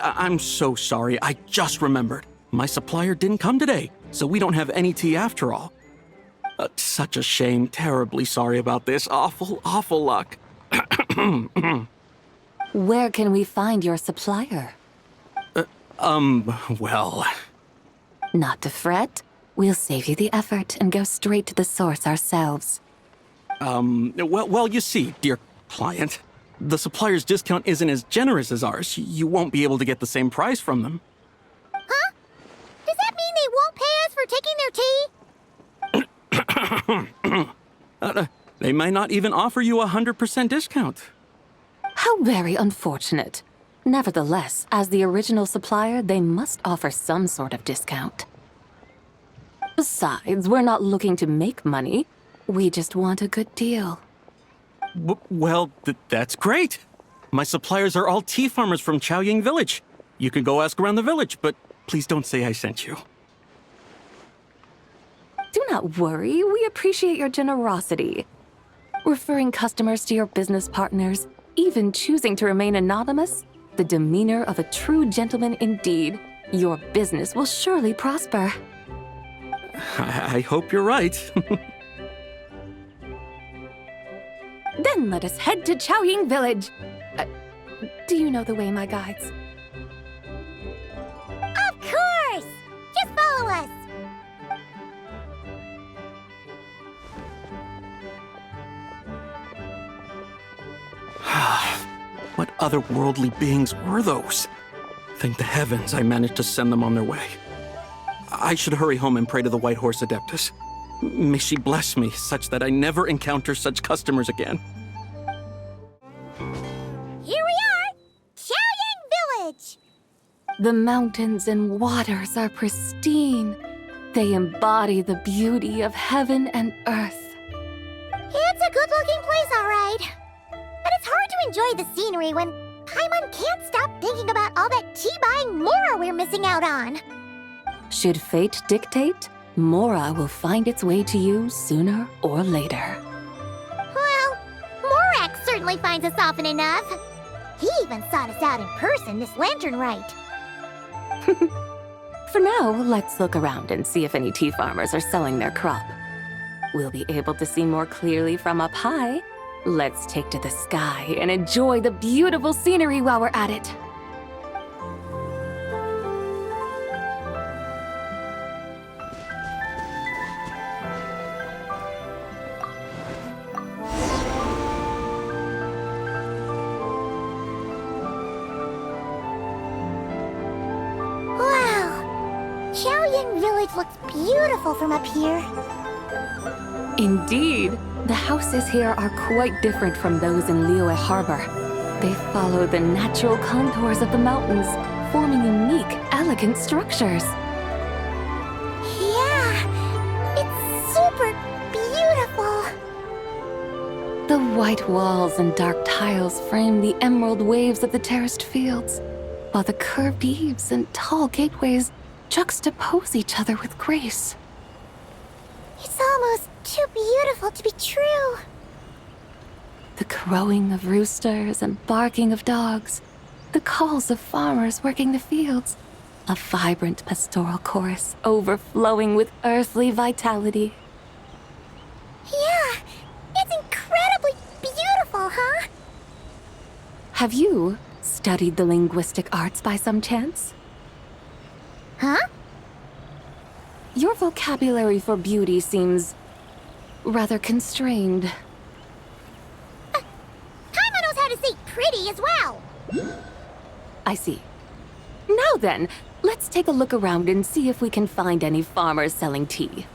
S8: I'm so sorry. I just remembered. My supplier didn't come today, so we don't have any tea after all. Such a shame. Terribly sorry about this. Awful luck.
S18: Where can we find your supplier?
S8: Well...
S18: Not to fret. We'll save you the effort and go straight to the source ourselves.
S8: Well, you see, dear client, the supplier's discount isn't as generous as ours. You won't be able to get the same price from them.
S1: Huh? Does that mean they won't pay us for taking their tea?
S8: They might not even offer you 100% discount.
S18: How very unfortunate. Nevertheless, as the original supplier, they must offer some sort of discount. Besides, we're not looking to make money. We just want a good deal.
S8: Well, that's great. My suppliers are all tea farmers from Chaoying Village. You can go ask around the village, but please don't say I sent you.
S18: Do not worry, we appreciate your generosity. Referring customers to your business partners, even choosing to remain anonymous, the demeanor of a true gentleman indeed. Your business will surely prosper.
S8: I hope you're right.
S18: Then let us head to Chaoying Village. Do you know the way, my guides?
S1: Of course! Just follow us!
S8: What otherworldly beings were those? Thank the heavens I managed to send them on their way. I should hurry home and pray to the White Horse Adeptus. May she bless me such that I never encounter such customers again.
S1: Here we are! Chaoying Village!
S18: The mountains and waters are pristine. They embody the beauty of heaven and earth.
S1: It's a good-looking place, all right. But it's hard to enjoy the scenery when Paimon can't stop thinking about all that tea-buying Mora we're missing out on.
S18: Should fate dictate, Mora will find its way to you sooner or later.
S1: Well, Morak certainly finds us often enough. He even sought us out in person this LanternRite.
S18: For now, let's look around and see if any tea farmers are selling their crop. We'll be able to see more clearly from up high. Let's take to the sky and enjoy the beautiful scenery while we're at it.
S1: Wow! Chaoying Village looks beautiful from up here.
S18: Indeed, the houses here are quite different from those in Liyue Harbor. They follow the natural contours of the mountains, forming unique, elegant structures.
S1: Yeah, it's super beautiful.
S18: The white walls and dark tiles frame the emerald waves of the terraced fields, while the curved eaves and tall gateways juxtapose each other with grace.
S1: It's almost too beautiful to be true.
S18: The crowing of roosters and barking of dogs, the calls of farmers working the fields, a vibrant pastoral chorus overflowing with earthly vitality.
S1: Yeah, it's incredibly beautiful, huh?
S18: Have you studied the linguistic arts by some chance?
S1: Huh?
S18: Your vocabulary for beauty seems rather constrained.
S1: Paimon knows how to say pretty as well.
S18: I see. Now then, let's take a look around and see if we can find any farmers selling tea.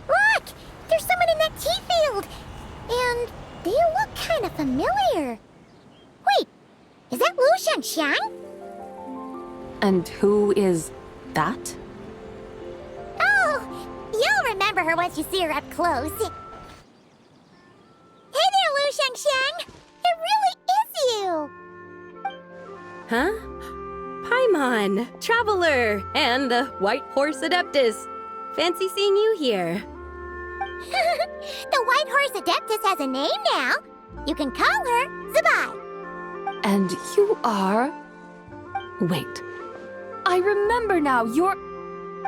S1: Look! There's someone in that tea field! And they look kind of familiar. Wait, is that Lu Shanxiang?
S18: And who is that?
S1: her once you see her up close. Hey there, Lu Shengsheng! It really is you!
S17: Huh? Paimon, Traveler, and the White Horse Adeptus. Fancy seeing you here.
S1: The White Horse Adeptus has a name now. You can call her Zabai.
S18: And you are... Wait. I remember now, you're...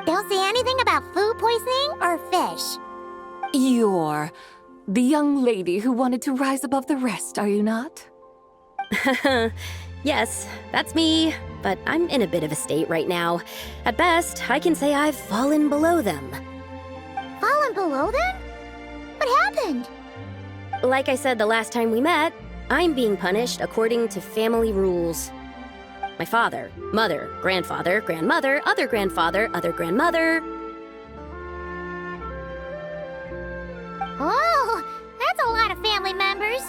S1: Don't say anything about food poisoning or fish.
S18: You're the young lady who wanted to rise above the rest, are you not?
S17: Yes, that's me, but I'm in a bit of a state right now. At best, I can say I've fallen below them.
S1: Fallen below them? What happened?
S17: Like I said the last time we met, I'm being punished according to family rules. My father, mother, grandfather, grandmother, other grandfather, other grandmother.
S1: Oh, that's a lot of family members.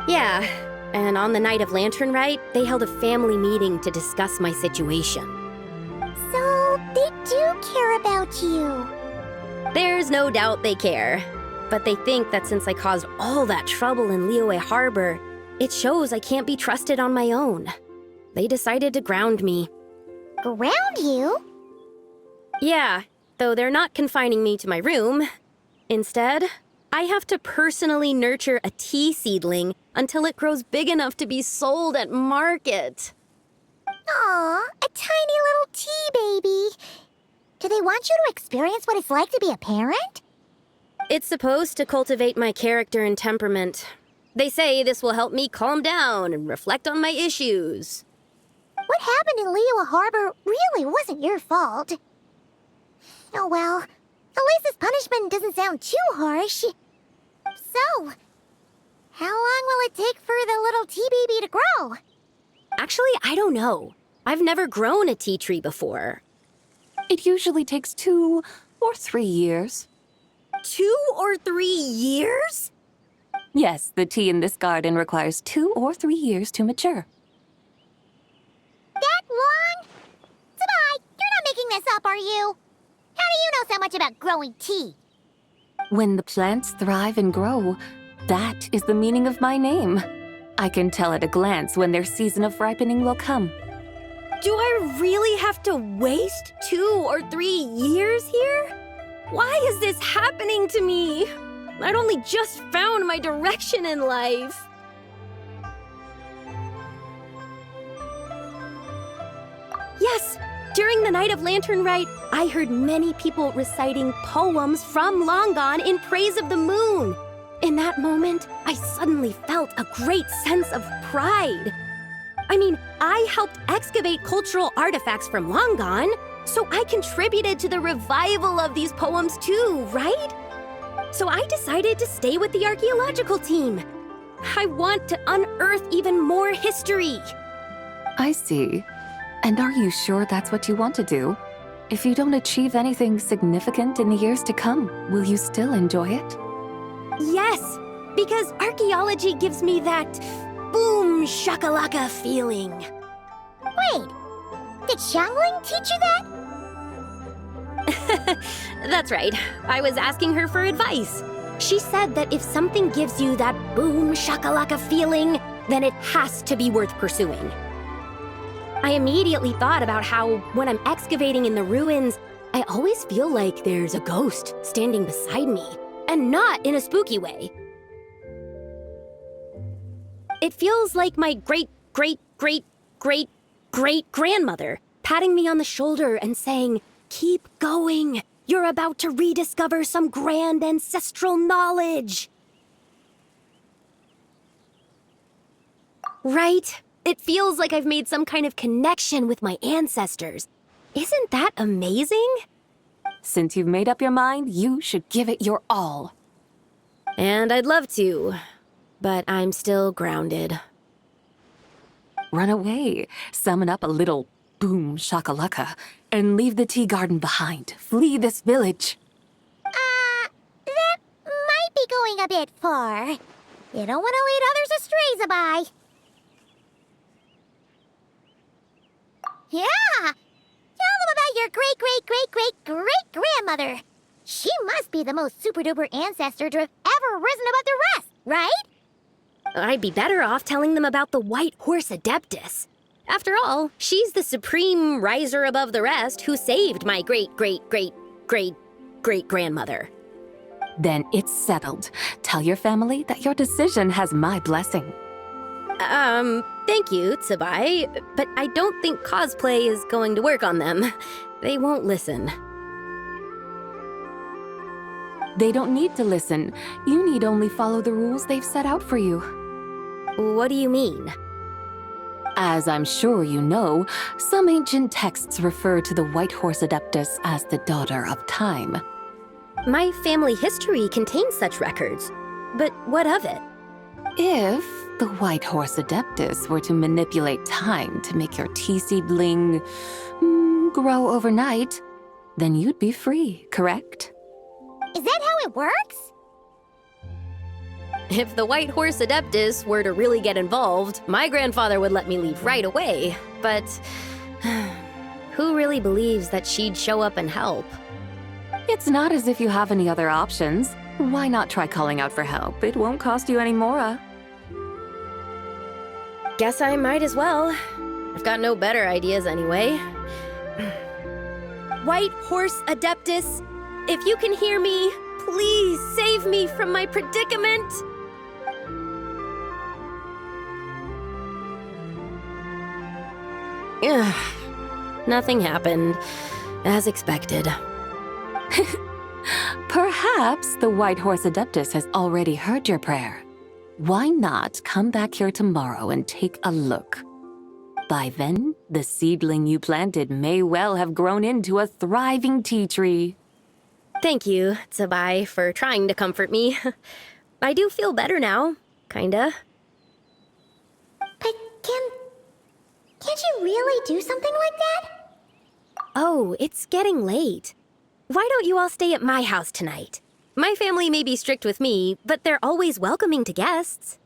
S17: Yeah, and on the night of LanternRite, they held a family meeting to discuss my situation.
S1: So, they do care about you.
S17: There's no doubt they care. But they think that since I caused all that trouble in Liyue Harbor, it shows I can't be trusted on my own. They decided to ground me.
S1: Ground you?
S17: Yeah, though they're not confining me to my room. Instead, I have to personally nurture a tea seedling until it grows big enough to be sold at market.
S1: Aw, a tiny little tea baby. Do they want you to experience what it's like to be a parent?
S17: It's supposed to cultivate my character and temperament. They say this will help me calm down and reflect on my issues.
S1: What happened in Liyue Harbor really wasn't your fault. Oh well, at least this punishment doesn't sound too harsh. So, how long will it take for the little tea baby to grow?
S17: Actually, I don't know. I've never grown a tea tree before.
S18: It usually takes 2 or 3 years.
S17: 2 or 3 years?
S18: Yes, the tea in this garden requires 2 or 3 years to mature.
S1: That long? Zabai, you're not making this up, are you? How do you know so much about growing tea?
S18: When the plants thrive and grow, that is the meaning of my name. I can tell at a glance when their season of ripening will come.
S17: Do I really have to waste 2 or 3 years here? Why is this happening to me? I'd only just found my direction in life. Yes, during the night of LanternRite, I heard many people reciting poems from Long Gone in praise of the moon. In that moment, I suddenly felt a great sense of pride. I mean, I helped excavate cultural artifacts from Long Gone, so I contributed to the revival of these poems too, right? So I decided to stay with the archaeological team. I want to unearth even more history.
S18: I see. And are you sure that's what you want to do? If you don't achieve anything significant in the years to come, will you still enjoy it?
S17: Yes, because archaeology gives me that boom shakalaka feeling.
S1: Wait, did Xiangling teach you that?
S17: That's right. I was asking her for advice. She said that if something gives you that boom shakalaka feeling, then it has to be worth pursuing. I immediately thought about how, when I'm excavating in the ruins, I always feel like there's a ghost standing beside me, and not in a spooky way. It feels like my great-great-great-great-great-grandmother patting me on the shoulder and saying, "Keep going. You're about to rediscover some grand ancestral knowledge." Right? It feels like I've made some kind of connection with my ancestors. Isn't that amazing?
S18: Since you've made up your mind, you should give it your all.
S17: And I'd love to, but I'm still grounded.
S18: Run away, summon up a little boom shakalaka, and leave the tea garden behind. Flee this village.
S1: That might be going a bit far. You don't want to lead others astray, Zabai. Yeah! Tell them about your great-great-great-great-great-grandmother. be the most super-duper ancestor to have ever risen above the rest, right?
S17: I'd be better off telling them about the White Horse Adeptus. After all, she's the supreme riser above the rest who saved my great-great-great-great-great-grandmother.
S18: Then it's settled. Tell your family that your decision has my blessing.
S17: Thank you, Tsubai, but I don't think cosplay is going to work on them. They won't listen.
S18: They don't need to listen. You need only follow the rules they've set out for you.
S17: What do you mean?
S18: As I'm sure you know, some ancient texts refer to the White Horse Adeptus as the Daughter of Time.
S17: My family history contains such records, but what of it?
S18: If the White Horse Adeptus were to manipulate time to make your tea seedling grow overnight, then you'd be free, correct?
S1: Is that how it works?
S17: If the White Horse Adeptus were to really get involved, my grandfather would let me leave right away. But who really believes that she'd show up and help?
S18: It's not as if you have any other options. Why not try calling out for help? It won't cost you any more.
S17: Guess I might as well. I've got no better ideas anyway. White Horse Adeptus, if you can hear me, please save me from my predicament! Ugh. Nothing happened, as expected.
S18: Perhaps the White Horse Adeptus has already heard your prayer. Why not come back here tomorrow and take a look? By then, the seedling you planted may well have grown into a thriving tea tree.
S17: Thank you, Tsubai, for trying to comfort me. I do feel better now, kinda.
S1: But can't you really do something like that?
S17: Oh, it's getting late. Why don't you all stay at my house tonight? My family may be strict with me, but they're always welcoming to guests.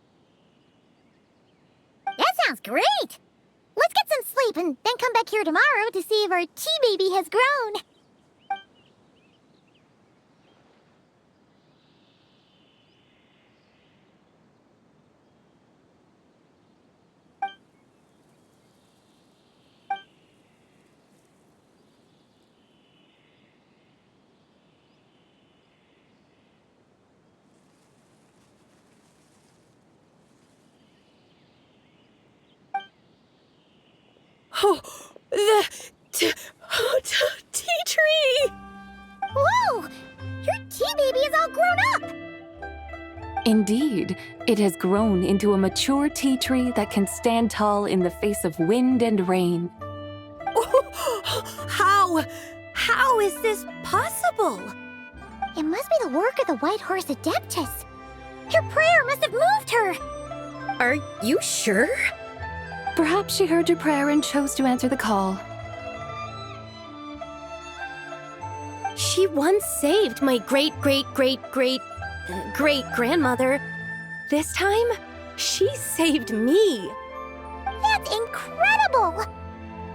S1: That sounds great! Let's get some sleep and then come back here tomorrow to see if our tea baby has grown.
S17: Oh, the tea tree!
S1: Whoa! Your tea baby is all grown up!
S18: Indeed, it has grown into a mature tea tree that can stand tall in the face of wind and rain.
S17: How is this possible?
S1: It must be the work of the White Horse Adeptus. Your prayer must have moved her!
S17: Are you sure?
S18: Perhaps she heard your prayer and chose to answer the call.
S17: She once saved my great-great-great-great-great-grandmother. This time, she saved me.
S1: That's incredible!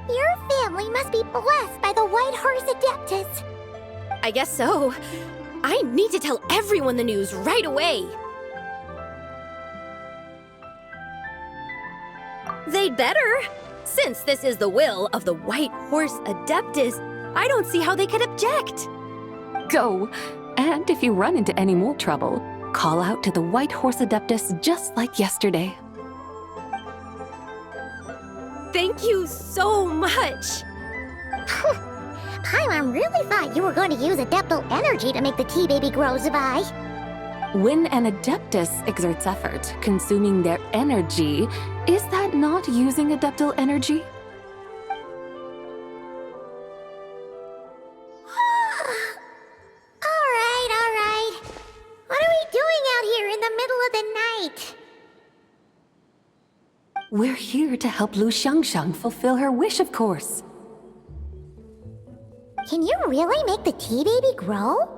S1: Your family must be blessed by the White Horse Adeptus.
S17: I guess so. I need to tell everyone the news right away. They'd better. Since this is the will of the White Horse Adeptus, I don't see how they could object.
S18: Go! And if you run into any more trouble, call out to the White Horse Adeptus just like yesterday.
S17: Thank you so much!
S1: Paimon really thought you were going to use Adeptal energy to make the tea baby grow, Tsubai.
S18: When an Adeptus exerts effort, consuming their energy, is that not using Adeptal energy?
S1: All right. What are we doing out here in the middle of the night?
S18: We're here to help Lu Xiangxiang fulfill her wish, of course.
S1: Can you really make the tea baby grow?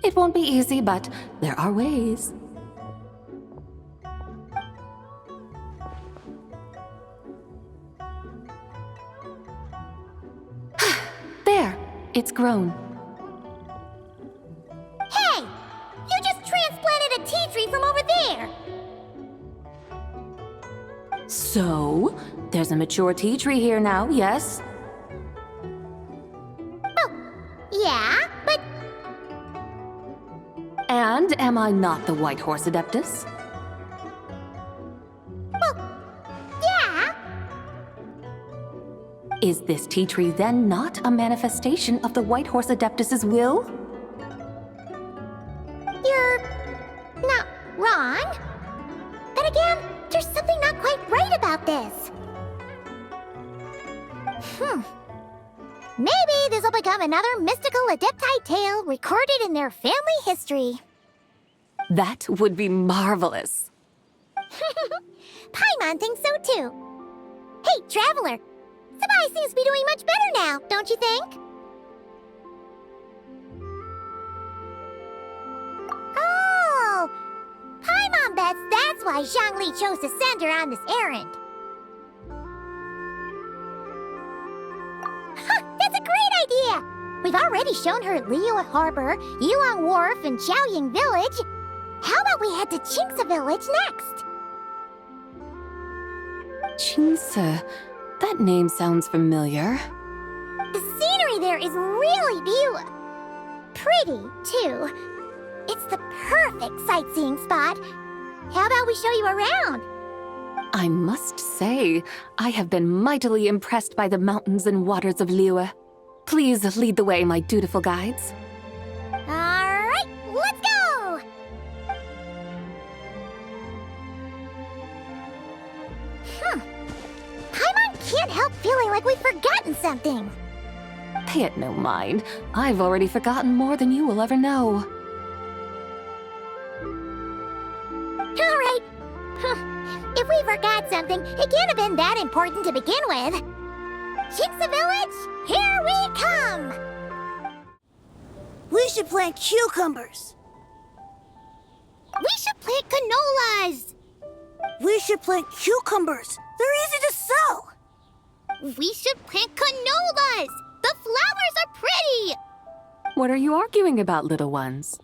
S18: It won't be easy, but there are ways. There, it's grown. mature tea tree here now, yes?
S1: Yeah, but
S18: And am I not the White Horse Adeptus?
S1: yeah.
S18: Is this tea tree then not a manifestation of the White Horse Adeptus's will?
S1: You're not wrong. But again, there's something not quite right about this. Maybe this will become another mystical Adepti tale recorded in their family history.
S18: That would be marvelous.
S1: Paimon thinks so too. Hey, Traveler, Sabai seems to be doing much better now, don't you think? Oh, Paimon bets that's why Zhongli chose to send her on this errand. That's a great idea! We've already shown her Liyue Harbor, Yulong Wharf, and Xiaoying Village. How about we head to Qingce Village next?
S18: Qingce. That name sounds familiar.
S1: The scenery there is really beautiful. Pretty, too. It's the perfect sightseeing spot. How about we show you around?
S18: I must say, I have been mightily impressed by the mountains and waters of Liyue. Please lead the way, my dutiful guides.
S1: Alright, let's go! Paimon can't help feeling like we've forgotten something.
S18: Pay it no mind. I've already forgotten more than you will ever know.
S1: Alright. If we forgot something, it can't have been that important to begin with. Qingce Village, here we come!
S10: We should plant cucumbers.
S1: We should plant canolas!
S10: We should plant cucumbers. They're easy to sow.
S1: We should plant canolas! The flowers are pretty!
S18: What are you arguing about, little ones?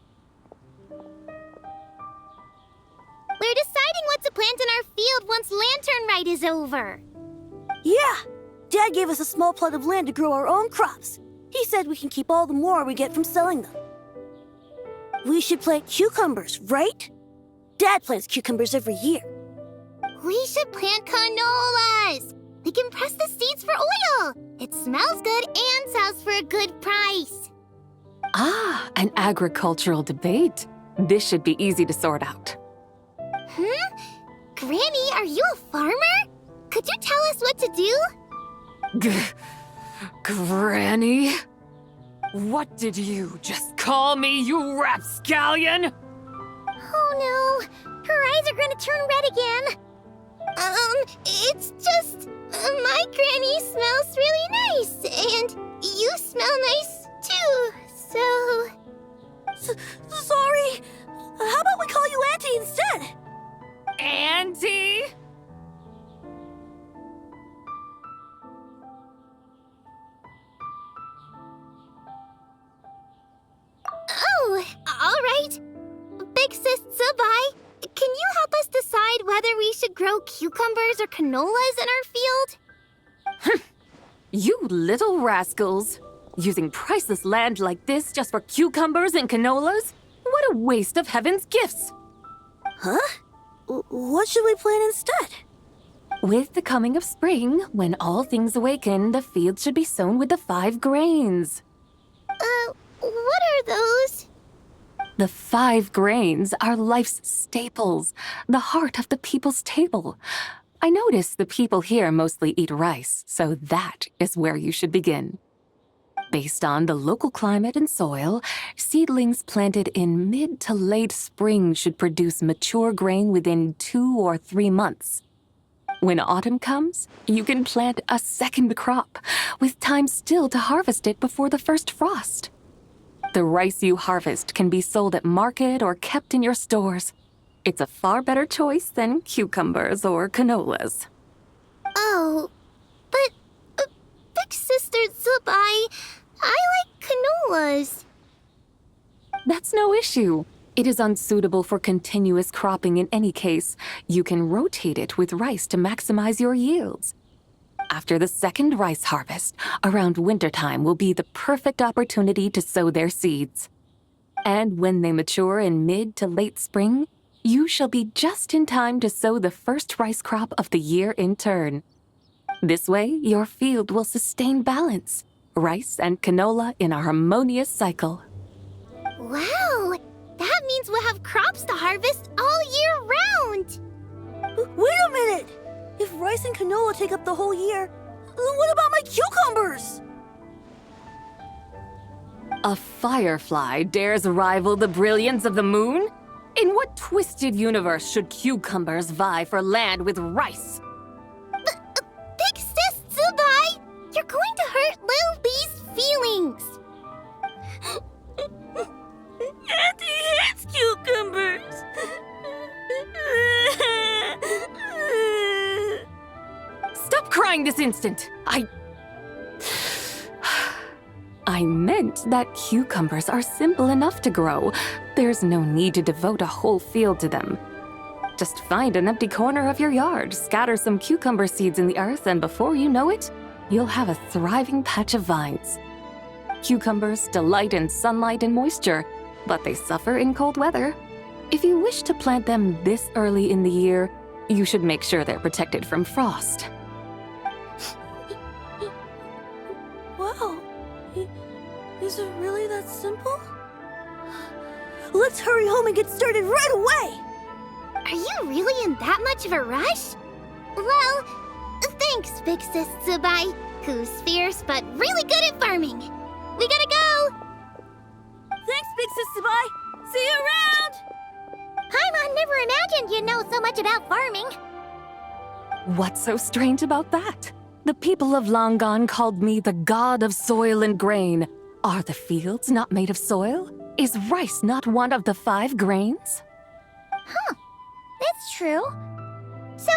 S1: We're deciding what to plant in our field once LanternRite is over.
S10: Yeah, Dad gave us a small plot of land to grow our own crops. He said we can keep all the more we get from selling them. We should plant cucumbers, right? Dad plants cucumbers every year.
S1: We should plant canolas! We can press the seeds for oil! It smells good and sells for a good price.
S18: Ah, an agricultural debate. This should be easy to sort out.
S1: Granny, are you a farmer? Could you tell us what to do?
S6: Granny? What did you just call me, you rapscallion?
S1: Oh no, her eyes are gonna turn red again. It's just... my granny smells really nice, and you smell nice too, so...
S10: Sorry. How about we call you Auntie instead?
S6: Auntie?
S1: Oh, all right. Big Sis Sabai, can you help us decide whether we should grow cucumbers or canolas in our field?
S18: You little rascals! Using priceless land like this just for cucumbers and canolas? What a waste of heaven's gifts!
S10: Huh? What should we plant instead?
S18: With the coming of spring, when all things awaken, the field should be sown with the 5 grains.
S1: What are those?
S18: The 5 grains are life's staples, the heart of the people's table. I notice the people here mostly eat rice, so that is where you should begin. Based on the local climate and soil, seedlings planted in mid to late spring should produce mature grain within 2 or 3 months. When autumn comes, you can plant a second crop, with time still to harvest it before the first frost. The rice you harvest can be sold at market or kept in your stores. It's a far better choice than cucumbers or canolas.
S1: Oh, but Big Sister Sabai, I like canolas.
S18: That's no issue. It is unsuitable for continuous cropping in any case. You can rotate it with rice to maximize your yields. After the second rice harvest, around wintertime will be the perfect opportunity to sow their seeds. And when they mature in mid to late spring, you shall be just in time to sow the first rice crop of the year in turn. This way, your field will sustain balance, rice and canola in a harmonious cycle.
S1: Wow! That means we'll have crops to harvest all year round!
S10: Wait a minute! If rice and canola take up the whole year, what about my cucumbers?
S18: A firefly dares rival the brilliance of the moon? In what twisted universe should cucumbers vie for land with rice?
S1: Big Sis Tsubai! You're going to hurt Lil Bee's feelings!
S10: Auntie hates cucumbers!
S18: Stop crying this instant! I meant that cucumbers are simple enough to grow. There's no need to devote a whole field to them. Just find an empty corner of your yard, scatter some cucumber seeds in the earth, and before you know it, you'll have a thriving patch of vines. Cucumbers delight in sunlight and moisture, but they suffer in cold weather. If you wish to plant them this early in the year, you should make sure they're protected from frost.
S10: Wow. Is it really that simple? Let's hurry home and get started right away!
S1: Are you really in that much of a rush? Well, thanks, Big Sis Tsubai, who's fierce but really good at farming. We gotta go!
S10: Thanks, Big Sis Tsubai! See you around!
S1: Paimon never imagined you'd know so much about farming.
S18: What's so strange about that? The people of Longon called me the god of soil and grain. Are the fields not made of soil? Is rice not one of the 5 grains?
S1: Huh. That's true. So,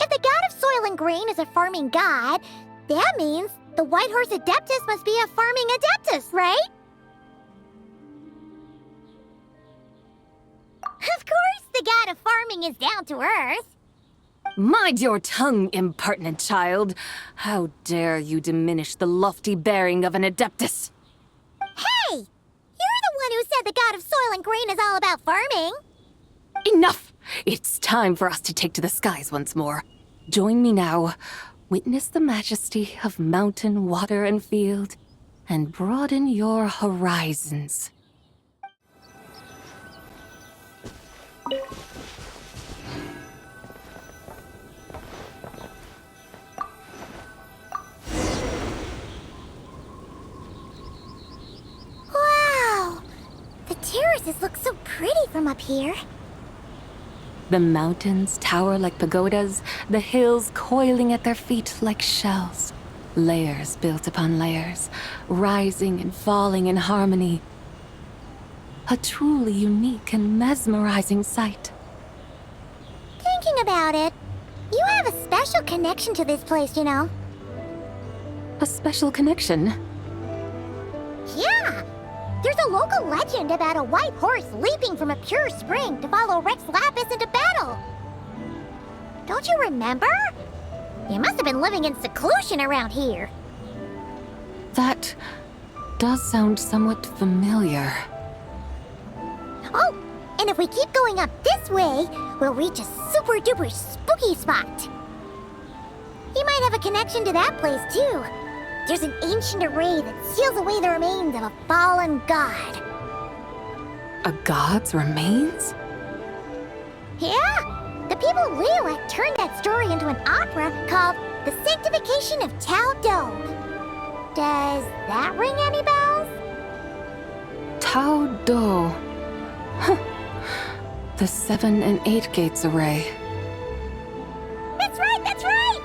S1: if the god of soil and grain is a farming god, that means the White Horse Adeptus must be a farming adeptus, right? Of course the god of farming is down to earth.
S18: Mind your tongue, impertinent child. How dare you diminish the lofty bearing of an adeptus?
S1: Hey! You're the one who said the god of soil and grain is all about farming.
S18: Enough! It's time for us to take to the skies once more. Join me now. Witness the majesty of mountain, water, and field, and broaden your horizons.
S1: Wow! The terraces look so pretty from up here.
S18: The mountains tower like pagodas, the hills coiling at their feet like shells. Layers built upon layers, rising and falling in harmony. A truly unique and mesmerizing sight.
S1: Thinking about it, you have a special connection to this place, you know.
S18: A special connection?
S1: Yeah! There's a local legend about a white horse leaping from a pure spring to follow Rex Lapis into battle. Don't you remember? You must have been living in seclusion around here.
S18: That does sound somewhat familiar.
S1: Oh, and if we keep going up this way, we'll reach a super duper spooky spot. You might have a connection to that place too. There's an ancient array that seals away the remains of a fallen god.
S18: A god's remains?
S1: Yeah! The people of Liyue turned that story into an opera called The Sanctification of Tao Do. Does that ring any bells?
S18: Tao Do. Huh. The 7 and 8 gates array.
S1: That's right, that's right!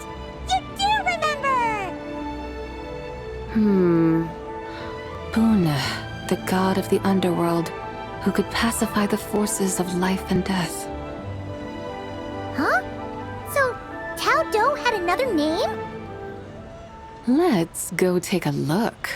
S1: You do remember!
S18: Buna, the god of the underworld, who could pacify the forces of life and death.
S1: Huh? So, Tao Do had another name?
S18: Let's go take a look.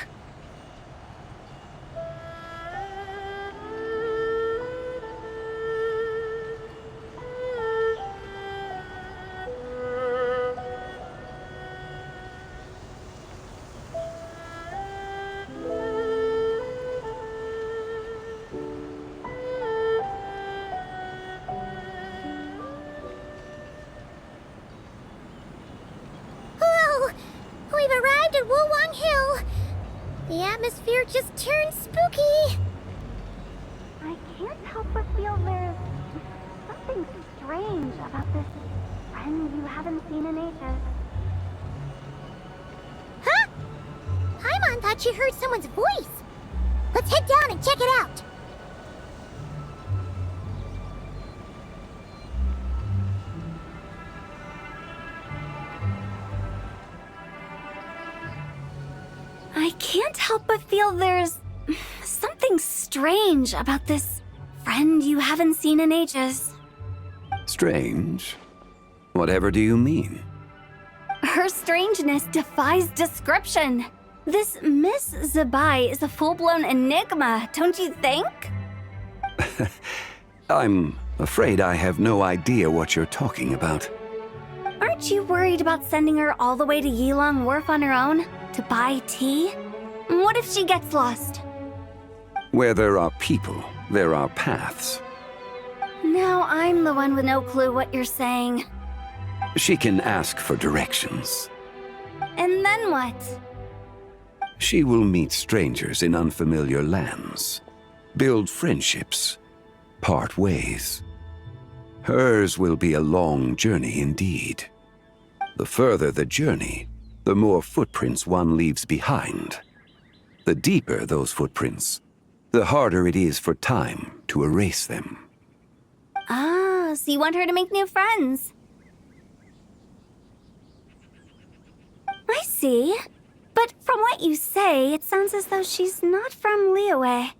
S1: we've arrived at Wulwang Hill. The atmosphere just turned spooky.
S21: I can't help but feel there's something strange about this friend you haven't seen in ages.
S1: Huh? Paimon thought she heard someone's voice. Let's head down and check it out.
S3: I can't help but feel there's something strange about this friend you haven't seen in ages.
S15: Strange? Whatever do you mean?
S3: Her strangeness defies description. This Miss Zabai is a full-blown enigma, don't you think?
S15: I'm afraid I have no idea what you're talking about.
S3: Aren't you worried about sending her all the way to Yilong Wharf on her own to buy tea? What if she gets lost?
S15: Where there are people, there are paths.
S3: Now I'm the one with no clue what you're saying.
S15: She can ask for directions.
S3: And then what?
S15: She will meet strangers in unfamiliar lands, build friendships, part ways. Hers will be a long journey indeed. The further the journey, the more footprints one leaves behind. The deeper those footprints, the harder it is for time to erase them.
S3: Ah, so you want her to make new friends. I see. But from what you say, it sounds as though she's not from Liyue.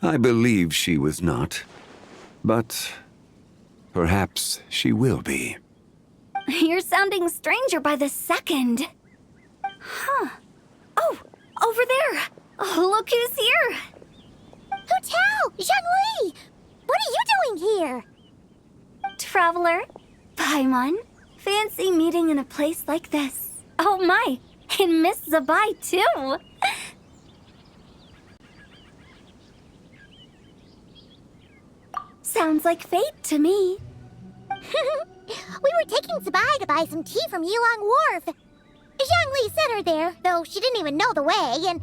S15: I believe she was not, but perhaps she will be.
S3: You're sounding stranger by the second. Huh. Oh, over there. Oh, look who's here.
S1: Hu Tao! Zhongli! What are you doing here?
S3: Traveler, Paimon, fancy meeting in a place like this. Oh my, and Miss Zabai too. Sounds like fate to me.
S1: We were taking Zabai to buy some tea from Yilong Wharf. Zhongli sent her there, though she didn't even know the way, and...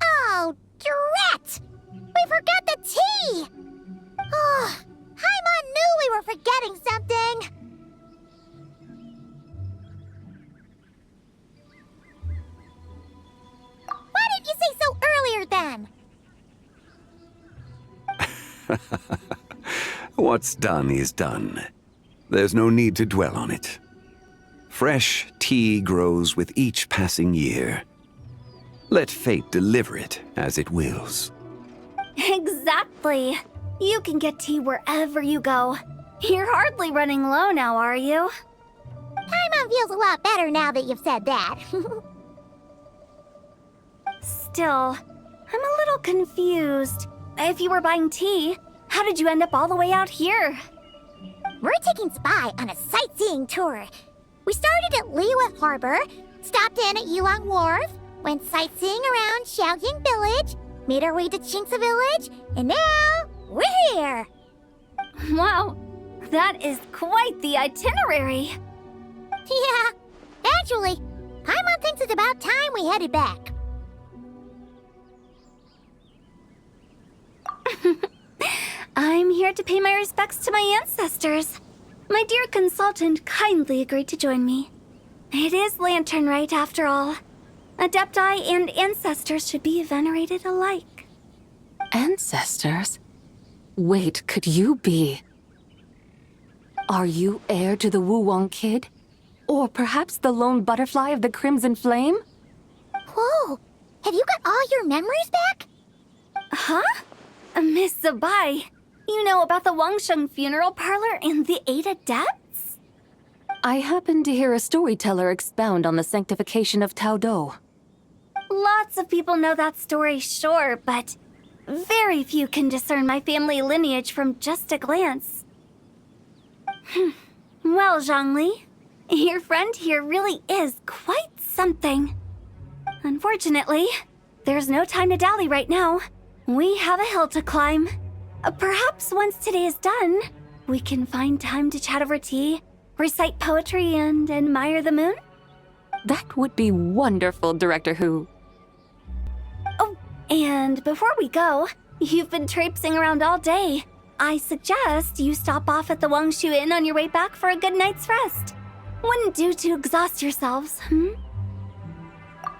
S1: Oh, drat! We forgot the tea! Oh, Paimon knew we were forgetting something! Why didn't you say so earlier, then?
S15: What's done is done. There's no need to dwell on it. Fresh tea grows with each passing year. Let fate deliver it as it wills.
S3: Exactly. You can get tea wherever you go. You're hardly running low now, are you?
S1: Paimon feels a lot better now that you've said that.
S3: Still, I'm a little confused. If you were buying tea, how did you end up all the way out here?
S1: We're taking Zabai on a sightseeing tour. We started at Liyue Harbor, stopped in at Yilong Wharf, went sightseeing around Xiaoying Village, made our way to Qingce Village, and now we're here.
S3: Wow, that is quite the itinerary.
S1: Yeah, actually, Paimon thinks it's about time we headed back.
S3: I'm here to pay my respects to my ancestors. My dear consultant kindly agreed to join me. It is LanternRite, after all. Adepti and ancestors should be venerated alike.
S18: Ancestors? Wait, could you be? Are you heir to the Wulwang Kid? Or perhaps the lone butterfly of the Crimson Flame?
S1: Whoa, have you got all your memories back?
S3: Huh? Miss Zabai, you know about the Wangsheng funeral parlor and the 8 adepts?
S18: I happened to hear a storyteller expound on the sanctification of Taodo.
S3: Lots of people know that story, sure, but very few can discern my family lineage from just a glance. Well, Zhongli, your friend here really is quite something. Unfortunately, there's no time to dally right now. We have a hill to climb. Perhaps once today is done, we can find time to chat over tea, recite poetry, and admire the moon?
S18: That would be wonderful, Director Who.
S3: Oh, and before we go, you've been traipsing around all day. I suggest you stop off at the Wangshu Inn on your way back for a good night's rest. Wouldn't do to exhaust yourselves,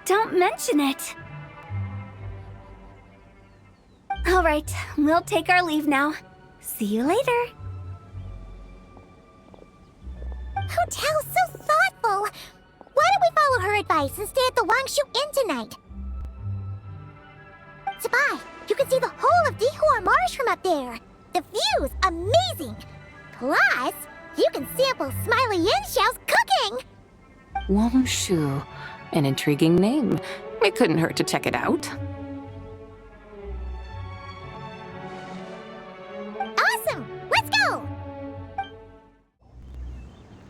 S3: Don't mention it. All right, we'll take our leave now. See you later.
S1: Hotel's so thoughtful. Why don't we follow her advice and stay at the Wangshu Inn tonight? Sabai, you can see the whole of Dihua Marsh from up there. The view's amazing. Plus, you can sample Smiley Yin-Xiao's cooking.
S18: Wangshu, an intriguing name. It couldn't hurt to check it out.
S1: Awesome! Let's go!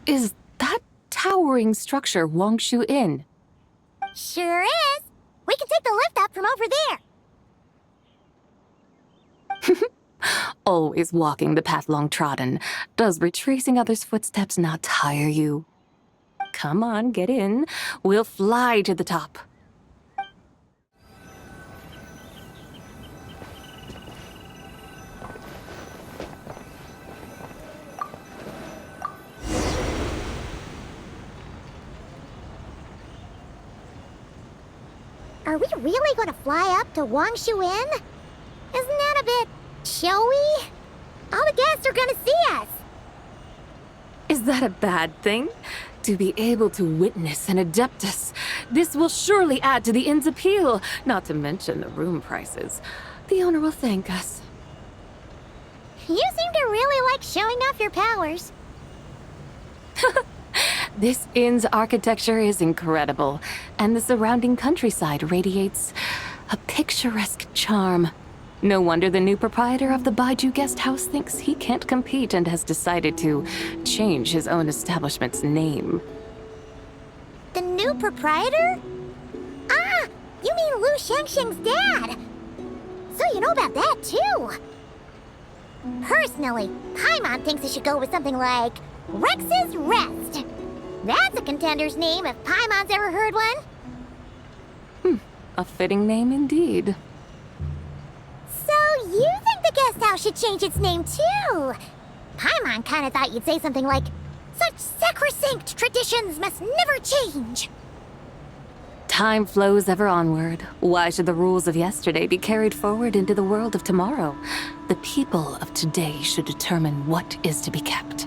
S18: Is that towering structure Wangshu Inn?
S1: Sure is. We can take the lift up from over there.
S18: Always walking the path long trodden. Does retracing others' footsteps not tire you? Come on, get in. We'll fly to the top.
S1: Are we really going to fly up to Wangshu Inn? Isn't that a bit showy? All the guests are going to see us.
S18: Is that a bad thing? To be able to witness an Adeptus. This will surely add to the inn's appeal, not to mention the room prices. The owner will thank us.
S1: You seem to really like showing off your powers.
S18: This inn's architecture is incredible, and the surrounding countryside radiates a picturesque charm. No wonder the new proprietor of the Baiju Guest House thinks he can't compete and has decided to change his own establishment's name.
S1: The new proprietor? Ah, you mean Lu Shengsheng's dad. So you know about that, too. Personally, Paimon thinks it should go with something like Rex's Rest. That's a contender's name if Paimon's ever heard one.
S18: A fitting name indeed.
S1: So you think the guest house should change its name too? Paimon kinda thought you'd say something like, "Such sacrosanct traditions must never change."
S18: Time flows ever onward. Why should the rules of yesterday be carried forward into the world of tomorrow? The people of today should determine what is to be kept.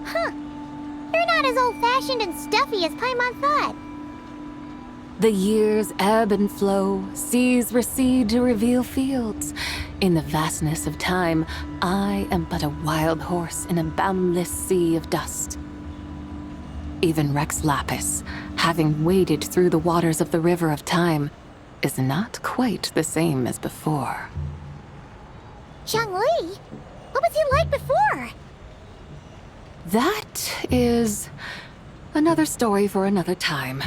S1: Huh. You're not as old-fashioned and stuffy as Paimon thought.
S18: The years ebb and flow, seas recede to reveal fields. In the vastness of time, I am but a wild horse in a boundless sea of dust. Even Rex Lapis, having waded through the waters of the river of time, is not quite the same as before.
S1: Zhongli? What was he like before?
S18: That is another story for another time.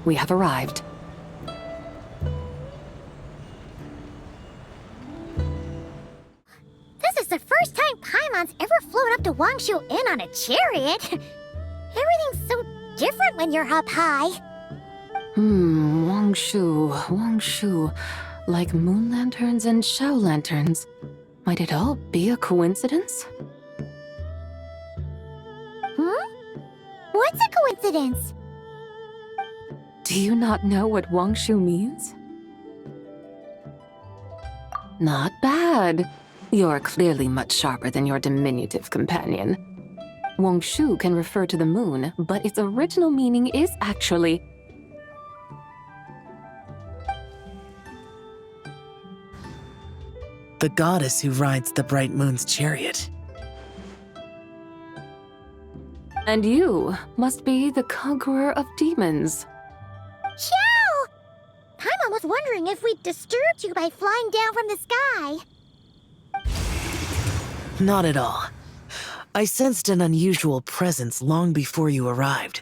S18: We have arrived.
S1: This is the first time Paimon's ever flown up to Wangshu Inn on a chariot. Everything's so different when you're up high.
S18: Wangshu. Like moon lanterns and Shao lanterns. Might it all be a coincidence?
S1: What's a coincidence?
S18: Do you not know what Wangshu means? Not bad. You're clearly much sharper than your diminutive companion. Wangshu can refer to the moon, but its original meaning is actually
S13: the goddess who rides the bright moon's chariot.
S18: And you must be the conqueror of demons.
S1: Xiao! Paimon was wondering if we'd disturbed you by flying down from the sky.
S13: Not at all. I sensed an unusual presence long before you arrived,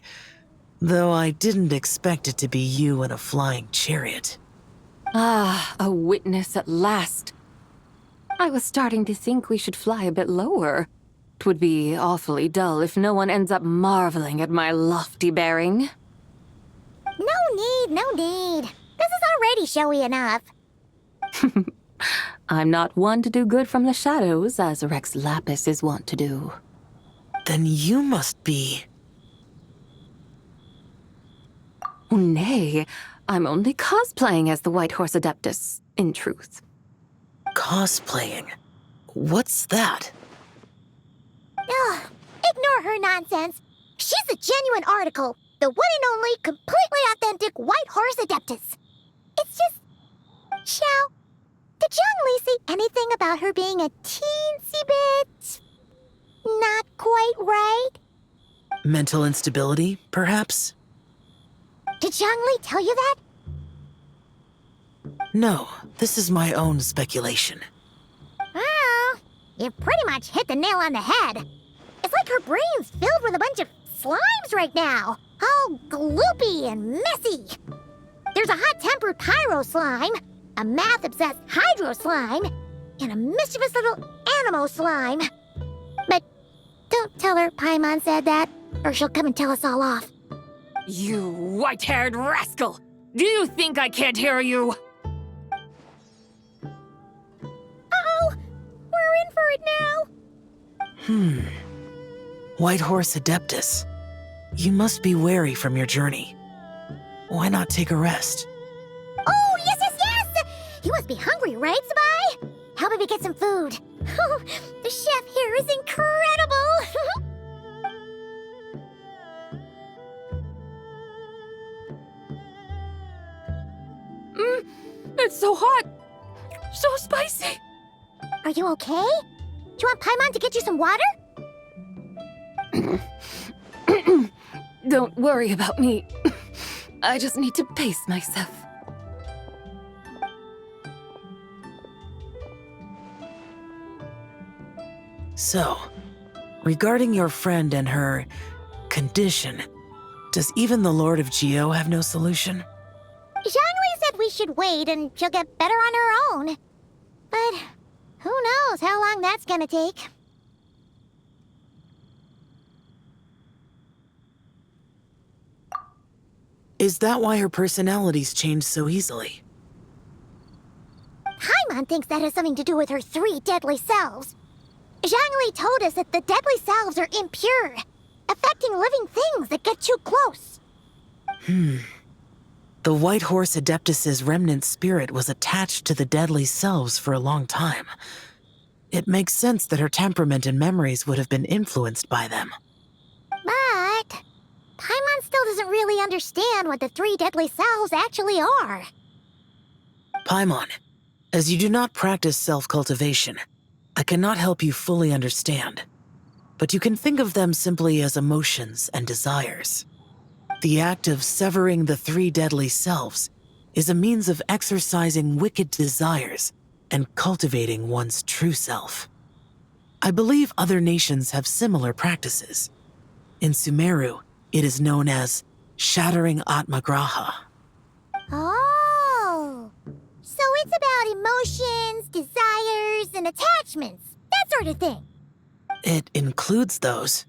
S13: though I didn't expect it to be you in a flying chariot.
S6: Ah, a witness at last. I was starting to think we should fly a bit lower. 'Twould be awfully dull if no one ends up marveling at my lofty bearing.
S1: No need. This is already showy enough.
S6: I'm not one to do good from the shadows, as Rex Lapis is wont to do.
S13: Then you must be...
S6: Oh, nay, I'm only cosplaying as the White Horse Adeptus, in truth.
S13: Cosplaying? What's that?
S1: Ugh, ignore her nonsense. She's a genuine article. The one and only, completely authentic White Horse Adeptus. It's just... Xiao, did Zhang Li say anything about her being a teensy bit... not quite right?
S13: Mental instability, perhaps?
S1: Did Zhang Li tell you that?
S13: No, this is my own speculation.
S1: Well, you pretty much hit the nail on the head. It's like her brain's filled with a bunch of slimes right now. All gloopy and messy. There's a hot-tempered pyro slime, a math-obsessed hydro slime, and a mischievous little animo slime. But don't tell her Paimon said that, or she'll come and tell us all off.
S6: You white-haired rascal! Do you think I can't hear you?
S1: Uh-oh! We're in for it now!
S13: White Horse Adeptus. You must be wary from your journey. Why not take a rest?
S1: Oh, yes! You must be hungry, right, Sabai? How about we get some food? Oh, the chef here is incredible!
S6: It's so hot! So spicy!
S1: Are you okay? Do you want Paimon to get you some water?
S6: Don't worry about me. I just need to pace myself.
S13: So, regarding your friend and her condition, does even the Lord of Geo have no solution?
S1: Zhangli said we should wait and she'll get better on her own. But who knows how long that's gonna take.
S13: Is that why her personalities change so easily?
S1: Paimon thinks that has something to do with her 3 deadly selves. Zhangli told us that the deadly selves are impure, affecting living things that get too close.
S13: The White Horse Adeptus's remnant spirit was attached to the deadly selves for a long time. It makes sense that her temperament and memories would have been influenced by them.
S1: But Paimon still doesn't really understand what the 3 deadly selves actually are.
S13: Paimon, as you do not practice self-cultivation, I cannot help you fully understand. But you can think of them simply as emotions and desires. The act of severing the 3 deadly selves is a means of exercising wicked desires and cultivating one's true self. I believe other nations have similar practices. In Sumeru, it is known as shattering Atmagraha.
S1: Oh, so it's about emotions, desires, and attachments, that sort of thing.
S13: It includes those.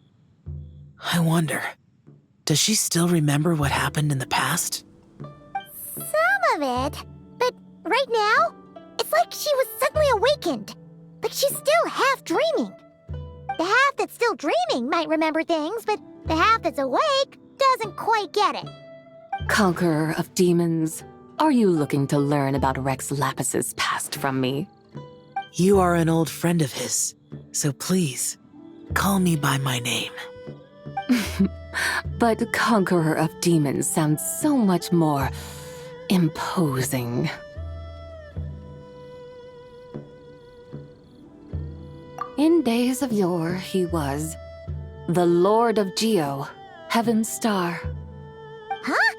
S13: I wonder, does she still remember what happened in the past?
S1: Some of it, but right now, it's like she was suddenly awakened, but she's still half dreaming. The half that's still dreaming might remember things, but the half that's awake doesn't quite get it.
S6: Conqueror of demons, are you looking to learn about Rex Lapis's past from me?
S13: You are an old friend of his, so please, call me by my name.
S6: But Conqueror of Demons sounds so much more imposing. In days of yore, he was the Lord of Geo, Heaven's Star.
S1: Huh?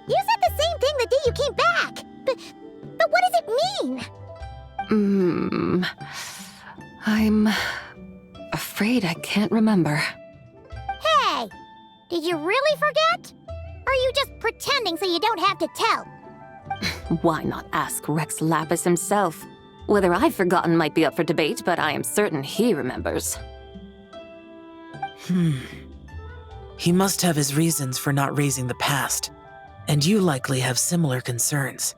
S1: You said the same thing the day you came back, but what does it mean?
S6: I'm afraid I can't remember.
S1: Hey, did you really forget? Or are you just pretending so you don't have to tell?
S18: Why not ask Rex Lapis himself? Whether I've forgotten might be up for debate, but I am certain he remembers.
S13: He must have his reasons for not raising the past, and you likely have similar concerns.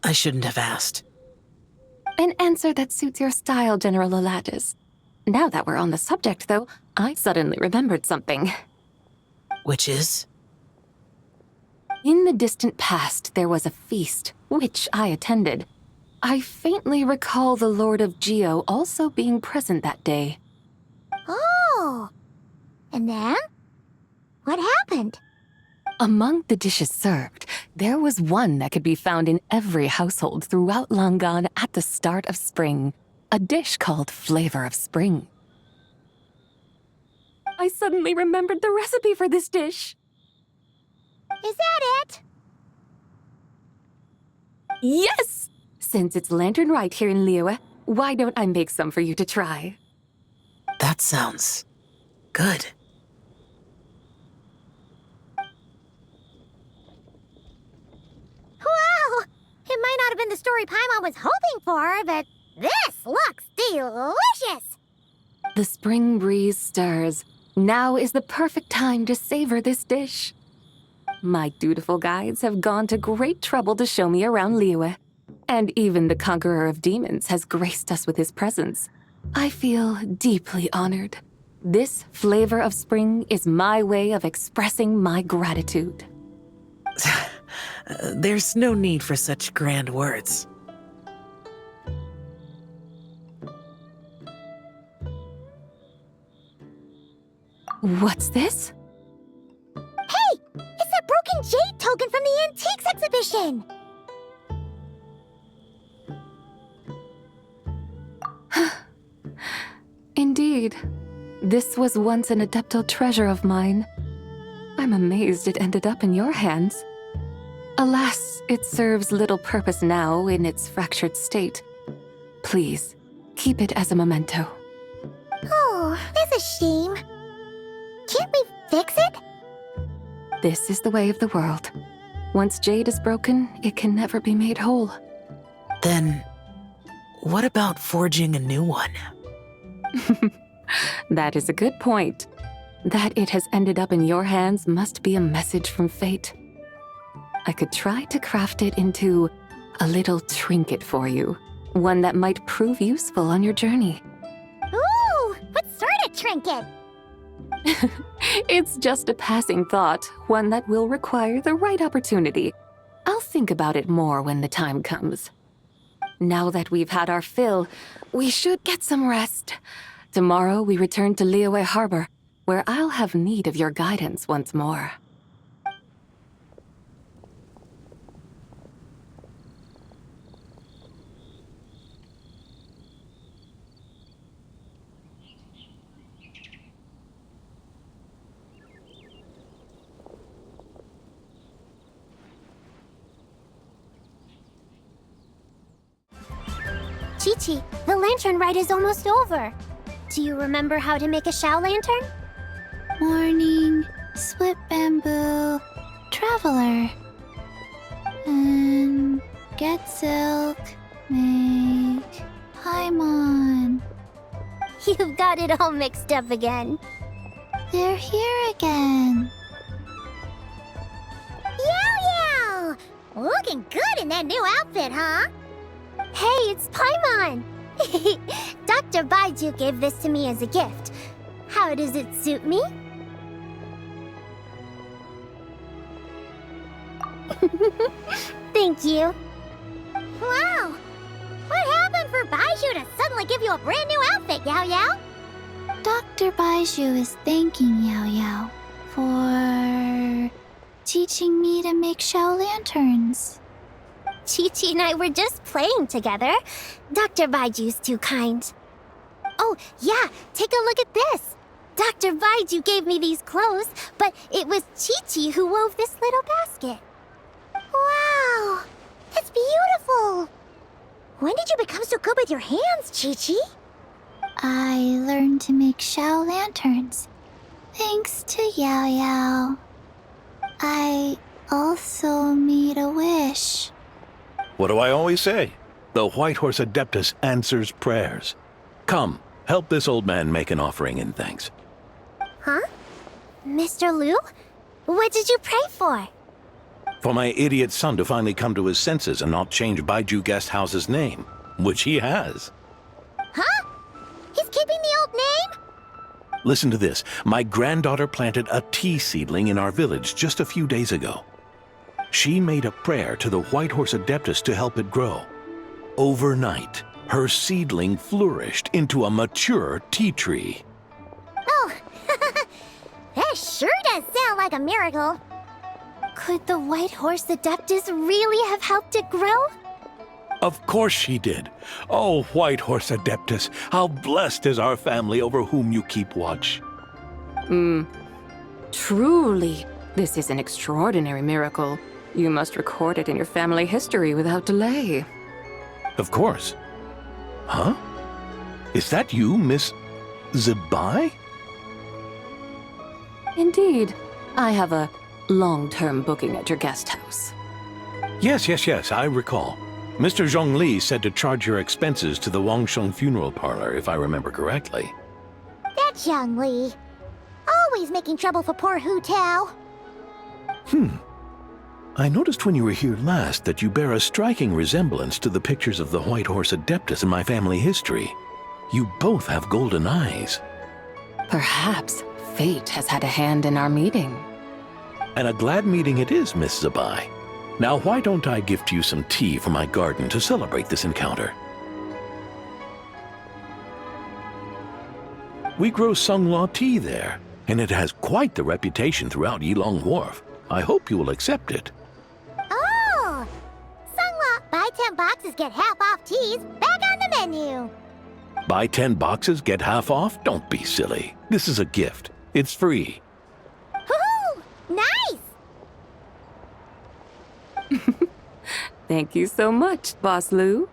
S13: I shouldn't have asked.
S18: An answer that suits your style, General Elatis. Now that we're on the subject, though, I suddenly remembered something.
S13: Which is?
S18: In the distant past, there was a feast, which I attended. I faintly recall the Lord of Geo also being present that day.
S1: Oh! And then? What happened?
S18: Among the dishes served, there was one that could be found in every household throughout Langan at the start of spring. A dish called Flavor of Spring. I suddenly remembered the recipe for this dish.
S1: Is that it?
S18: Yes! Since it's LanternRite here in Liyue, why don't I make some for you to try?
S13: That sounds good.
S1: Wow! It might not have been the story Paimon was hoping for, but this looks delicious!
S18: The spring breeze stirs. Now is the perfect time to savor this dish. My dutiful guides have gone to great trouble to show me around Liyue, and even the Conqueror of Demons has graced us with his presence. I feel deeply honored. This flavor of spring is my way of expressing my gratitude.
S13: There's no need for such grand words.
S18: What's this?
S1: Hey! It's that broken jade token from the Antiques exhibition!
S18: Indeed. This was once an adeptal treasure of mine. I'm amazed it ended up in your hands. Alas, it serves little purpose now in its fractured state. Please, keep it as a memento.
S1: Oh, that's a shame. Can't we fix it?
S18: This is the way of the world. Once jade is broken, it can never be made whole.
S13: Then, what about forging a new one?
S18: That is a good point. That it has ended up in your hands must be a message from fate. I could try to craft it into a little trinket for you. One that might prove useful on your journey.
S1: Ooh, what sort of trinket?
S18: It's just a passing thought, one that will require the right opportunity. I'll think about it more when the time comes. Now that we've had our fill, we should get some rest. Tomorrow we return to Liyue Harbor, where I'll have need of your guidance once more.
S1: Chi-Chi, the LanternRite is almost over. Do you remember how to make a Shao lantern?
S11: Morning, split bamboo, traveler. And get silk, make Paimon.
S1: You've got it all mixed up again.
S11: They're here again.
S1: Yow! Looking good in that new outfit, huh? Hey, it's Paimon! Dr. Baiju gave this to me as a gift. How does it suit me? Thank you. Wow! What happened for Baiju to suddenly give you a brand new outfit, Yao Yao?
S11: Dr. Baiju is thanking Yao Yao for teaching me to make Shao lanterns.
S1: Chi-Chi and I were just playing together. Dr. Baiju's too kind. Oh, yeah, take a look at this. Dr. Baiju gave me these clothes, but it was Chi-Chi who wove this little basket. Wow, that's beautiful. When did you become so good with your hands, Chi-Chi?
S11: I learned to make Shao lanterns, thanks to Yao Yao. I also made a wish.
S7: What do I always say? The White Horse Adeptus answers prayers. Come, help this old man make an offering in thanks.
S1: Huh? Mr. Liu? What did you pray for?
S7: For my idiot son to finally come to his senses and not change Baiju Guest House's name, which he has.
S1: Huh? He's keeping the old name?
S7: Listen to this. My granddaughter planted a tea seedling in our village just a few days ago. She made a prayer to the White Horse Adeptus to help it grow. Overnight, her seedling flourished into a mature tea tree.
S1: Oh, that sure does sound like a miracle. Could the White Horse Adeptus really have helped it grow?
S7: Of course she did. Oh, White Horse Adeptus, how blessed is our family over whom you keep watch.
S6: Truly, this is an extraordinary miracle. You must record it in your family history without delay.
S7: Of course. Huh? Is that you, Miss Zibai?
S6: Indeed. I have a long-term booking at your guest house.
S7: Yes, I recall. Mr. Zhongli said to charge your expenses to the Wangsheng Funeral Parlor, if I remember correctly.
S1: That's Young Li. Always making trouble for poor Hu Tao.
S7: I noticed when you were here last that you bear a striking resemblance to the pictures of the White Horse Adeptus in my family history. You both have golden eyes.
S6: Perhaps fate has had a hand in our meeting.
S7: And a glad meeting it is, Miss Zibai. Now, why don't I gift you some tea from my garden to celebrate this encounter? We grow Sunglaw tea there, and it has quite the reputation throughout Yilong Wharf. I hope you will accept it.
S1: Oh! Sunglaw, buy 10 boxes, get half off teas, back on the menu.
S7: Buy 10 boxes, get half off? Don't be silly. This is a gift. It's free.
S1: Woohoo! Nice!
S6: Thank you so much, Boss Liu.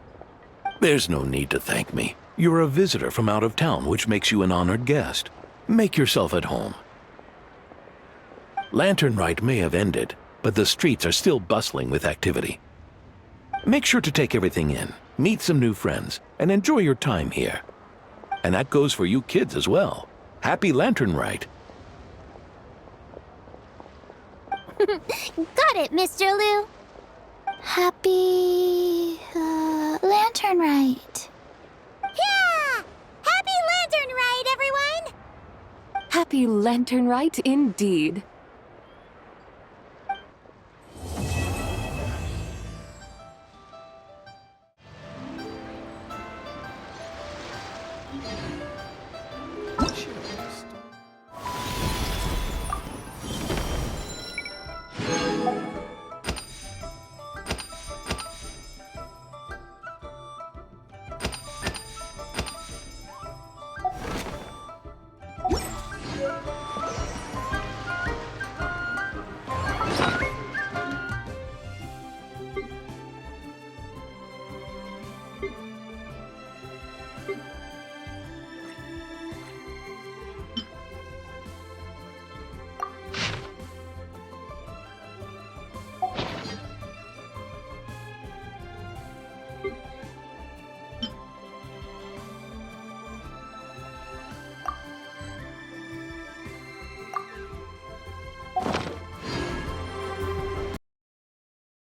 S7: There's no need to thank me. You're a visitor from out of town, which makes you an honored guest. Make yourself at home. LanternRite may have ended, but the streets are still bustling with activity. Make sure to take everything in, meet some new friends, and enjoy your time here. And that goes for you kids as well. Happy LanternRite.
S1: Got it, Mr. Liu.
S11: Happy... LanternRite.
S1: Yeah! Happy LanternRite, everyone!
S6: Happy LanternRite indeed.